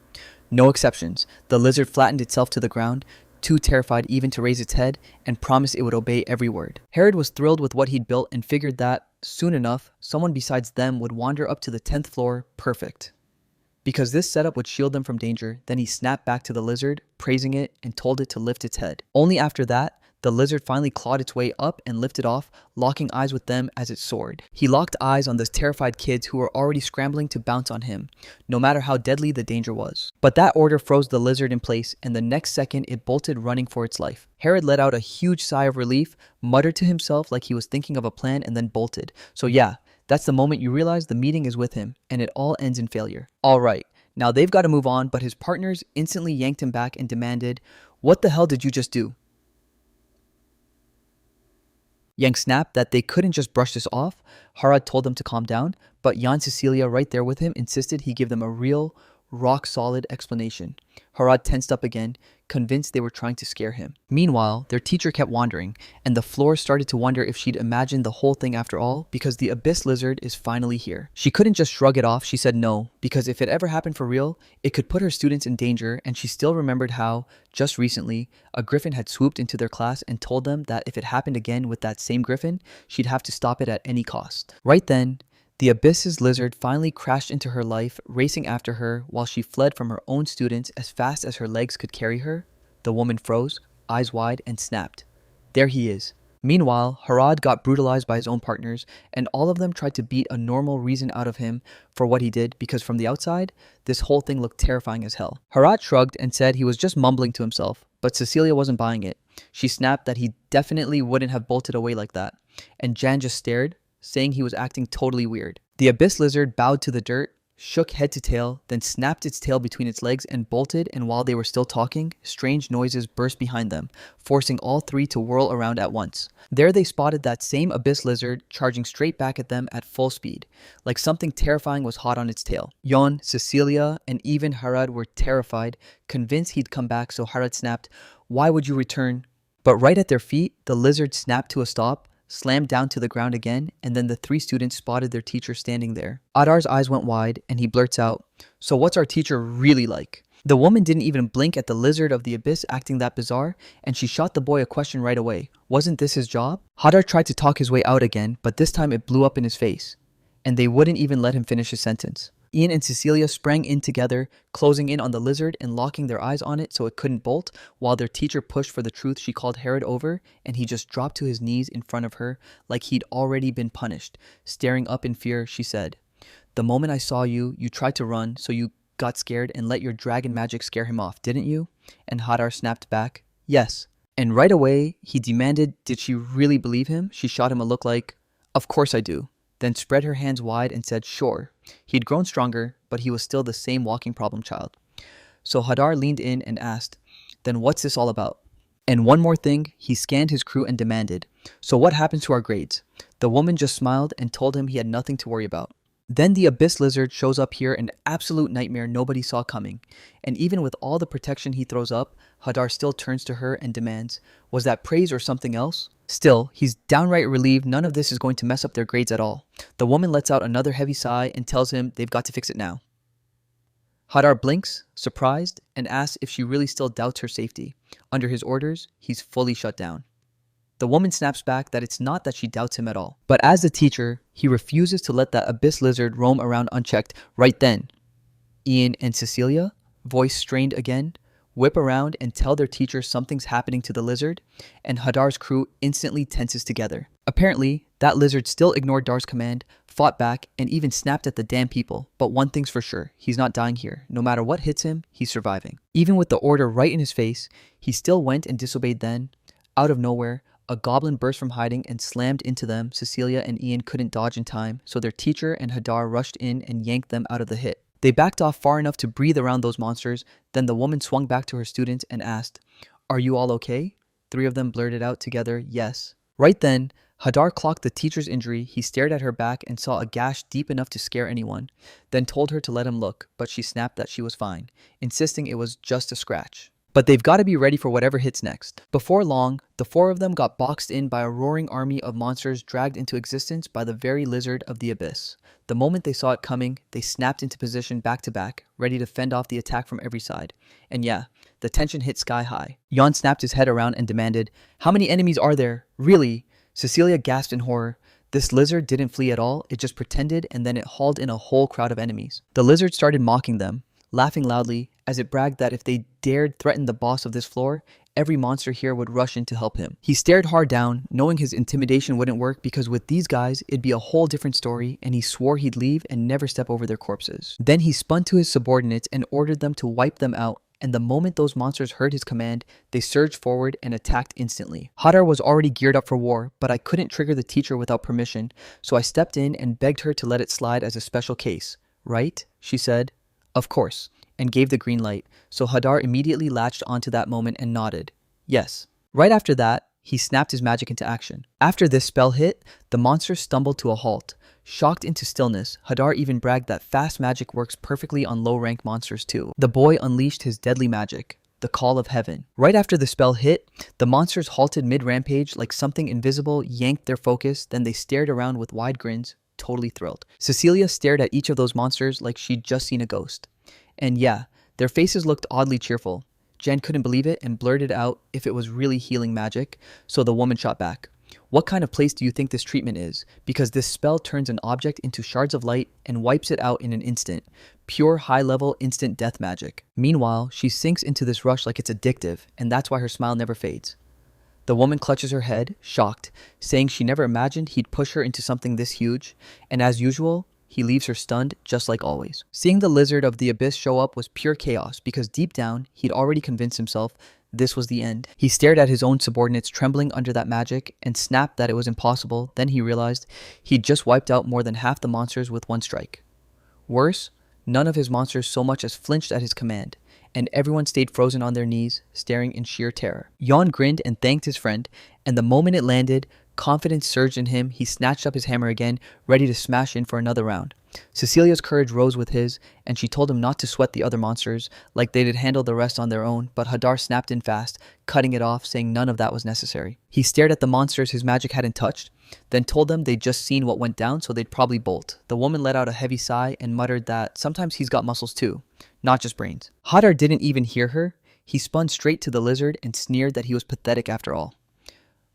[SPEAKER 1] No exceptions. The lizard flattened itself to the ground, too terrified even to raise its head, and promised it would obey every word. Herod was thrilled with what he'd built and figured that, soon enough, someone besides them would wander up to the 10th floor perfect. Because this setup would shield them from danger, then he snapped back to the lizard, praising it, and told it to lift its head. Only after that, the lizard finally clawed its way up and lifted off, locking eyes with them as it soared. He locked eyes on the terrified kids who were already scrambling to bounce on him, no matter how deadly the danger was. But that order froze the lizard in place, and the next second it bolted running for its life. Herod let out a huge sigh of relief, muttered to himself like he was thinking of a plan, and then bolted. So yeah, that's the moment you realize the meeting is with him, and it all ends in failure. Alright, now they've got to move on, but his partners instantly yanked him back and demanded, what the hell did you just do? Yang snapped that they couldn't just brush this off. Harad told them to calm down, but Jan Cecilia right there with him insisted he give them a real, rock-solid explanation. Harad tensed up again, convinced they were trying to scare him. Meanwhile, their teacher kept wandering, and the floor started to wonder if she'd imagined the whole thing after all, because the abyss lizard is finally here. She couldn't just shrug it off. She said no, because if it ever happened for real, it could put her students in danger, and she still remembered how, just recently, a griffin had swooped into their class and told them that if it happened again with that same griffin, she'd have to stop it at any cost. Right then, the abyss's lizard finally crashed into her life, racing after her while she fled from her own students as fast as her legs could carry her. The woman froze, eyes wide, and snapped. There he is. Meanwhile, Harad got brutalized by his own partners, and all of them tried to beat a normal reason out of him for what he did because from the outside, this whole thing looked terrifying as hell. Harad shrugged and said he was just mumbling to himself, but Cecilia wasn't buying it. She snapped that he definitely wouldn't have bolted away like that, and Jan just stared, saying he was acting totally weird. The abyss lizard bowed to the dirt, shook head to tail, then snapped its tail between its legs and bolted, and while they were still talking, strange noises burst behind them, forcing all three to whirl around at once. There they spotted that same abyss lizard charging straight back at them at full speed, like something terrifying was hot on its tail. Yon, Cecilia, and even Harad were terrified, convinced he'd come back, so Harad snapped, "Why would you return?" But right at their feet, the lizard snapped to a stop, slammed down to the ground again, and then the three students spotted their teacher standing there. Adar's eyes went wide, and he blurts out, "So what's our teacher really like?" The woman didn't even blink at the lizard of the abyss acting that bizarre, and she shot the boy a question right away. Wasn't this his job? Hadar tried to talk his way out again, but this time it blew up in his face, and they wouldn't even let him finish his sentence. Ian and Cecilia sprang in together, closing in on the lizard and locking their eyes on it so it couldn't bolt, while their teacher pushed for the truth. She called Herod over, and he just dropped to his knees in front of her like he'd already been punished. Staring up in fear, she said, "The moment I saw you, you tried to run, so you got scared and let your dragon magic scare him off, didn't you?" And Hadar snapped back, "Yes." And right away, he demanded, did she really believe him? She shot him a look like, "Of course I do," then spread her hands wide and said, "Sure." He'd grown stronger, but he was still the same walking problem child. So Hadar leaned in and asked, "Then what's this all about?" And one more thing, he scanned his crew and demanded, "So what happens to our grades?" The woman just smiled and told him he had nothing to worry about. Then the abyss lizard shows up here, an absolute nightmare nobody saw coming. And even with all the protection he throws up, Hadar still turns to her and demands, "Was that praise or something else?" Still, he's downright relieved none of this is going to mess up their grades at all. The woman lets out another heavy sigh and tells him they've got to fix it now. Hadar blinks, surprised, and asks if she really still doubts her safety. Under his orders, he's fully shut down. The woman snaps back that it's not that she doubts him at all. But as the teacher, he refuses to let that abyss lizard roam around unchecked. Right then, Ian and Cecilia, voice strained again, whip around and tell their teacher something's happening to the lizard, and Hadar's crew instantly tenses together. Apparently, that lizard still ignored Dar's command, fought back, and even snapped at the damn people. But one thing's for sure, he's not dying here. No matter what hits him, he's surviving. Even with the order right in his face, he still went and disobeyed. Then, out of nowhere, a goblin burst from hiding and slammed into them. Cecilia and Ian couldn't dodge in time, so their teacher and Hadar rushed in and yanked them out of the hit. They backed off far enough to breathe around those monsters. Then the woman swung back to her students and asked, "Are you all okay?" Three of them blurted out together, "Yes." Right then, Hadar clocked the teacher's injury. He stared at her back and saw a gash deep enough to scare anyone, then told her to let him look, but she snapped that she was fine, insisting it was just a scratch. But they've got to be ready for whatever hits next. Before long, the four of them got boxed in by a roaring army of monsters dragged into existence by the very lizard of the abyss. The moment they saw it coming, they snapped into position back to back, ready to fend off the attack from every side. And yeah, the tension hit sky high. Jan snapped his head around and demanded, "How many enemies are there? Really?" Cecilia gasped in horror. This lizard didn't flee at all, it just pretended, and then it hauled in a whole crowd of enemies. The lizard started mocking them, laughing loudly as it bragged that if they dared threaten the boss of this floor, every monster here would rush in to help him. He stared hard down, knowing his intimidation wouldn't work because with these guys, it'd be a whole different story, and he swore he'd leave and never step over their corpses. Then he spun to his subordinates and ordered them to wipe them out, and the moment those monsters heard his command, they surged forward and attacked instantly. Hadar was already geared up for war, but I couldn't trigger the teacher without permission, so I stepped in and begged her to let it slide as a special case. "Right?" she said. "Of course," and gave the green light, so Hadar immediately latched onto that moment and nodded. "Yes." Right after that, he snapped his magic into action. After this spell hit, the monsters stumbled to a halt. Shocked into stillness, Hadar even bragged that fast magic works perfectly on low-rank monsters too. The boy unleashed his deadly magic, the Call of Heaven. Right after the spell hit, the monsters halted mid-rampage like something invisible yanked their focus, then they stared around with wide grins, totally thrilled. Cecilia stared at each of those monsters like she'd just seen a ghost. And yeah, their faces looked oddly cheerful. Jen couldn't believe it and blurted out if it was really healing magic, so the woman shot back. "What kind of place do you think this treatment is? Because this spell turns an object into shards of light and wipes it out in an instant. Pure high-level instant death magic." Meanwhile, she sinks into this rush like it's addictive, and that's why her smile never fades. The woman clutches her head, shocked, saying she never imagined he'd push her into something this huge, and as usual, he leaves her stunned just like always. Seeing the lizard of the abyss show up was pure chaos because deep down, he'd already convinced himself this was the end. He stared at his own subordinates trembling under that magic and snapped that it was impossible. Then he realized he'd just wiped out more than half the monsters with one strike. Worse, none of his monsters so much as flinched at his command, and everyone stayed frozen on their knees, staring in sheer terror. Yon grinned and thanked his friend, and the moment it landed, confidence surged in him. He snatched up his hammer again, ready to smash in for another round. Cecilia's courage rose with his, and she told him not to sweat the other monsters, like they'd handle the rest on their own, but Hadar snapped in fast, cutting it off, saying none of that was necessary. He stared at the monsters his magic hadn't touched, then told them they'd just seen what went down, so they'd probably bolt. The woman let out a heavy sigh and muttered that sometimes he's got muscles too, not just brains. Hadar didn't even hear her. He spun straight to the lizard and sneered that he was pathetic after all.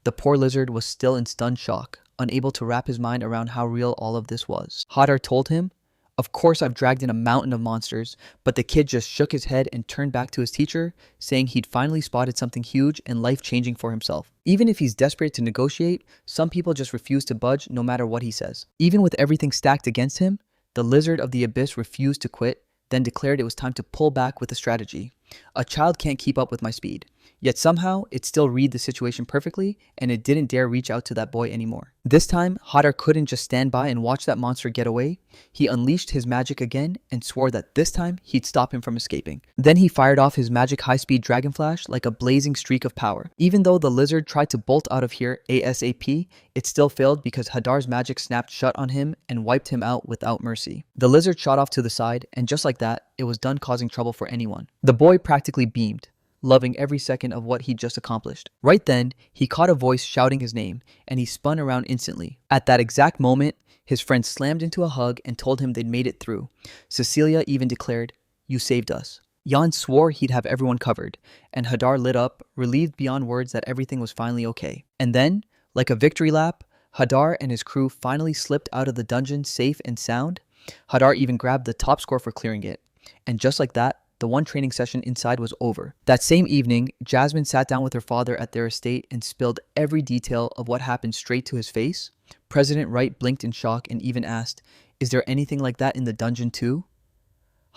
[SPEAKER 1] The poor lizard was still in stunned shock, unable to wrap his mind around how real all of this was. Hadar told him, "Of course I've dragged in a mountain of monsters," but the kid just shook his head and turned back to his teacher, saying he'd finally spotted something huge and life-changing for himself. Even if he's desperate to negotiate, some people just refuse to budge no matter what he says. Even with everything stacked against him, the lizard of the abyss refused to quit, then declared it was time to pull back with a strategy. A child can't keep up with my speed. Yet somehow, it still read the situation perfectly, and it didn't dare reach out to that boy anymore. This time, Hadar couldn't just stand by and watch that monster get away. He unleashed his magic again and swore that this time, he'd stop him from escaping. Then he fired off his magic high-speed dragon flash like a blazing streak of power. Even though the lizard tried to bolt out of here ASAP, it still failed because Hadar's magic snapped shut on him and wiped him out without mercy. The lizard shot off to the side, and just like that, it was done causing trouble for anyone. The boy practically beamed, loving every second of what he'd just accomplished. Right then, he caught a voice shouting his name, and he spun around instantly. At that exact moment, his friend slammed into a hug and told him they'd made it through. Cecilia even declared, "You saved us." Jan swore he'd have everyone covered, and Hadar lit up, relieved beyond words that everything was finally okay. And then, like a victory lap, Hadar and his crew finally slipped out of the dungeon safe and sound. Hadar even grabbed the top score for clearing it. And just like that, the one training session inside was over. That same evening, Jasmine sat down with her father at their estate and spilled every detail of what happened straight to his face. President Wright blinked in shock and even asked, "Is there anything like that in the dungeon too?"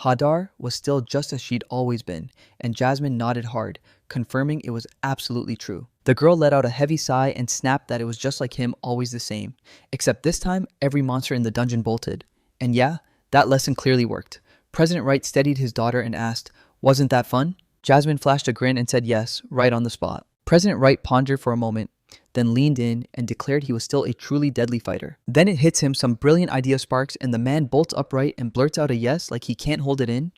[SPEAKER 1] Hadar was still just as she'd always been, and Jasmine nodded hard, confirming it was absolutely true. The girl let out a heavy sigh and snapped that it was just like him, always the same. Except this time, every monster in the dungeon bolted. And yeah, that lesson clearly worked. President Wright steadied his daughter and asked, "Wasn't that fun?" Jasmine flashed a grin and said yes, right on the spot. President Wright pondered for a moment, then leaned in and declared he was still a truly deadly fighter. Then it hits him some brilliant idea sparks and the man bolts upright and blurts out a yes like he can't hold it in.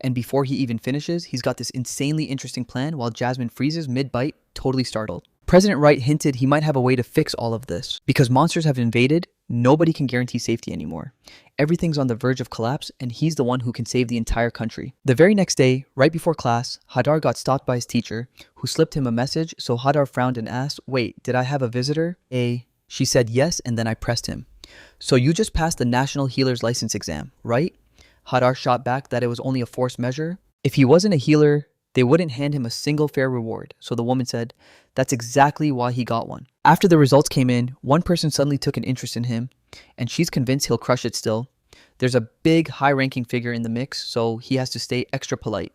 [SPEAKER 1] And before he even finishes, he's got this insanely interesting plan while Jasmine freezes mid-bite, totally startled. President Wright hinted he might have a way to fix all of this. Because monsters have invaded, nobody can guarantee safety anymore. Everything's on the verge of collapse, and he's the one who can save the entire country. The very next day, right before class, Hadar got stopped by his teacher, who slipped him a message, so Hadar frowned and asked, "Wait, did I have a visitor?" She said yes, and then I pressed him. "So you just passed the National Healer's License exam, right?" Hadar shot back that it was only a forced measure. If he wasn't a healer, they wouldn't hand him a single fair reward, so the woman said, "That's exactly why he got one." After the results came in, one person suddenly took an interest in him, and she's convinced he'll crush it still. There's a big, high-ranking figure in the mix, so he has to stay extra polite.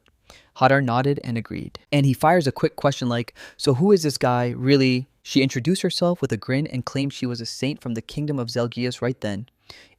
[SPEAKER 1] Hadar nodded and agreed. And he fires a quick question like, "So who is this guy, really?" She introduced herself with a grin and claimed she was a saint from the kingdom of Zelgius right then.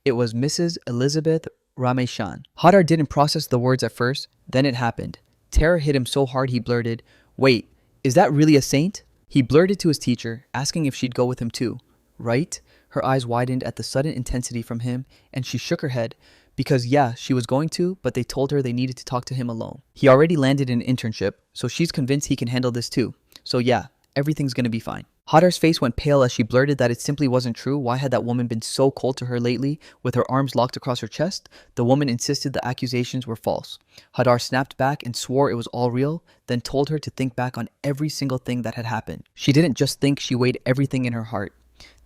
[SPEAKER 1] It was Mrs. Elizabeth Rameshan. Hadar didn't process the words at first, then it happened. Terror hit him so hard he blurted, "Wait, is that really a saint?" He blurted to his teacher, asking if she'd go with him too. Right? Her eyes widened at the sudden intensity from him, and she shook her head, because yeah, she was going to, but they told her they needed to talk to him alone. He already landed an internship, so she's convinced he can handle this too. So yeah, everything's gonna be fine. Hadar's face went pale as she blurted that it simply wasn't true. Why had that woman been so cold to her lately? With her arms locked across her chest, the woman insisted the accusations were false. Hadar snapped back and swore it was all real, then told her to think back on every single thing that had happened. She didn't just think, she weighed everything in her heart.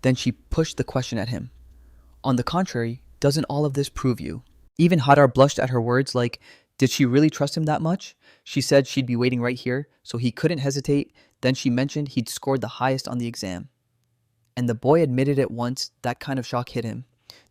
[SPEAKER 1] Then she pushed the question at him. "On the contrary, doesn't all of this prove you?" Even Hadar blushed at her words like, did she really trust him that much? She said she'd be waiting right here, so he couldn't hesitate. Then she mentioned he'd scored the highest on the exam. And the boy admitted it once. That kind of shock hit him.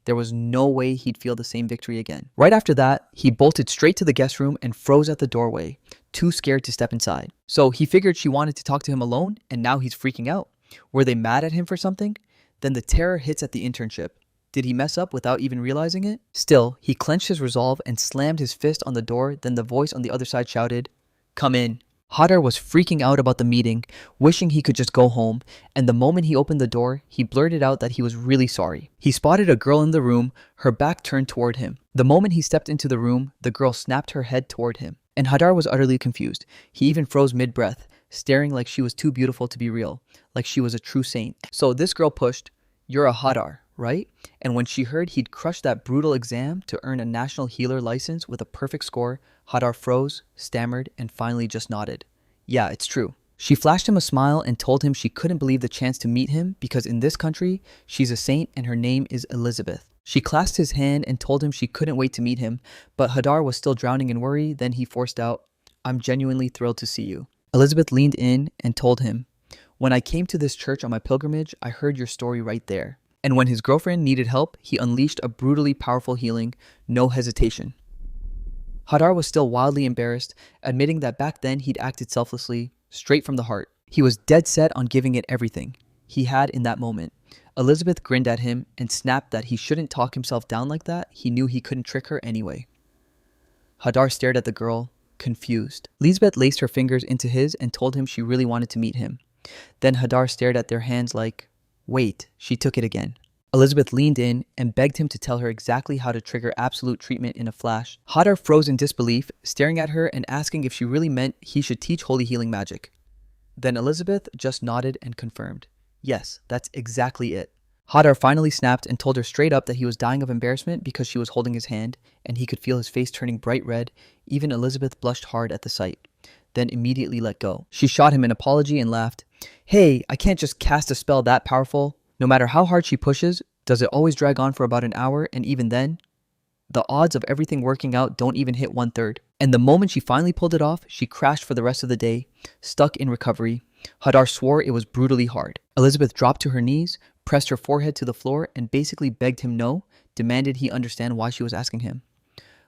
[SPEAKER 1] There was no way he'd feel the same victory again. Right after that, he bolted straight to the guest room and froze at the doorway, too scared to step inside. So he figured she wanted to talk to him alone, and now he's freaking out. Were they mad at him for something? Then the terror hits at the internship. Did he mess up without even realizing it? Still, he clenched his resolve and slammed his fist on the door. Then the voice on the other side shouted, "Come in." Hadar was freaking out about the meeting, wishing he could just go home, and the moment he opened the door, he blurted out that he was really sorry. He spotted a girl in the room, her back turned toward him. The moment he stepped into the room, the girl snapped her head toward him, and Hadar was utterly confused. He even froze mid-breath, staring like she was too beautiful to be real, like she was a true saint. So this girl pushed, "You're a Hadar, right?" And when she heard he'd crushed that brutal exam to earn a national healer license with a perfect score, Hadar froze, stammered, and finally just nodded. "Yeah, it's true." She flashed him a smile and told him she couldn't believe the chance to meet him because in this country, she's a saint and her name is Elizabeth. She clasped his hand and told him she couldn't wait to meet him, but Hadar was still drowning in worry. Then he forced out, "I'm genuinely thrilled to see you." Elizabeth leaned in and told him, "When I came to this church on my pilgrimage, I heard your story right there." And when his girlfriend needed help, he unleashed a brutally powerful healing, no hesitation. Hadar was still wildly embarrassed, admitting that back then he'd acted selflessly, straight from the heart. He was dead set on giving it everything he had in that moment. Elizabeth grinned at him and snapped that he shouldn't talk himself down like that. He knew he couldn't trick her anyway. Hadar stared at the girl, confused. Lisbeth laced her fingers into his and told him she really wanted to meet him. Then Hadar stared at their hands like, "Wait," she took it again. Elizabeth leaned in and begged him to tell her exactly how to trigger absolute treatment in a flash. Hadar froze in disbelief, staring at her and asking if she really meant he should teach holy healing magic. Then Elizabeth just nodded and confirmed, "Yes, that's exactly it." Hadar finally snapped and told her straight up that he was dying of embarrassment because she was holding his hand, and he could feel his face turning bright red. Even Elizabeth blushed hard at the sight, then immediately let go. She shot him an apology and laughed. "Hey, I can't just cast a spell that powerful. No matter how hard she pushes, does it always drag on for about an hour, and even then, the odds of everything working out don't even hit 1/3. And the moment she finally pulled it off, she crashed for the rest of the day, stuck in recovery. Hadar swore it was brutally hard. Elizabeth dropped to her knees, pressed her forehead to the floor, and basically begged him no, demanded he understand why she was asking him.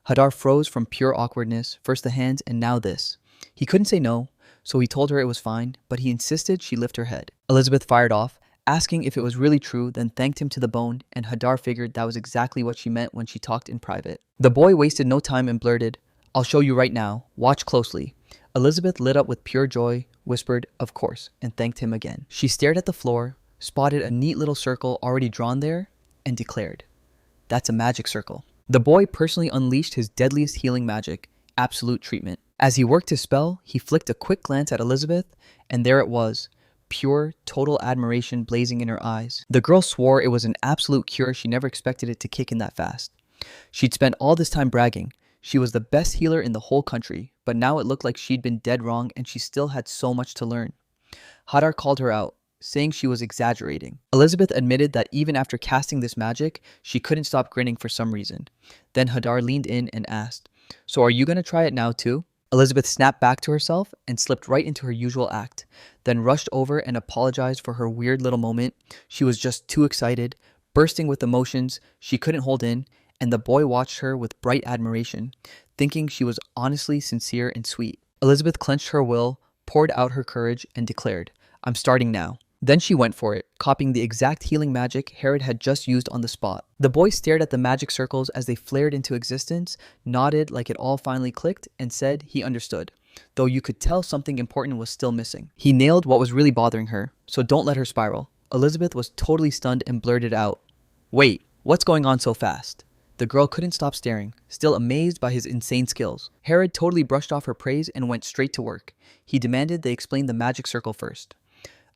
[SPEAKER 1] Hadar froze from pure awkwardness, first the hands and now this. He couldn't say no, so he told her it was fine, but he insisted she lift her head. Elizabeth fired off, asking if it was really true, then thanked him to the bone, and Hadar figured that was exactly what she meant when she talked in private. The boy wasted no time and blurted, "I'll show you right now. Watch closely." Elizabeth lit up with pure joy, whispered, "Of course," and thanked him again. She stared at the floor, spotted a neat little circle already drawn there, and declared, "That's a magic circle." The boy personally unleashed his deadliest healing magic, absolute treatment. As he worked his spell, he flicked a quick glance at Elizabeth, and there it was, pure, total admiration blazing in her eyes. The girl swore it was an absolute cure. She never expected it to kick in that fast. She'd spent all this time bragging. She was the best healer in the whole country, but now it looked like she'd been dead wrong and she still had so much to learn. Hadar called her out, saying she was exaggerating. Elizabeth admitted that even after casting this magic, she couldn't stop grinning for some reason. Then Hadar leaned in and asked, "So are you going to try it now too?" Elizabeth snapped back to herself and slipped right into her usual act, then rushed over and apologized for her weird little moment. She was just too excited, bursting with emotions she couldn't hold in, and the boy watched her with bright admiration, thinking she was honestly sincere and sweet. Elizabeth clenched her will, poured out her courage, and declared, "I'm starting now." Then she went for it, copying the exact healing magic Herod had just used on the spot. The boy stared at the magic circles as they flared into existence, nodded like it all finally clicked, and said he understood, though you could tell something important was still missing. He nailed what was really bothering her, so don't let her spiral. Elizabeth was totally stunned and blurted out, "Wait, what's going on so fast?" The girl couldn't stop staring, still amazed by his insane skills. Herod totally brushed off her praise and went straight to work. He demanded they explain the magic circle first.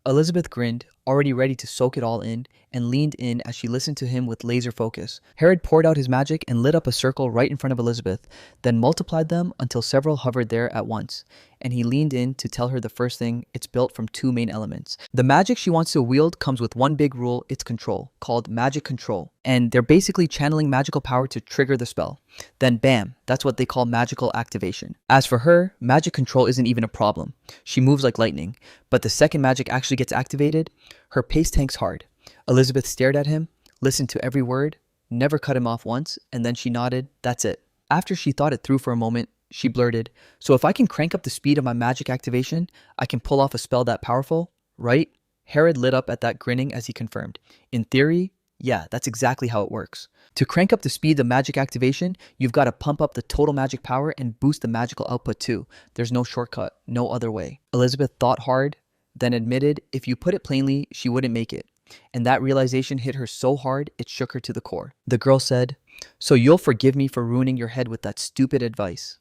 [SPEAKER 1] Elizabeth grinned, already ready to soak it all in, and leaned in as she listened to him with laser focus. Herod poured out his magic and lit up a circle right in front of Elizabeth, then multiplied them until several hovered there at once. And he leaned in to tell her the first thing: it's built from two main elements. The magic she wants to wield comes with one big rule: it's control, called magic control. And they're basically channeling magical power to trigger the spell. Then bam, that's what they call magical activation. As for her, magic control isn't even a problem. She moves like lightning. But the second magic actually gets activated, her pace tanks hard. Elizabeth stared at him, listened to every word, never cut him off once, and then she nodded. That's it. After she thought it through for a moment, she blurted, "So if I can crank up the speed of my magic activation, I can pull off a spell that powerful, right?" Herod lit up at that, grinning as he confirmed. "In theory, yeah, that's exactly how it works. To crank up the speed of magic activation, you've got to pump up the total magic power and boost the magical output too. There's no shortcut, no other way." Elizabeth thought hard, then admitted if you put it plainly, she wouldn't make it. And that realization hit her so hard, it shook her to the core. The girl said, "So you'll forgive me for ruining your head with that stupid advice."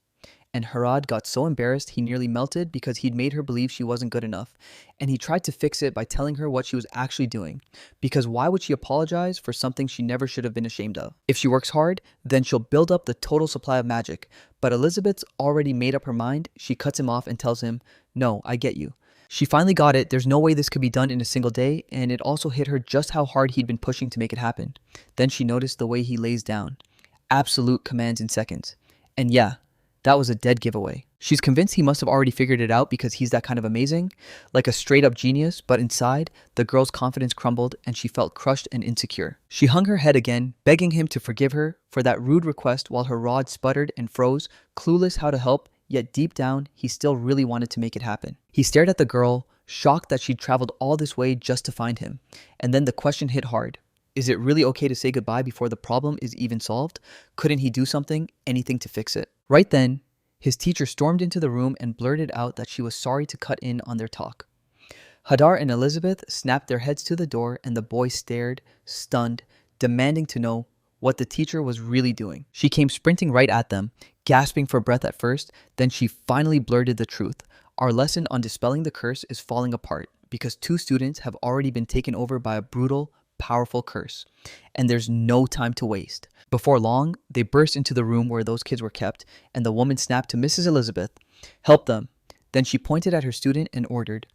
[SPEAKER 1] And Herod got so embarrassed he nearly melted because he'd made her believe she wasn't good enough. And he tried to fix it by telling her what she was actually doing. Because why would she apologize for something she never should have been ashamed of? If she works hard, then she'll build up the total supply of magic. But Elizabeth's already made up her mind. She cuts him off and tells him, "No, I get you." She finally got it. There's no way this could be done in a single day, and it also hit her just how hard he'd been pushing to make it happen. Then she noticed the way he lays down. Absolute commands in seconds. And yeah, that was a dead giveaway. She's convinced he must have already figured it out because he's that kind of amazing, like a straight up genius, but inside, the girl's confidence crumbled and she felt crushed and insecure. She hung her head again, begging him to forgive her for that rude request while her rod sputtered and froze, clueless how to help, yet deep down, he still really wanted to make it happen. He stared at the girl, shocked that she'd traveled all this way just to find him. And then the question hit hard. Is it really okay to say goodbye before the problem is even solved? Couldn't he do something, anything to fix it? Right then, his teacher stormed into the room and blurted out that she was sorry to cut in on their talk. Hadar and Elizabeth snapped their heads to the door and the boy stared, stunned, demanding to know what the teacher was really doing. She came sprinting right at them, gasping for breath at first, then she finally blurted the truth. Our lesson on dispelling the curse is falling apart because 2 students have already been taken over by a brutal, powerful curse, and there's no time to waste. Before long, they burst into the room where those kids were kept, and the woman snapped to Mrs. Elizabeth, "Help them." Then she pointed at her student and ordered,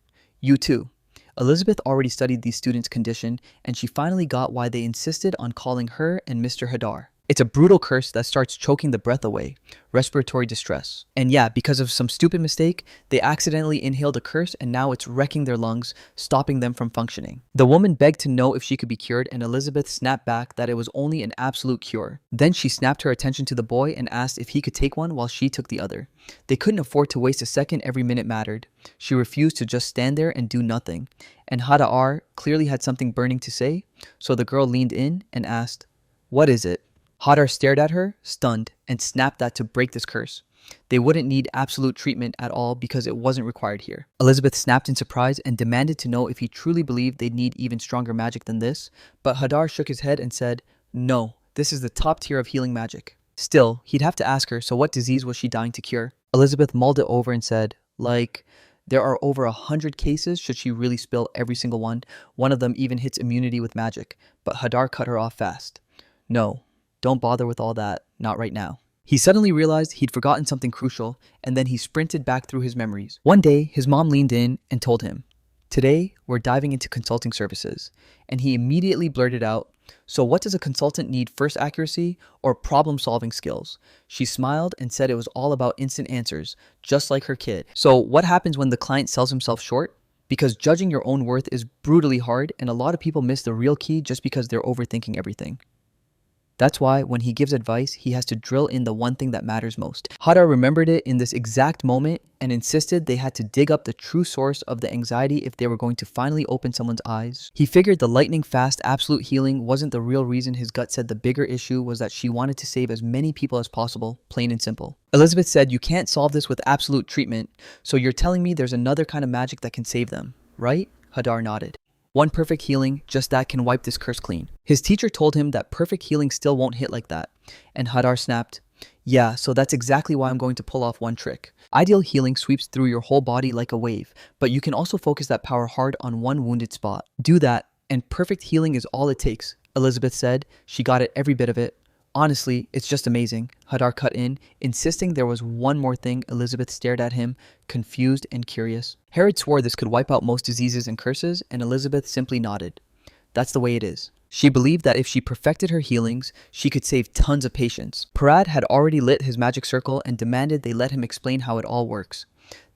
[SPEAKER 1] "You too." Elizabeth already studied these students' condition, and she finally got why they insisted on calling her and Mr. Hadar. It's a brutal curse that starts choking the breath away, respiratory distress. And yeah, because of some stupid mistake, they accidentally inhaled a curse and now it's wrecking their lungs, stopping them from functioning. The woman begged to know if she could be cured, and Elizabeth snapped back that it was only an absolute cure. Then she snapped her attention to the boy and asked if he could take one while she took the other. They couldn't afford to waste a second, every minute mattered. She refused to just stand there and do nothing. And Hadar clearly had something burning to say, so the girl leaned in and asked, "What is it?" Hadar stared at her, stunned, and snapped that to break this curse, they wouldn't need absolute treatment at all because it wasn't required here. Elizabeth snapped in surprise and demanded to know if he truly believed they'd need even stronger magic than this, but Hadar shook his head and said, "No, this is the top tier of healing magic." Still, he'd have to ask her, so what disease was she dying to cure? Elizabeth mulled it over and said, there are over 100 cases should she really spill every single one. One of them even hits immunity with magic. But Hadar cut her off fast. "No. Don't bother with all that, not right now." He suddenly realized he'd forgotten something crucial, and then he sprinted back through his memories. One day, his mom leaned in and told him, "Today, we're diving into consulting services." And he immediately blurted out, "So what does a consultant need, first accuracy or problem-solving skills?" She smiled and said it was all about instant answers, just like her kid. So what happens when the client sells himself short? Because judging your own worth is brutally hard, and a lot of people miss the real key just because they're overthinking everything. That's why when he gives advice, he has to drill in the one thing that matters most. Hadar remembered it in this exact moment and insisted they had to dig up the true source of the anxiety if they were going to finally open someone's eyes. He figured the lightning fast absolute healing wasn't the real reason. His gut said the bigger issue was that she wanted to save as many people as possible, plain and simple. Elizabeth said, "You can't solve this with absolute treatment, so you're telling me there's another kind of magic that can save them, right?" Hadar nodded. "One perfect healing, just that can wipe this curse clean." His teacher told him that perfect healing still won't hit like that. And Hadar snapped, Yeah, so that's exactly why I'm going to pull off one trick. Ideal healing sweeps through your whole body like a wave, but you can also focus that power hard on one wounded spot. Do that, and perfect healing is all it takes, Elizabeth said. She got it, every bit of it. Honestly, it's just amazing, Hadar cut in, insisting there was one more thing. Elizabeth stared at him, confused and curious. Herod swore this could wipe out most diseases and curses, and Elizabeth simply nodded. That's the way it is. She believed that if she perfected her healings, she could save tons of patients. Parad had already lit his magic circle and demanded they let him explain how it all works.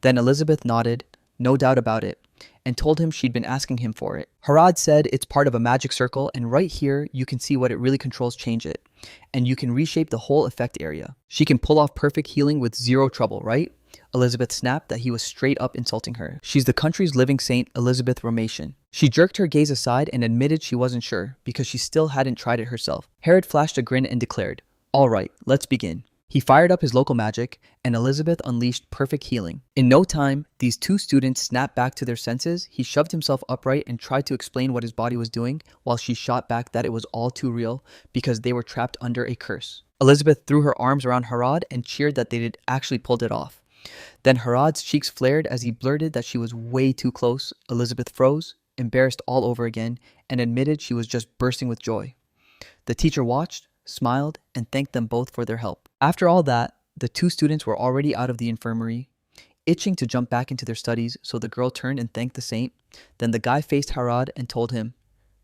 [SPEAKER 1] Then Elizabeth nodded, no doubt about it, and told him she'd been asking him for it. Harad said it's part of a magic circle, and right here you can see what it really controls. Change it, and you can reshape the whole effect area. She can pull off perfect healing with zero trouble, right? Elizabeth snapped that he was straight up insulting her. She's the country's living saint, Elizabeth Romation. She jerked her gaze aside and admitted she wasn't sure, because she still hadn't tried it herself. Herod flashed a grin and declared, "All right, let's begin." He fired up his local magic, and Elizabeth unleashed perfect healing. In no time, these two students snapped back to their senses. He shoved himself upright and tried to explain what his body was doing, while she shot back that it was all too real, because they were trapped under a curse. Elizabeth threw her arms around Harad and cheered that they had actually pulled it off. Then Harad's cheeks flared as he blurted that she was way too close. Elizabeth froze, embarrassed all over again, and admitted she was just bursting with joy. The teacher watched, smiled, and thanked them both for their help. After all that, the two students were already out of the infirmary, itching to jump back into their studies, so the girl turned and thanked the saint. Then the guy faced Harad and told him,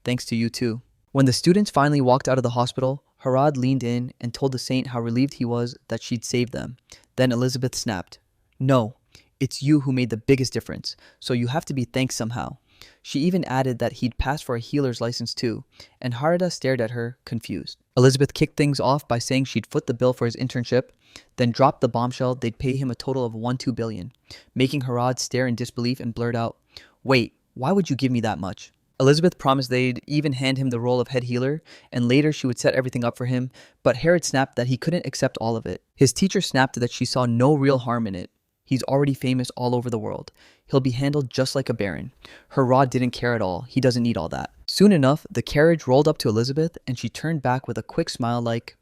[SPEAKER 1] "Thanks to you too." When the students finally walked out of the hospital, Harad leaned in and told the saint how relieved he was that she'd saved them. Then Elizabeth snapped, "No, it's you who made the biggest difference, so you have to be thanked somehow." She even added that he'd passed for a healer's license too, and Harada stared at her, confused. Elizabeth kicked things off by saying she'd foot the bill for his internship, then dropped the bombshell they'd pay him a total of 1-2 billion, making Harad stare in disbelief and blurt out, "Wait, why would you give me that much?" Elizabeth promised they'd even hand him the role of head healer, and later she would set everything up for him, but Herod snapped that he couldn't accept all of it. His teacher snapped that she saw no real harm in it. He's already famous all over the world. He'll be handled just like a baron. Harad didn't care at all. He doesn't need all that. Soon enough, the carriage rolled up to Elizabeth, and she turned back with a quick smile like,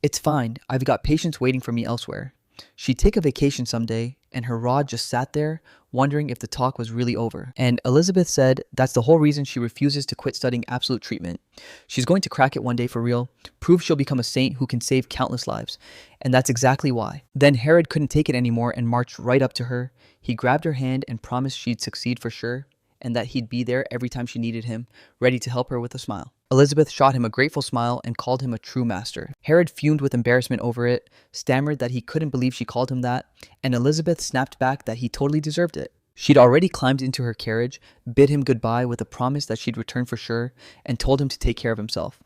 [SPEAKER 1] "It's fine. I've got patients waiting for me elsewhere." She'd take a vacation someday, and Harad just sat there, wondering if the talk was really over. And Elizabeth said that's the whole reason she refuses to quit studying absolute treatment. She's going to crack it one day for real, prove she'll become a saint who can save countless lives. And that's exactly why. Then Herod couldn't take it anymore and marched right up to her. He grabbed her hand and promised she'd succeed for sure, and that he'd be there every time she needed him, ready to help her with a smile. Elizabeth shot him a grateful smile and called him a true master. Herod fumed with embarrassment over it, stammered that he couldn't believe she called him that, and Elizabeth snapped back that he totally deserved it. She'd already climbed into her carriage, bid him goodbye with a promise that she'd return for sure, and told him to take care of himself.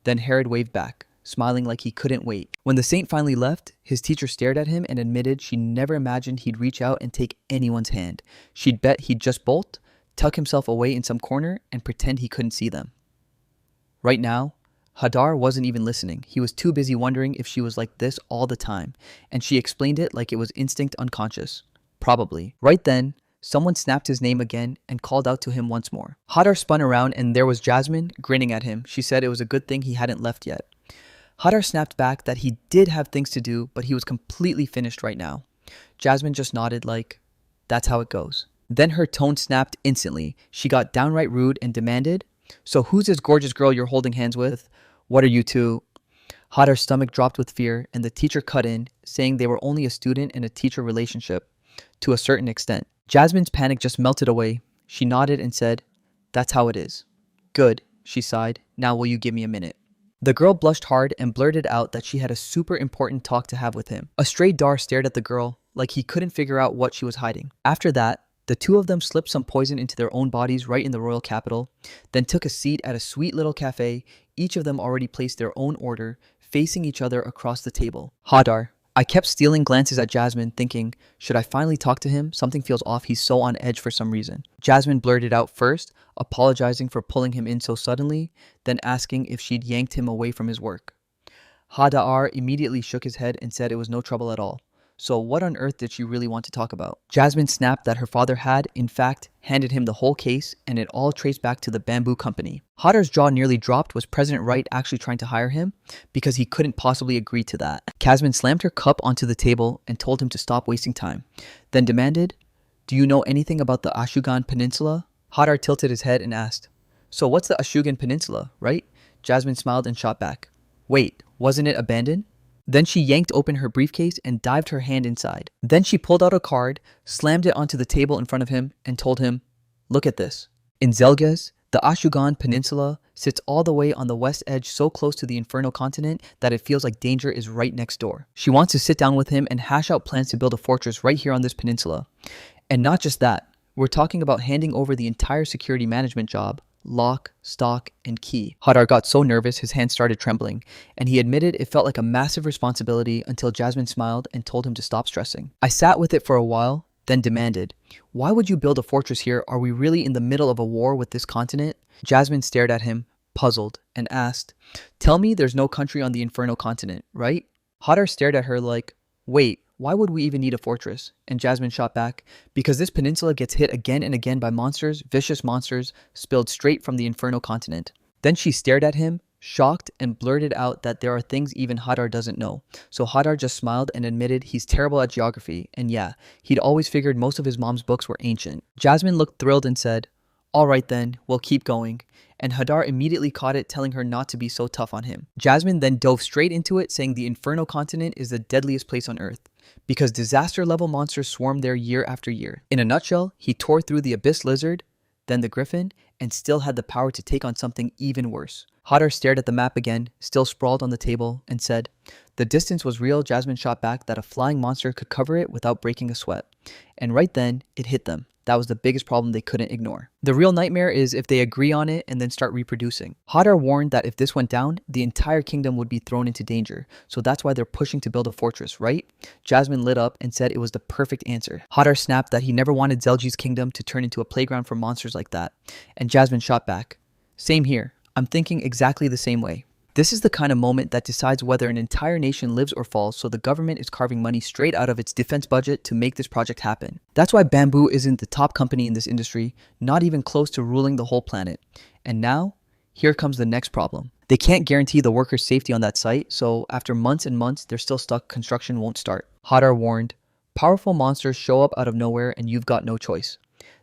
[SPEAKER 1] Then Herod waved back, smiling like he couldn't wait. When the saint finally left, his teacher stared at him and admitted she never imagined he'd reach out and take anyone's hand. She'd bet he'd just bolt, tuck himself away in some corner, and pretend he couldn't see them. Right now, Hadar wasn't even listening. He was too busy wondering if she was like this all the time, and she explained it like it was instinct unconscious. Probably. Right then, someone snapped his name again and called out to him once more. Hadar spun around and there was Jasmine grinning at him. She said it was a good thing he hadn't left yet. Hadar snapped back that he did have things to do, but he was completely finished right now. Jasmine just nodded like, "That's how it goes." Then her tone snapped instantly. She got downright rude and demanded, "So who's this gorgeous girl you're holding hands with? What are you two?" Hadar's stomach dropped with fear, and the teacher cut in, saying they were only a student and a teacher relationship, to a certain extent. Jasmine's panic just melted away. She nodded and said, "That's how it is." "Good," she sighed. "Now will you give me a minute?" The girl blushed hard and blurted out that she had a super important talk to have with him. A stray Dar stared at the girl, like he couldn't figure out what she was hiding. After that, the two of them slipped some poison into their own bodies right in the royal capital, then took a seat at a sweet little cafe. Each of them already placed their own order, facing each other across the table. Hadar. I kept stealing glances at Jasmine, thinking, should I finally talk to him? Something feels off. He's so on edge for some reason. Jasmine blurted out first, apologizing for pulling him in so suddenly, then asking if she'd yanked him away from his work. Hadar immediately shook his head and said it was no trouble at all. So what on earth did she really want to talk about? Jasmine snapped that her father had, in fact, handed him the whole case, and it all traced back to the bamboo company. Hadar's jaw nearly dropped. Was President Wright actually trying to hire him? Because he couldn't possibly agree to that. Jasmine slammed her cup onto the table and told him to stop wasting time, then demanded, "Do you know anything about the Ashugan Peninsula?" Hadar tilted his head and asked, "So what's the Ashugan Peninsula, right?" Jasmine smiled and shot back, "Wait, wasn't it abandoned?" Then she yanked open her briefcase and dived her hand inside. Then she pulled out a card, slammed it onto the table in front of him, and told him, "Look at this. In Zelges, the Ashugan Peninsula sits all the way on the west edge, so close to the Inferno continent that it feels like danger is right next door. She wants to sit down with him and hash out plans to build a fortress right here on this peninsula. And not just that, we're talking about handing over the entire security management job, lock, stock, and key." Hadar got so nervous his hands started trembling, and he admitted it felt like a massive responsibility until Jasmine smiled and told him to stop stressing. "I sat with it for a while, then demanded, 'Why would you build a fortress here? Are we really in the middle of a war with this continent?' Jasmine stared at him, puzzled, and asked, 'Tell me there's no country on the Inferno continent, right?' Hadar stared at her like, 'Wait, why would we even need a fortress?' And Jasmine shot back, 'Because this peninsula gets hit again and again by monsters, vicious monsters, spilled straight from the Inferno continent.' Then she stared at him, shocked, and blurted out that there are things even Hadar doesn't know. So Hadar just smiled and admitted he's terrible at geography, and yeah, he'd always figured most of his mom's books were ancient. Jasmine looked thrilled and said, 'All right then, we'll keep going.' And Hadar immediately caught it, telling her not to be so tough on him. Jasmine then dove straight into it, saying the Inferno continent is the deadliest place on Earth, because disaster-level monsters swarm there year after year. In a nutshell, he tore through the Abyss Lizard, then the Griffin, and still had the power to take on something even worse. Hadar stared at the map again, still sprawled on the table, and said, 'The distance was real.' Jasmine shot back that a flying monster could cover it without breaking a sweat. And right then, it hit them. That was the biggest problem they couldn't ignore. The real nightmare is if they agree on it and then start reproducing. Hadar warned that if this went down, the entire kingdom would be thrown into danger. So that's why they're pushing to build a fortress, right? Jasmine lit up and said it was the perfect answer. Hadar snapped that he never wanted Zelji's kingdom to turn into a playground for monsters like that. And Jasmine shot back, "Same here. I'm thinking exactly the same way." This is the kind of moment that decides whether an entire nation lives or falls, so the government is carving money straight out of its defense budget to make this project happen. That's why Bamboo isn't the top company in this industry, not even close to ruling the whole planet. And now, here comes the next problem. They can't guarantee the workers' safety on that site, so after months and months, they're still stuck, construction won't start. Hadar warned, "Powerful monsters show up out of nowhere and you've got no choice."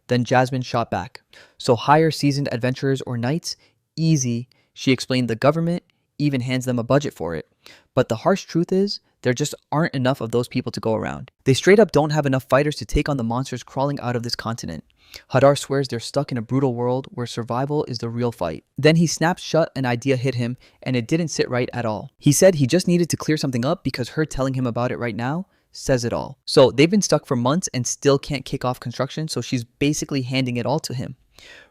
[SPEAKER 1] Then Jasmine shot back, "So hire seasoned adventurers or knights? Easy." She explained the government even hands them a budget for it. But the harsh truth is, there just aren't enough of those people to go around. They straight up don't have enough fighters to take on the monsters crawling out of this continent. Hadar swears they're stuck in a brutal world where survival is the real fight. Then he snapped shut. An idea hit him, and it didn't sit right at all. He said he just needed to clear something up because her telling him about it right now says it all. So they've been stuck for months and still can't kick off construction, so she's basically handing it all to him.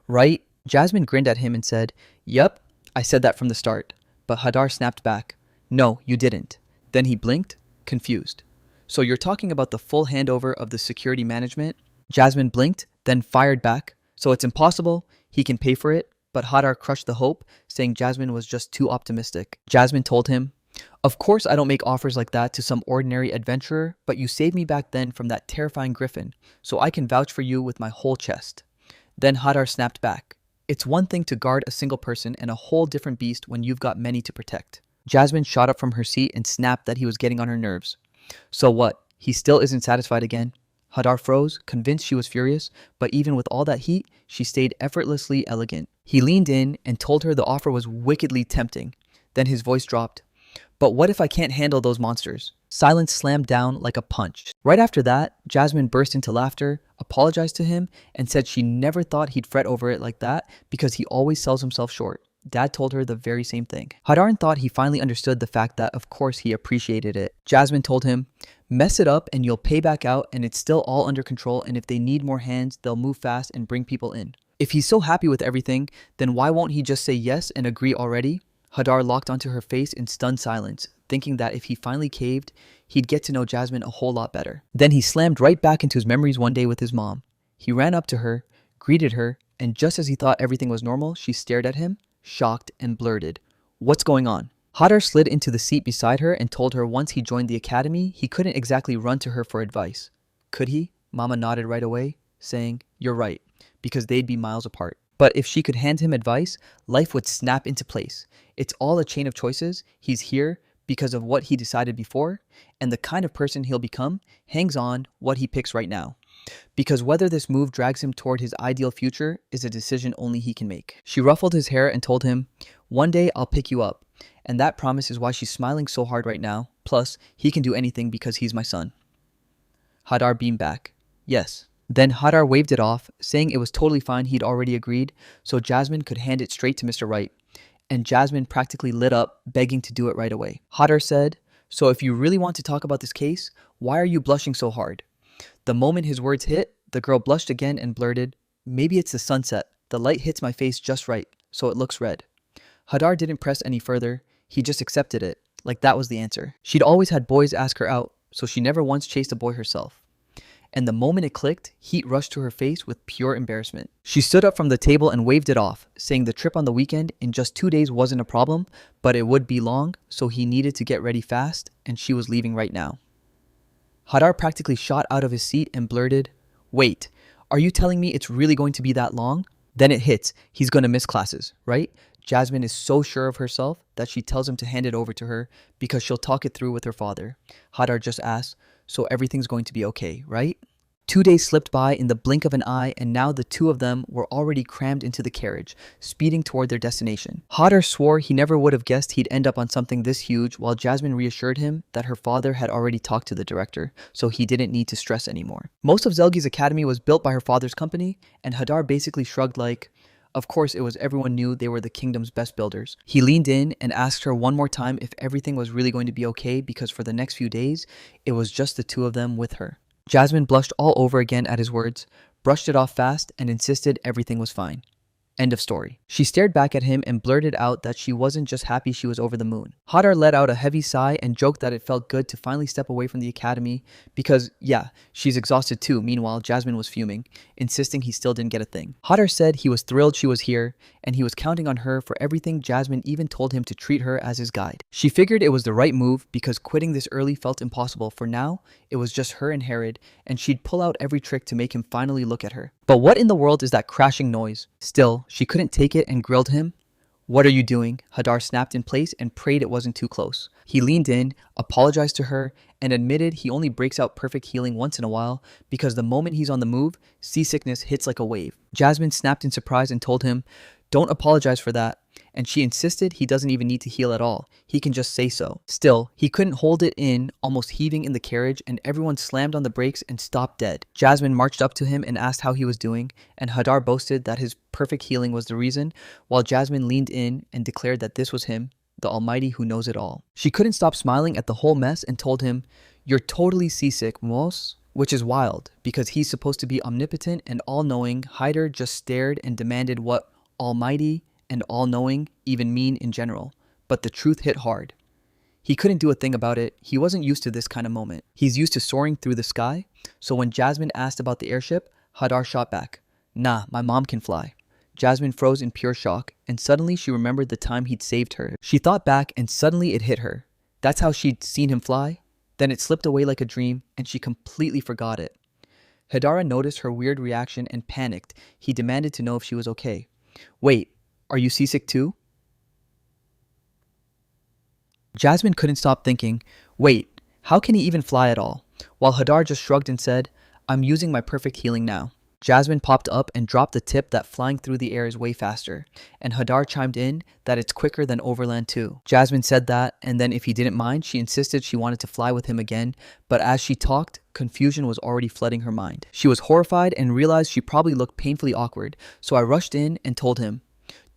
[SPEAKER 1] Right? Jasmine grinned at him and said, "Yep, I said that from the start." But Hadar snapped back, "No, you didn't." Then he blinked, confused. "So you're talking about the full handover of the security management?" Jasmine blinked, then fired back. "So it's impossible, he can pay for it." But Hadar crushed the hope, saying Jasmine was just too optimistic. Jasmine told him, "Of course I don't make offers like that to some ordinary adventurer, but you saved me back then from that terrifying griffin, so I can vouch for you with my whole chest." Then Hadar snapped back, "It's one thing to guard a single person and a whole different beast when you've got many to protect." Jasmine shot up from her seat and snapped that he was getting on her nerves. "So what? He still isn't satisfied again?" Hadar froze, convinced she was furious, but even with all that heat, she stayed effortlessly elegant. He leaned in and told her the offer was wickedly tempting. Then his voice dropped, "But what if I can't handle those monsters?" Silence slammed down like a punch. Right after that, Jasmine burst into laughter, apologized to him, and said she never thought he'd fret over it like that because he always sells himself short. Dad told her the very same thing. Hadar thought he finally understood the fact that of course he appreciated it. Jasmine told him, "Mess it up and you'll pay back out and it's still all under control, and if they need more hands, they'll move fast and bring people in. If he's so happy with everything, then why won't he just say yes and agree already?" Hadar locked onto her face in stunned silence, thinking that if he finally caved, he'd get to know Jasmine a whole lot better. Then he slammed right back into his memories one day with his mom. He ran up to her, greeted her, and just as he thought everything was normal, she stared at him, shocked, and blurted, "What's going on?" Hadar slid into the seat beside her and told her once he joined the academy, he couldn't exactly run to her for advice. Could he? Mama nodded right away, saying, "You're right," because they'd be miles apart. But if she could hand him advice, life would snap into place. It's all a chain of choices. He's here because of what he decided before, and the kind of person he'll become hangs on what he picks right now. Because whether this move drags him toward his ideal future is a decision only he can make. She ruffled his hair and told him, "One day I'll pick you up." And that promise is why she's smiling so hard right now. Plus, he can do anything because he's my son. Hadar beamed back. Yes. Then Hadar waved it off, saying it was totally fine, he'd already agreed, so Jasmine could hand it straight to Mr. Wright. And Jasmine practically lit up, begging to do it right away. Hadar said, "So if you really want to talk about this case, why are you blushing so hard?" The moment his words hit, the girl blushed again and blurted, "Maybe it's the sunset. The light hits my face just right, so it looks red." Hadar didn't press any further. He just accepted it, like that was the answer. She'd always had boys ask her out, so she never once chased a boy herself. And the moment it clicked, heat rushed to her face with pure embarrassment. She stood up from the table and waved it off, saying the trip on the weekend in just 2 days wasn't a problem, but it would be long, so he needed to get ready fast, and she was leaving right now. Hadar practically shot out of his seat and blurted, "Wait, are you telling me it's really going to be that long?" Then it hits, he's going to miss classes, right? Jasmine is so sure of herself that she tells him to hand it over to her because she'll talk it through with her father. Hadar just asks, "So everything's going to be okay, right?" 2 days slipped by in the blink of an eye, and now the two of them were already crammed into the carriage, speeding toward their destination. Hadar swore he never would have guessed he'd end up on something this huge, while Jasmine reassured him that her father had already talked to the director, so he didn't need to stress anymore. Most of Zelgi's academy was built by her father's company, and Hadar basically shrugged like, of course it was, everyone knew they were the kingdom's best builders. He leaned in and asked her one more time if everything was really going to be okay, because for the next few days, it was just the two of them with her. Jasmine blushed all over again at his words, brushed it off fast, and insisted everything was fine. End of story. She stared back at him and blurted out that she wasn't just happy, she was over the moon. Hadar let out a heavy sigh and joked that it felt good to finally step away from the academy because, yeah, she's exhausted too. Meanwhile, Jasmine was fuming, insisting he still didn't get a thing. Hadar said he was thrilled she was here and he was counting on her for everything. Jasmine even told him to treat her as his guide. She figured it was the right move because quitting this early felt impossible. For now, it was just her and Herod, and she'd pull out every trick to make him finally look at her. But what in the world is that crashing noise? Still, she couldn't take it and grilled him. "What are you doing?" Hadar snapped in place and prayed it wasn't too close. He leaned in, apologized to her, and admitted he only breaks out perfect healing once in a while because the moment he's on the move, seasickness hits like a wave. Jasmine snapped in surprise and told him, "Don't apologize for that." And she insisted he doesn't even need to heal at all. He can just say so. Still, he couldn't hold it in, almost heaving in the carriage, and everyone slammed on the brakes and stopped dead. Jasmine marched up to him and asked how he was doing, and Hadar boasted that his perfect healing was the reason, while Jasmine leaned in and declared that this was him, the Almighty who knows it all. She couldn't stop smiling at the whole mess and told him, "You're totally seasick, Mos." Which is wild, because he's supposed to be omnipotent and all-knowing. Hadar just stared and demanded what Almighty and all-knowing even mean in general, but the truth hit hard. He couldn't do a thing about it. He wasn't used to this kind of moment. He's used to soaring through the sky, so when Jasmine asked about the airship, Hadar shot back, "Nah, my mom can fly." Jasmine froze in pure shock, and suddenly she remembered the time he'd saved her. She thought back, and suddenly it hit her. That's how she'd seen him fly? Then it slipped away like a dream, and she completely forgot it. Hadar noticed her weird reaction and panicked. He demanded to know if she was okay. "Wait, are you seasick too?" Jasmine couldn't stop thinking, wait, how can he even fly at all? While Hadar just shrugged and said, "I'm using my perfect healing now." Jasmine popped up and dropped the tip that flying through the air is way faster, and Hadar chimed in that it's quicker than overland too. Jasmine said that, and then if he didn't mind, she insisted she wanted to fly with him again, but as she talked, confusion was already flooding her mind. She was horrified and realized she probably looked painfully awkward, so I rushed in and told him,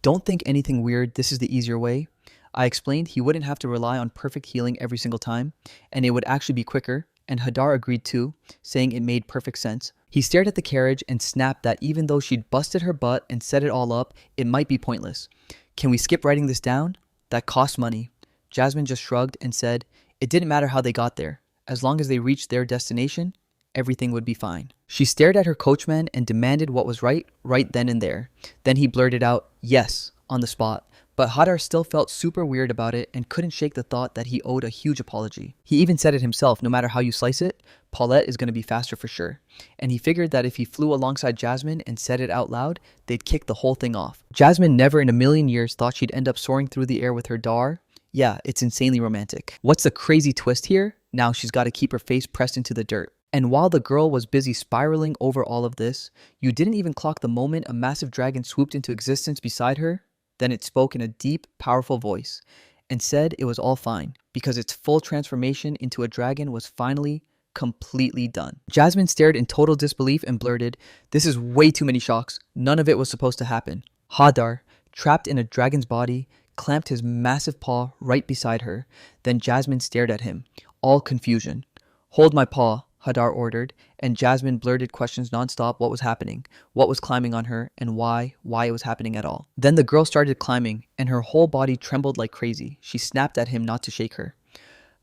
[SPEAKER 1] "Don't think anything weird, this is the easier way." I explained he wouldn't have to rely on perfect healing every single time, and it would actually be quicker, and Hadar agreed too, saying it made perfect sense. He stared at the carriage and snapped that even though she'd busted her butt and set it all up, it might be pointless. "Can we skip writing this down? That costs money." Jasmine just shrugged and said it didn't matter how they got there. As long as they reached their destination, everything would be fine. She stared at her coachman and demanded what was right then and there. Then he blurted out, "Yes," on the spot, But Hadar still felt super weird about it and couldn't shake the thought that he owed a huge apology. He even said it himself, no matter how you slice it, Paulette is going to be faster for sure. And he figured that if he flew alongside Jasmine and said it out loud, they'd kick the whole thing off. Jasmine never in a million years thought she'd end up soaring through the air with her dar. Yeah, it's insanely romantic. What's the crazy twist here? Now she's got to keep her face pressed into the dirt. And while the girl was busy spiraling over all of this, you didn't even clock the moment a massive dragon swooped into existence beside her. Then it spoke in a deep, powerful voice and said it was all fine because its full transformation into a dragon was finally completely done. Jasmine stared in total disbelief and blurted, "This is way too many shocks. None of it was supposed to happen." Hadar, trapped in a dragon's body, clamped his massive paw right beside her. Then Jasmine stared at him, all confusion. "Hold my paw," Hadar ordered, and Jasmine blurted questions nonstop. What was happening, what was climbing on her, and why it was happening at all. Then the girl started climbing, and her whole body trembled like crazy. She snapped at him not to shake her.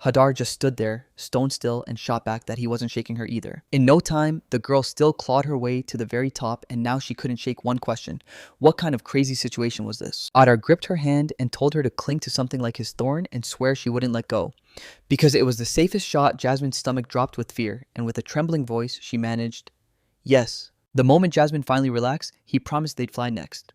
[SPEAKER 1] Hadar just stood there, stone still, and shot back that he wasn't shaking her either. In no time, the girl still clawed her way to the very top, and now she couldn't shake one question. What kind of crazy situation was this? Hadar gripped her hand and told her to cling to something like his thorn and swear she wouldn't let go. Because it was the safest shot, Jasmine's stomach dropped with fear, and with a trembling voice, she managed, "Yes." The moment Jasmine finally relaxed, he promised they'd fly next.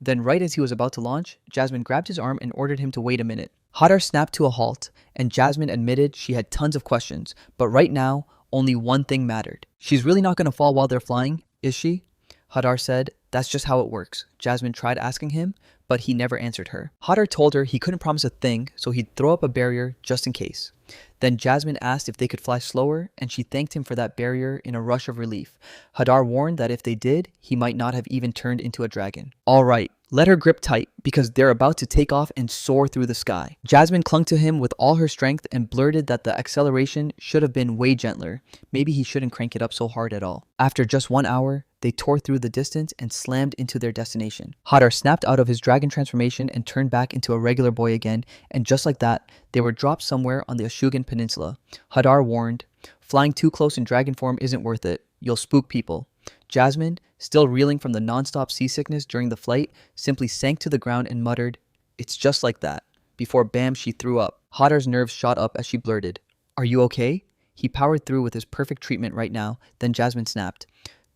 [SPEAKER 1] Then right as he was about to launch, Jasmine grabbed his arm and ordered him to wait a minute. Hadar snapped to a halt, and Jasmine admitted she had tons of questions, but right now, only one thing mattered. "She's really not going to fall while they're flying, is she?" Hadar said. "That's just how it works." Jasmine tried asking him, but he never answered her. Hadar told her he couldn't promise a thing, so he'd throw up a barrier just in case. Then Jasmine asked if they could fly slower, and she thanked him for that barrier in a rush of relief. Hadar warned that if they did, he might not have even turned into a dragon. "All right, let her grip tight, because they're about to take off and soar through the sky." Jasmine clung to him with all her strength and blurted that the acceleration should have been way gentler. Maybe he shouldn't crank it up so hard at all. After just 1 hour, they tore through the distance and slammed into their destination. Hadar snapped out of his dragon transformation and turned back into a regular boy again, and just like that, they were dropped somewhere on the Ashugan Peninsula. Hadar warned, "Flying too close in dragon form isn't worth it. You'll spook people." Jasmine, still reeling from the non-stop seasickness during the flight, simply sank to the ground and muttered, "It's just like that," before bam, she threw up. Hadar's nerves shot up as she blurted, "Are you okay?" He powered through with his perfect treatment right now. Then Jasmine snapped,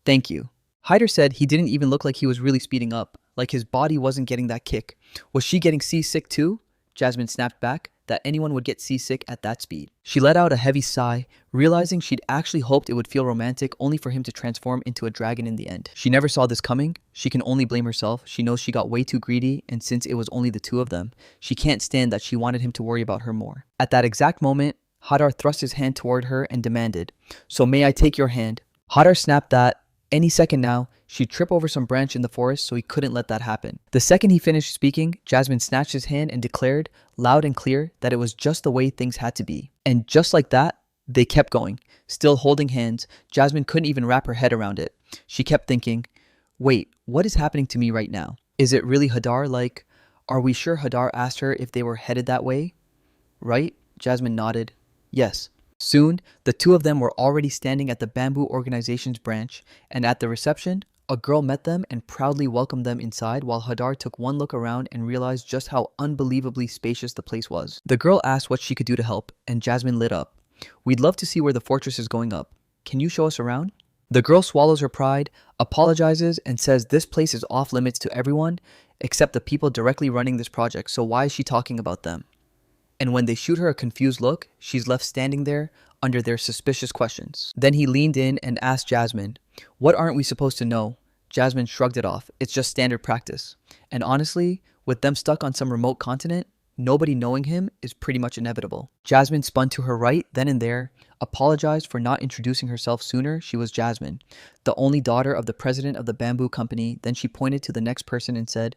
[SPEAKER 1] "Thank you." Hadar said he didn't even look like he was really speeding up, like his body wasn't getting that kick. Was she getting seasick too? Jasmine snapped back that anyone would get seasick at that speed. She let out a heavy sigh, realizing she'd actually hoped it would feel romantic only for him to transform into a dragon in the end. She never saw this coming. She can only blame herself. She knows she got way too greedy, and since it was only the two of them, she can't stand that she wanted him to worry about her more. At that exact moment, Hadar thrust his hand toward her and demanded, "So may I take your hand?" Hadar snapped that any second now, she'd trip over some branch in the forest, so he couldn't let that happen. The second he finished speaking, Jasmine snatched his hand and declared, loud and clear, that it was just the way things had to be. And just like that, they kept going. Still holding hands, Jasmine couldn't even wrap her head around it. She kept thinking, wait, what is happening to me right now? Is it really Hadar? Like, are we sure Hadar asked her if they were headed that way? Right? Jasmine nodded. Yes. Soon, the two of them were already standing at the Bamboo Organization's branch, and at the reception, a girl met them and proudly welcomed them inside while Hadar took one look around and realized just how unbelievably spacious the place was. The girl asked what she could do to help, and Jasmine lit up. "We'd love to see where the fortress is going up. Can you show us around?" The girl swallows her pride, apologizes, and says this place is off limits to everyone except the people directly running this project, so why is she talking about them? And when they shoot her a confused look, she's left standing there under their suspicious questions. Then he leaned in and asked Jasmine, "What aren't we supposed to know?" Jasmine shrugged it off. "It's just standard practice." And honestly, with them stuck on some remote continent, nobody knowing him is pretty much inevitable. Jasmine spun to her right then and there, apologized for not introducing herself sooner. She was Jasmine, the only daughter of the president of the bamboo company. Then she pointed to the next person and said,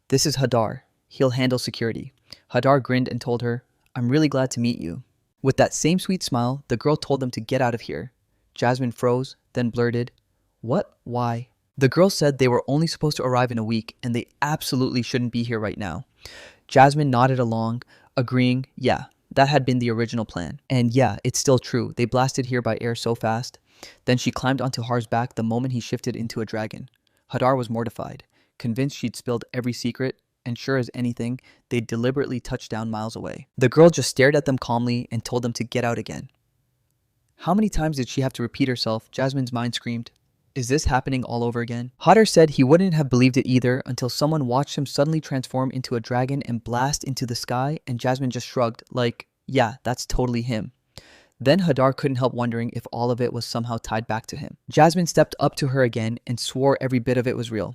[SPEAKER 1] "This is Hadar. He'll handle security." Hadar grinned and told her, "I'm really glad to meet you." With that same sweet smile, the girl told them to get out of here. Jasmine froze, then blurted, "What? Why?" The girl said they were only supposed to arrive in a week, and they absolutely shouldn't be here right now. Jasmine nodded along, agreeing, yeah, that had been the original plan. And yeah, it's still true. They blasted here by air so fast. Then she climbed onto Har's back the moment he shifted into a dragon. Hadar was mortified, convinced she'd spilled every secret, and sure as anything, they deliberately touched down miles away. The girl just stared at them calmly and told them to get out again. How many times did she have to repeat herself? Jasmine's mind screamed. Is this happening all over again? Hadar said he wouldn't have believed it either until someone watched him suddenly transform into a dragon and blast into the sky, and Jasmine just shrugged, like, yeah, that's totally him. Then Hadar couldn't help wondering if all of it was somehow tied back to him. Jasmine stepped up to her again and swore every bit of it was real.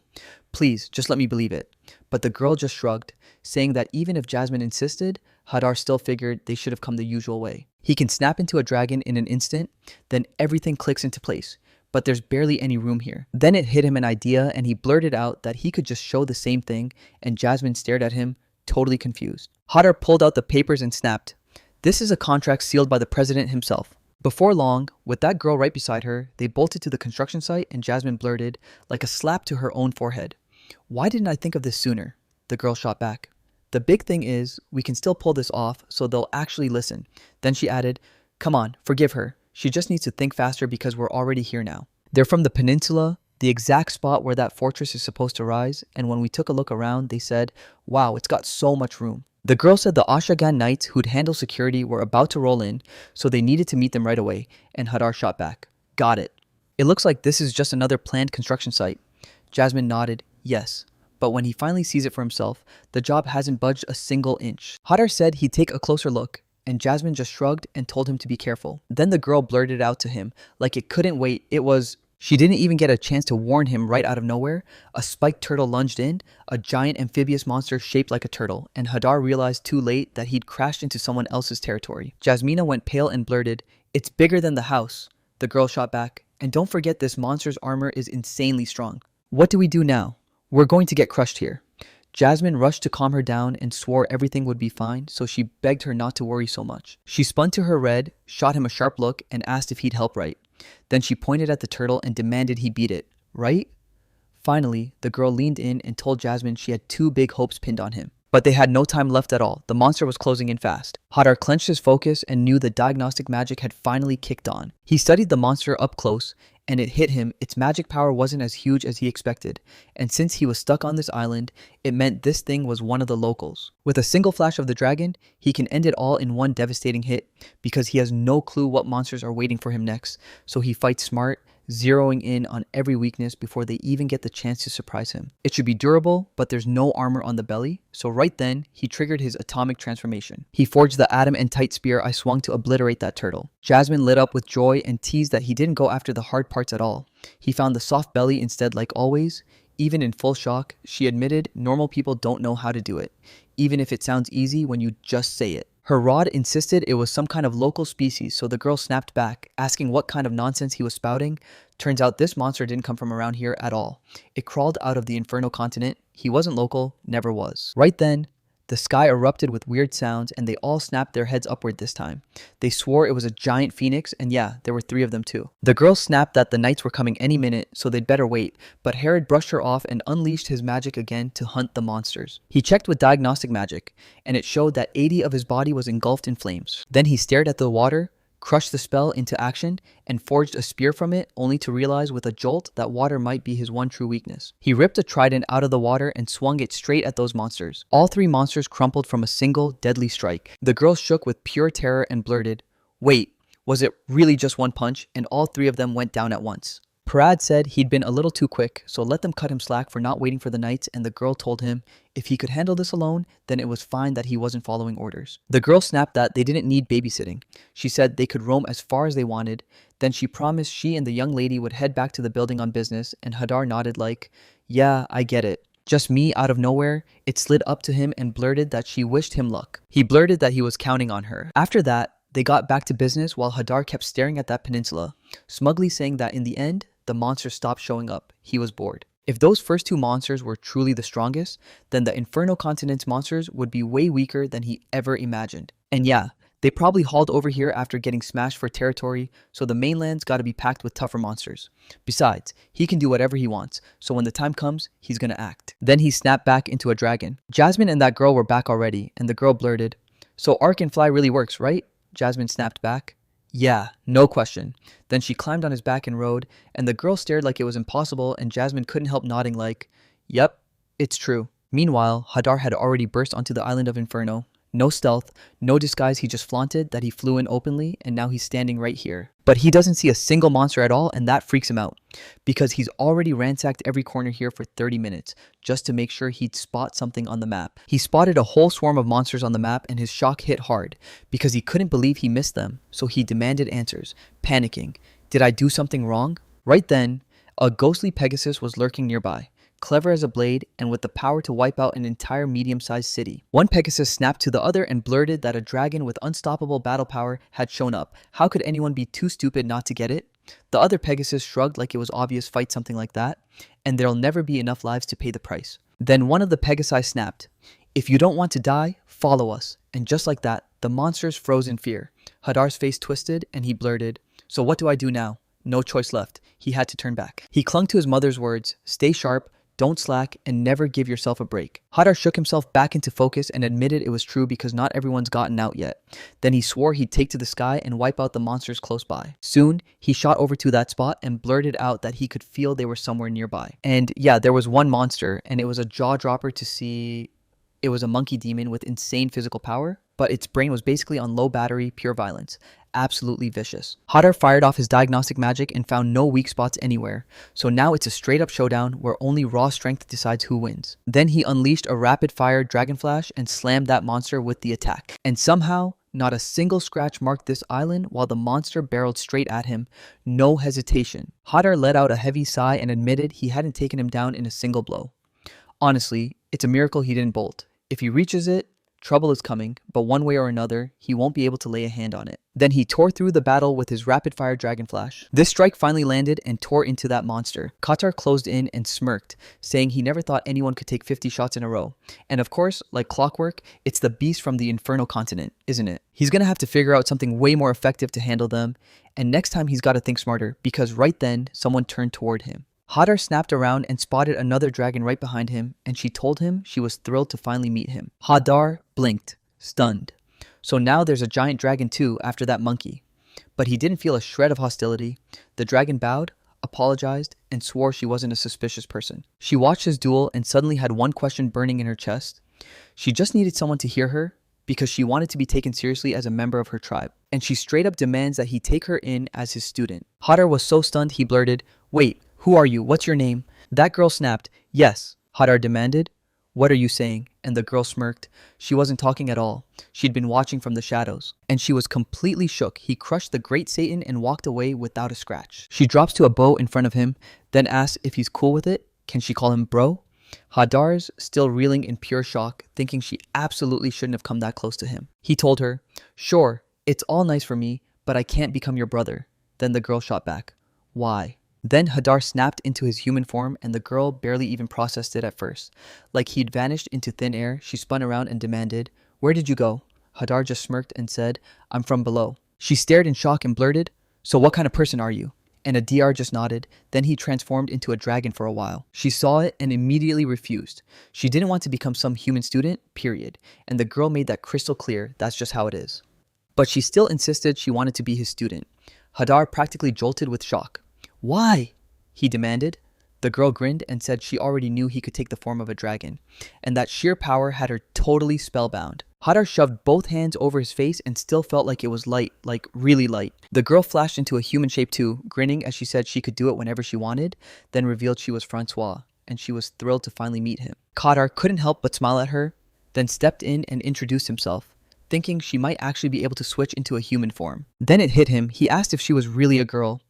[SPEAKER 1] Please, just let me believe it. But the girl just shrugged, saying that even if Jasmine insisted, Hadar still figured they should have come the usual way. He can snap into a dragon in an instant, then everything clicks into place. But there's barely any room here. Then it hit him an idea and he blurted out that he could just show the same thing, and Jasmine stared at him, totally confused. Hadar pulled out the papers and snapped. This is a contract sealed by the president himself. Before long, with that girl right beside her, they bolted to the construction site and Jasmine blurted, like a slap to her own forehead. Why didn't I think of this sooner? The girl shot back. The big thing is, we can still pull this off so they'll actually listen. Then she added, come on, forgive her. She just needs to think faster because we're already here now. They're from the peninsula, the exact spot where that fortress is supposed to rise, and when we took a look around, they said, wow, it's got so much room. The girl said the Ashagan Knights who'd handle security were about to roll in, so they needed to meet them right away, and Hadar shot back. Got it. It looks like this is just another planned construction site. Jasmine nodded, yes. But when he finally sees it for himself, the job hasn't budged a single inch. Hadar said he'd take a closer look, and Jasmine just shrugged and told him to be careful. Then the girl blurted out to him, like it couldn't wait, it was... She didn't even get a chance to warn him right out of nowhere. A spiked turtle lunged in, a giant amphibious monster shaped like a turtle, and Hadar realized too late that he'd crashed into someone else's territory. Jasmina went pale and blurted, it's bigger than the house. The girl shot back, and don't forget this monster's armor is insanely strong. What do we do now? We're going to get crushed here. Jasmine rushed to calm her down and swore everything would be fine, so she begged her not to worry so much. She spun to her red, shot him a sharp look, and asked if he'd help right. Then she pointed at the turtle and demanded he beat it. Right? Finally, the girl leaned in and told Jasmine she had 2 big hopes pinned on him. But they had no time left at all. The monster was closing in fast. Hadar clenched his focus and knew the diagnostic magic had finally kicked on. He studied the monster up close, and it hit him its magic power wasn't as huge as he expected. And since he was stuck on this island, it meant this thing was one of the locals. With a single flash of the dragon, he can end it all in one devastating hit, because he has no clue what monsters are waiting for him next, so he fights smart, zeroing in on every weakness before they even get the chance to surprise him. It should be durable, but there's no armor on the belly, so right then, he triggered his atomic transformation. He forged the atom and tight spear I swung to obliterate that turtle. Jasmine lit up with joy and teased that he didn't go after the hard parts at all. He found the soft belly instead like always. Even in full shock, she admitted normal people don't know how to do it, even if it sounds easy when you just say it. Her rod insisted it was some kind of local species, so the girl snapped back, asking what kind of nonsense he was spouting. Turns out this monster didn't come from around here at all. It crawled out of the Inferno continent. He wasn't local, never was. Right then, the sky erupted with weird sounds, and they all snapped their heads upward this time. They swore it was a giant phoenix, and yeah, there were 3 of them too. The girl snapped that the knights were coming any minute, so they'd better wait, but Herod brushed her off and unleashed his magic again to hunt the monsters. He checked with diagnostic magic, and it showed that 80 of his body was engulfed in flames. Then he stared at the water, crushed the spell into action, and forged a spear from it, only to realize with a jolt that water might be his one true weakness. He ripped a trident out of the water and swung it straight at those monsters. All 3 monsters crumpled from a single deadly strike. The girl shook with pure terror and blurted, wait, was it really just one punch? And all 3 of them went down at once. Parad said he'd been a little too quick, so let them cut him slack for not waiting for the knights, and the girl told him if he could handle this alone, then it was fine that he wasn't following orders. The girl snapped that they didn't need babysitting. She said they could roam as far as they wanted. Then she promised she and the young lady would head back to the building on business, and Hadar nodded like, yeah, I get it. Just me out of nowhere, it slid up to him and blurted that she wished him luck. He blurted that he was counting on her. After that, they got back to business while Hadar kept staring at that peninsula, smugly saying that in the end, the monster stopped showing up. He was bored. If those first 2 monsters were truly the strongest, then the Inferno Continent's monsters would be way weaker than he ever imagined. And yeah, they probably hauled over here after getting smashed for territory, so the mainland's gotta be packed with tougher monsters. Besides, he can do whatever he wants, so when the time comes, he's gonna act. Then he snapped back into a dragon. Jasmine and that girl were back already, and the girl blurted, so Arc and Fly really works, right? Jasmine snapped back, yeah, no question. Then she climbed on his back and rode, and the girl stared like it was impossible, and Jasmine couldn't help nodding like, yep, it's true. Meanwhile, Hadar had already burst onto the island of Inferno. No stealth, no disguise, he just flaunted that he flew in openly, and now he's standing right here. But he doesn't see a single monster at all, and that freaks him out, because he's already ransacked every corner here for 30 minutes, just to make sure he'd spot something on the map. He spotted a whole swarm of monsters on the map, and his shock hit hard, because he couldn't believe he missed them, so he demanded answers, panicking. Did I do something wrong? Right then, a ghostly Pegasus was lurking nearby, clever as a blade and with the power to wipe out an entire medium-sized city. One Pegasus snapped to the other and blurted that a dragon with unstoppable battle power had shown up. How could anyone be too stupid not to get it? The other Pegasus shrugged like it was obvious fight something like that, and there'll never be enough lives to pay the price. Then one of the Pegasi snapped, "If you don't want to die, follow us." And just like that, the monsters froze in fear. Hadar's face twisted and he blurted, "So what do I do now?" No choice left. He had to turn back. He clung to his mother's words, "Stay sharp, don't slack, and never give yourself a break." Hadar shook himself back into focus and admitted it was true because not everyone's gotten out yet. Then he swore he'd take to the sky and wipe out the monsters close by. Soon, he shot over to that spot and blurted out that he could feel they were somewhere nearby. And yeah, there was one monster, and it was a jaw-dropper to see. It was a monkey demon with insane physical power, but its brain was basically on low battery, pure violence. Absolutely vicious. Hadar fired off his diagnostic magic and found no weak spots anywhere, so now it's a straight up showdown where only raw strength decides who wins. Then he unleashed a rapid fire dragon flash and slammed that monster with the attack. And somehow, not a single scratch marked this island while the monster barreled straight at him, no hesitation. Hadar let out a heavy sigh and admitted he hadn't taken him down in a single blow. Honestly, it's a miracle he didn't bolt. If he reaches it, trouble is coming, but one way or another, he won't be able to lay a hand on it. Then he tore through the battle with his rapid-fire dragon flash. This strike finally landed and tore into that monster. Qatar closed in and smirked, saying he never thought anyone could take 50 shots in a row. And of course, like clockwork, it's the beast from the Inferno continent, isn't it? He's gonna have to figure out something way more effective to handle them, and next time he's gotta think smarter, because right then, someone turned toward him. Hadar snapped around and spotted another dragon right behind him, and she told him she was thrilled to finally meet him. Hadar blinked, stunned. So now there's a giant dragon too after that monkey. But he didn't feel a shred of hostility. The dragon bowed, apologized, and swore she wasn't a suspicious person. She watched his duel and suddenly had one question burning in her chest. She just needed someone to hear her because she wanted to be taken seriously as a member of her tribe. And she straight up demands that he take her in as his student. Hadar was so stunned he blurted, "Wait, who are you? What's your name?" That girl snapped, "Yes." Hadar demanded, "What are you saying?" And the girl smirked. She wasn't talking at all. She'd been watching from the shadows. And she was completely shook. He crushed the great Satan and walked away without a scratch. She drops to a bow in front of him, then asks if he's cool with it. Can she call him bro? Hadar's still reeling in pure shock, thinking she absolutely shouldn't have come that close to him. He told her, "Sure, it's all nice for me, but I can't become your brother." Then the girl shot back, "Why?" Then Hadar snapped into his human form, and the girl barely even processed it at first. Like he'd vanished into thin air, she spun around and demanded, "Where did you go?" Hadar just smirked and said, "I'm from below." She stared in shock and blurted, "So what kind of person are you?" And a DR just nodded. Then he transformed into a dragon for a while. She saw it and immediately refused. She didn't want to become some human student, period. And the girl made that crystal clear, that's just how it is. But she still insisted she wanted to be his student. Hadar practically jolted with shock. "Why?" he demanded. The girl grinned and said she already knew he could take the form of a dragon, and that sheer power had her totally spellbound. Hadar shoved both hands over his face and still felt like it was light, like really light. The girl flashed into a human shape too, grinning as she said she could do it whenever she wanted, then revealed she was Francois, and she was thrilled to finally meet him. Qatar couldn't help but smile at her, then stepped in and introduced himself, thinking she might actually be able to switch into a human form. Then it hit him. He asked if she was really a girl.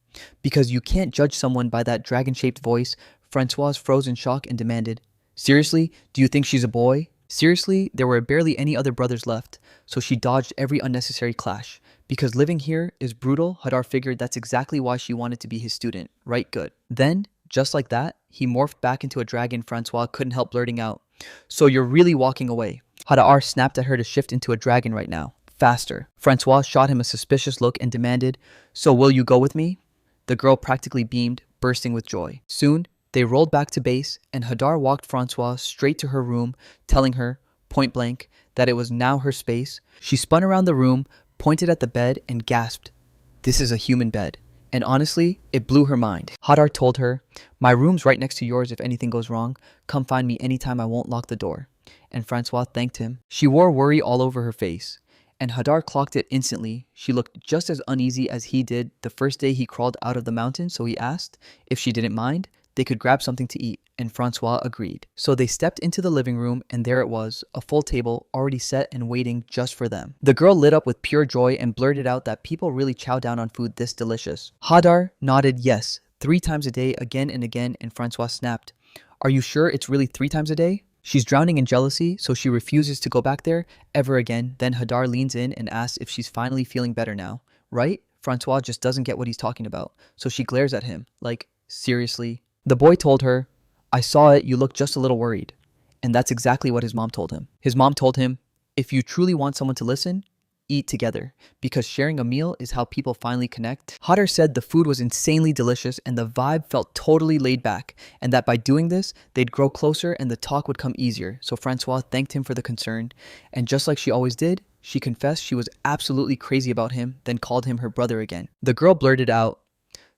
[SPEAKER 1] Because you can't judge someone by that dragon-shaped voice, Francois froze in shock and demanded, "Seriously, do you think she's a boy?" Seriously, there were barely any other brothers left, so she dodged every unnecessary clash. Because living here is brutal, Hadar figured that's exactly why she wanted to be his student. Right, good. Then, just like that, he morphed back into a dragon. Francois couldn't help blurting out, "So you're really walking away?" Hadar snapped at her to shift into a dragon right now. Faster. Francois shot him a suspicious look and demanded, "So will you go with me?" The girl practically beamed, bursting with joy. Soon, they rolled back to base, and Hadar walked Francois straight to her room, telling her, point blank, that it was now her space. She spun around the room, pointed at the bed, and gasped, "This is a human bed. And honestly, it blew her mind. Hadar told her, "My room's right next to yours if anything goes wrong. Come find me anytime, I won't lock the door." And Francois thanked him. She wore worry all over her face. And Hadar clocked it instantly. She looked just as uneasy as he did the first day he crawled out of the mountain, so he asked if she didn't mind. They could grab something to eat, and Francois agreed. So they stepped into the living room, and there it was, a full table already set and waiting just for them. The girl lit up with pure joy and blurted out that people really chow down on food this delicious. Hadar nodded yes, 3 times a day, again and again, and Francois snapped, "Are you sure it's really 3 times a day?" She's drowning in jealousy, so she refuses to go back there ever again. Then Hadar leans in and asks if she's finally feeling better now. Right? Francois just doesn't get what he's talking about, so she glares at him, like, seriously? The boy told her, "I saw it, you look just a little worried." And that's exactly what his mom told him. His mom told him, "If you truly want someone to listen, eat together, because sharing a meal is how people finally connect." Hadar said the food was insanely delicious and the vibe felt totally laid back, and that by doing this, they'd grow closer and the talk would come easier. So Francois thanked him for the concern, and just like she always did, she confessed she was absolutely crazy about him, then called him her brother again. The girl blurted out,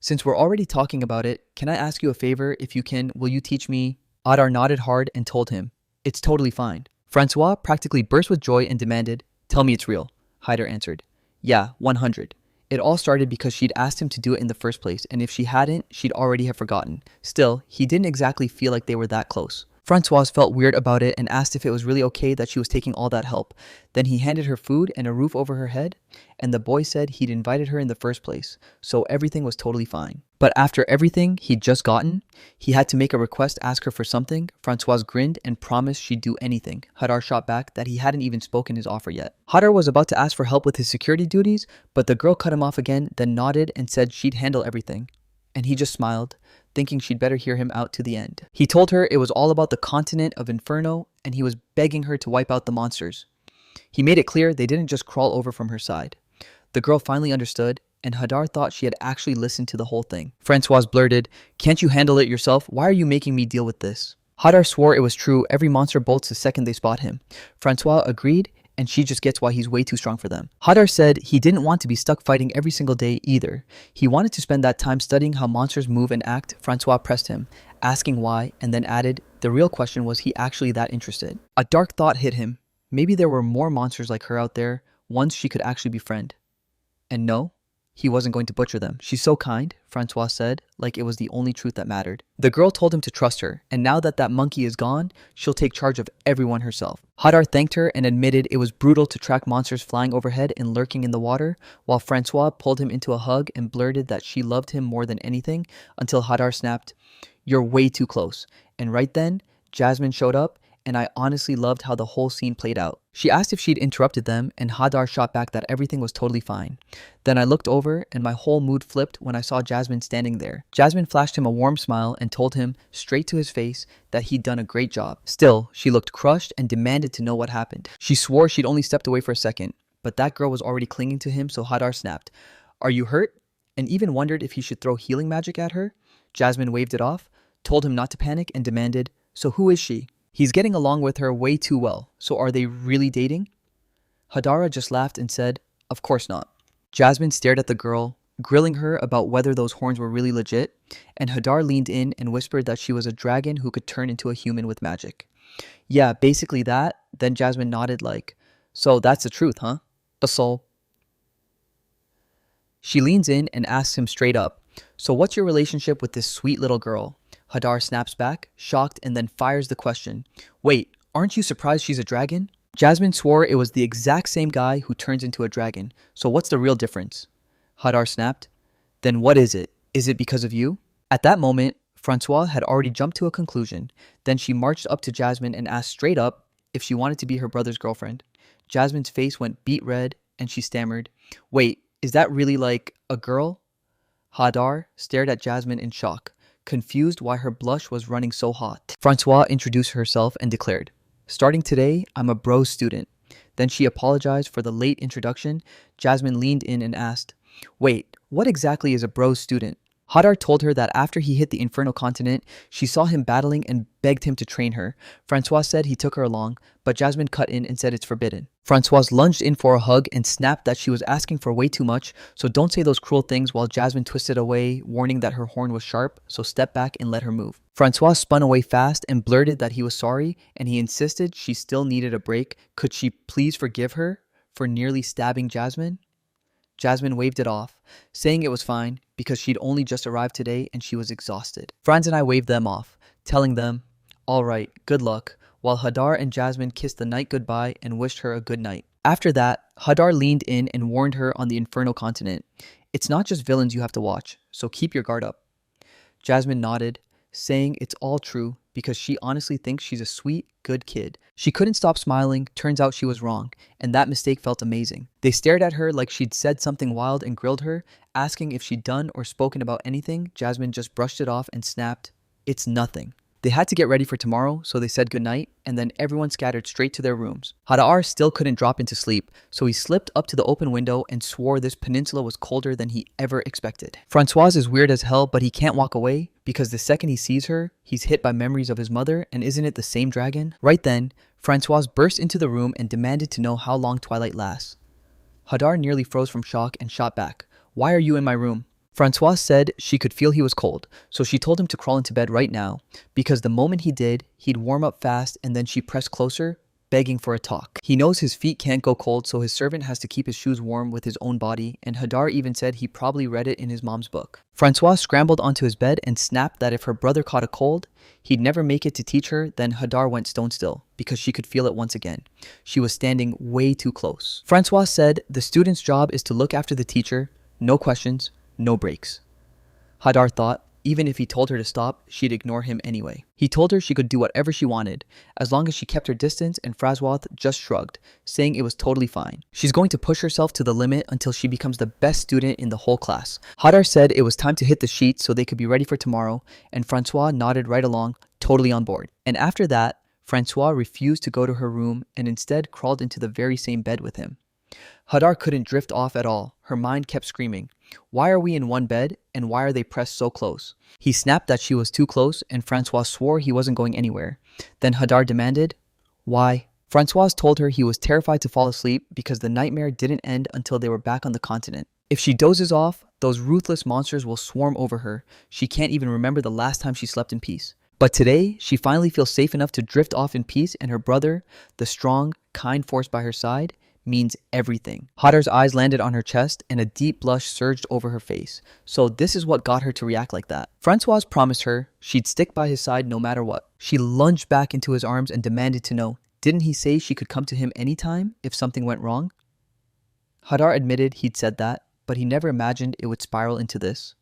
[SPEAKER 1] "Since we're already talking about it, can I ask you a favor? If you can, will you teach me?" Hadar nodded hard and told him, "It's totally fine." Francois practically burst with joy and demanded, "Tell me it's real." Hadar answered, "Yeah, 100. It all started because she'd asked him to do it in the first place, and if she hadn't, she'd already have forgotten. Still, he didn't exactly feel like they were that close. Francois felt weird about it and asked if it was really okay that she was taking all that help. Then he handed her food and a roof over her head, and the boy said he'd invited her in the first place, so everything was totally fine. But after everything he'd just gotten, he had to make a request, ask her for something. Francois grinned and promised she'd do anything. Hadar shot back that he hadn't even spoken his offer yet. Hadar was about to ask for help with his security duties, but the girl cut him off again, then nodded and said she'd handle everything. And he just smiled, thinking she'd better hear him out to the end. He told her it was all about the continent of Inferno, and he was begging her to wipe out the monsters. He made it clear they didn't just crawl over from her side. The girl finally understood, and Hadar thought she had actually listened to the whole thing. Francois blurted, "Can't you handle it yourself? Why are you making me deal with this?" Hadar swore it was true. Every monster bolts the second they spot him. Francois agreed, and she just gets why he's way too strong for them. Hadar said he didn't want to be stuck fighting every single day either. He wanted to spend that time studying how monsters move and act. Francois pressed him, asking why, and then added, the real question was he actually that interested? A dark thought hit him. Maybe there were more monsters like her out there, ones she could actually befriend. And no, he wasn't going to butcher them. "She's so kind," Francois said, like it was the only truth that mattered. The girl told him to trust her, and now that that monkey is gone, she'll take charge of everyone herself. Hadar thanked her and admitted it was brutal to track monsters flying overhead and lurking in the water, while Francois pulled him into a hug and blurted that she loved him more than anything, until Hadar snapped, "You're way too close." And right then, Jasmine showed up, and I honestly loved how the whole scene played out. She asked if she'd interrupted them, and Hadar shot back that everything was totally fine. Then I looked over, and my whole mood flipped when I saw Jasmine standing there. Jasmine flashed him a warm smile and told him, straight to his face, that he'd done a great job. Still, she looked crushed and demanded to know what happened. She swore she'd only stepped away for a second, but that girl was already clinging to him, so Hadar snapped, "Are you hurt?" and even wondered if he should throw healing magic at her. Jasmine waved it off, told him not to panic, and demanded, "So who is she?" "He's getting along with her way too well, so are they really dating?" Hadara just laughed and said, "Of course not." Jasmine stared at the girl, grilling her about whether those horns were really legit, and Hadar leaned in and whispered that she was a dragon who could turn into a human with magic. "Yeah, basically that." Then Jasmine nodded like, "So that's the truth, huh?" "So." She leans in and asks him straight up, "So what's your relationship with this sweet little girl?" Hadar snaps back, shocked, and then fires the question. "Wait, aren't you surprised she's a dragon?" Jasmine swore it was the exact same guy who turns into a dragon. "So what's the real difference?" Hadar snapped. "Then what is it? Is it because of you?" At that moment, Francois had already jumped to a conclusion. Then she marched up to Jasmine and asked straight up if she wanted to be her brother's girlfriend. Jasmine's face went beet red, and she stammered, "Wait, is that really like a girl?" Hadar stared at Jasmine in shock, confused why her blush was running so hot. Francois introduced herself and declared, "Starting today, I'm a bro student." Then she apologized for the late introduction. Jasmine leaned in and asked, "Wait, what exactly is a bro student?" Hadar told her that after he hit the Infernal Continent, she saw him battling and begged him to train her. Francois said he took her along, but Jasmine cut in and said it's forbidden. Francois lunged in for a hug and snapped that she was asking for way too much, so don't say those cruel things, while Jasmine twisted away, warning that her horn was sharp, so step back and let her move. Francois spun away fast and blurted that he was sorry, and he insisted she still needed a break. Could she please forgive her for nearly stabbing Jasmine? Jasmine waved it off, saying it was fine because she'd only just arrived today and she was exhausted. Franz and I waved them off, telling them, all right, good luck, while Hadar and Jasmine kissed the night goodbye and wished her a good night. After that, Hadar leaned in and warned her on the Infernal Continent. It's not just villains you have to watch, so keep your guard up. Jasmine nodded, saying it's all true because she honestly thinks she's a sweet, good kid. She couldn't stop smiling. Turns out she was wrong, and that mistake felt amazing. They stared at her like she'd said something wild and grilled her, asking if she'd done or spoken about anything. Jasmine just brushed it off and snapped, it's nothing. They had to get ready for tomorrow, so they said goodnight, and then everyone scattered straight to their rooms. Hadar still couldn't drop into sleep, so he slipped up to the open window and swore this peninsula was colder than he ever expected. Francois is weird as hell, but he can't walk away, because the second he sees her, he's hit by memories of his mother, and isn't it the same dragon? Right then, Francois burst into the room and demanded to know how long twilight lasts. Hadar nearly froze from shock and shot back. Why are you in my room? Francois said she could feel he was cold, so she told him to crawl into bed right now, because the moment he did, he'd warm up fast, and then she pressed closer, begging for a talk. He knows his feet can't go cold, so his servant has to keep his shoes warm with his own body, and Hadar even said he probably read it in his mom's book. Francois scrambled onto his bed and snapped that if her brother caught a cold, he'd never make it to teach her. Then Hadar went stone still, because she could feel it once again. She was standing way too close. Francois said the student's job is to look after the teacher, no questions, no breaks. Hadar thought, even if he told her to stop, she'd ignore him anyway. He told her she could do whatever she wanted, as long as she kept her distance, and Francois just shrugged, saying it was totally fine. She's going to push herself to the limit until she becomes the best student in the whole class. Hadar said it was time to hit the sheet so they could be ready for tomorrow, and Francois nodded right along, totally on board. And after that, Francois refused to go to her room and instead crawled into the very same bed with him. Hadar couldn't drift off at all. Her mind kept screaming, why are we in one bed, and why are they pressed so close? He snapped that she was too close, and Francois swore he wasn't going anywhere. Then Hadar demanded, why? Francois told her he was terrified to fall asleep because the nightmare didn't end until they were back on the continent. If she dozes off, those ruthless monsters will swarm over her. She can't even remember the last time she slept in peace. But today, she finally feels safe enough to drift off in peace, and her brother, the strong, kind force by her side, means everything. Hadar's eyes landed on her chest and a deep blush surged over her face. So this is what got her to react like that. Francois promised her she'd stick by his side no matter what. She lunged back into his arms and demanded to know, didn't he say she could come to him anytime if something went wrong? Hadar admitted he'd said that, but he never imagined it would spiral into this.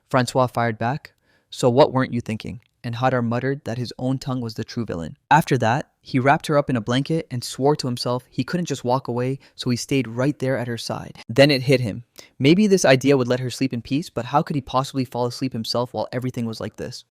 [SPEAKER 1] Francois fired back, so what weren't you thinking? And Hadar muttered that his own tongue was the true villain. After that, he wrapped her up in a blanket and swore to himself he couldn't just walk away, so he stayed right there at her side. Then it hit him. Maybe this idea would let her sleep in peace, but how could he possibly fall asleep himself while everything was like this?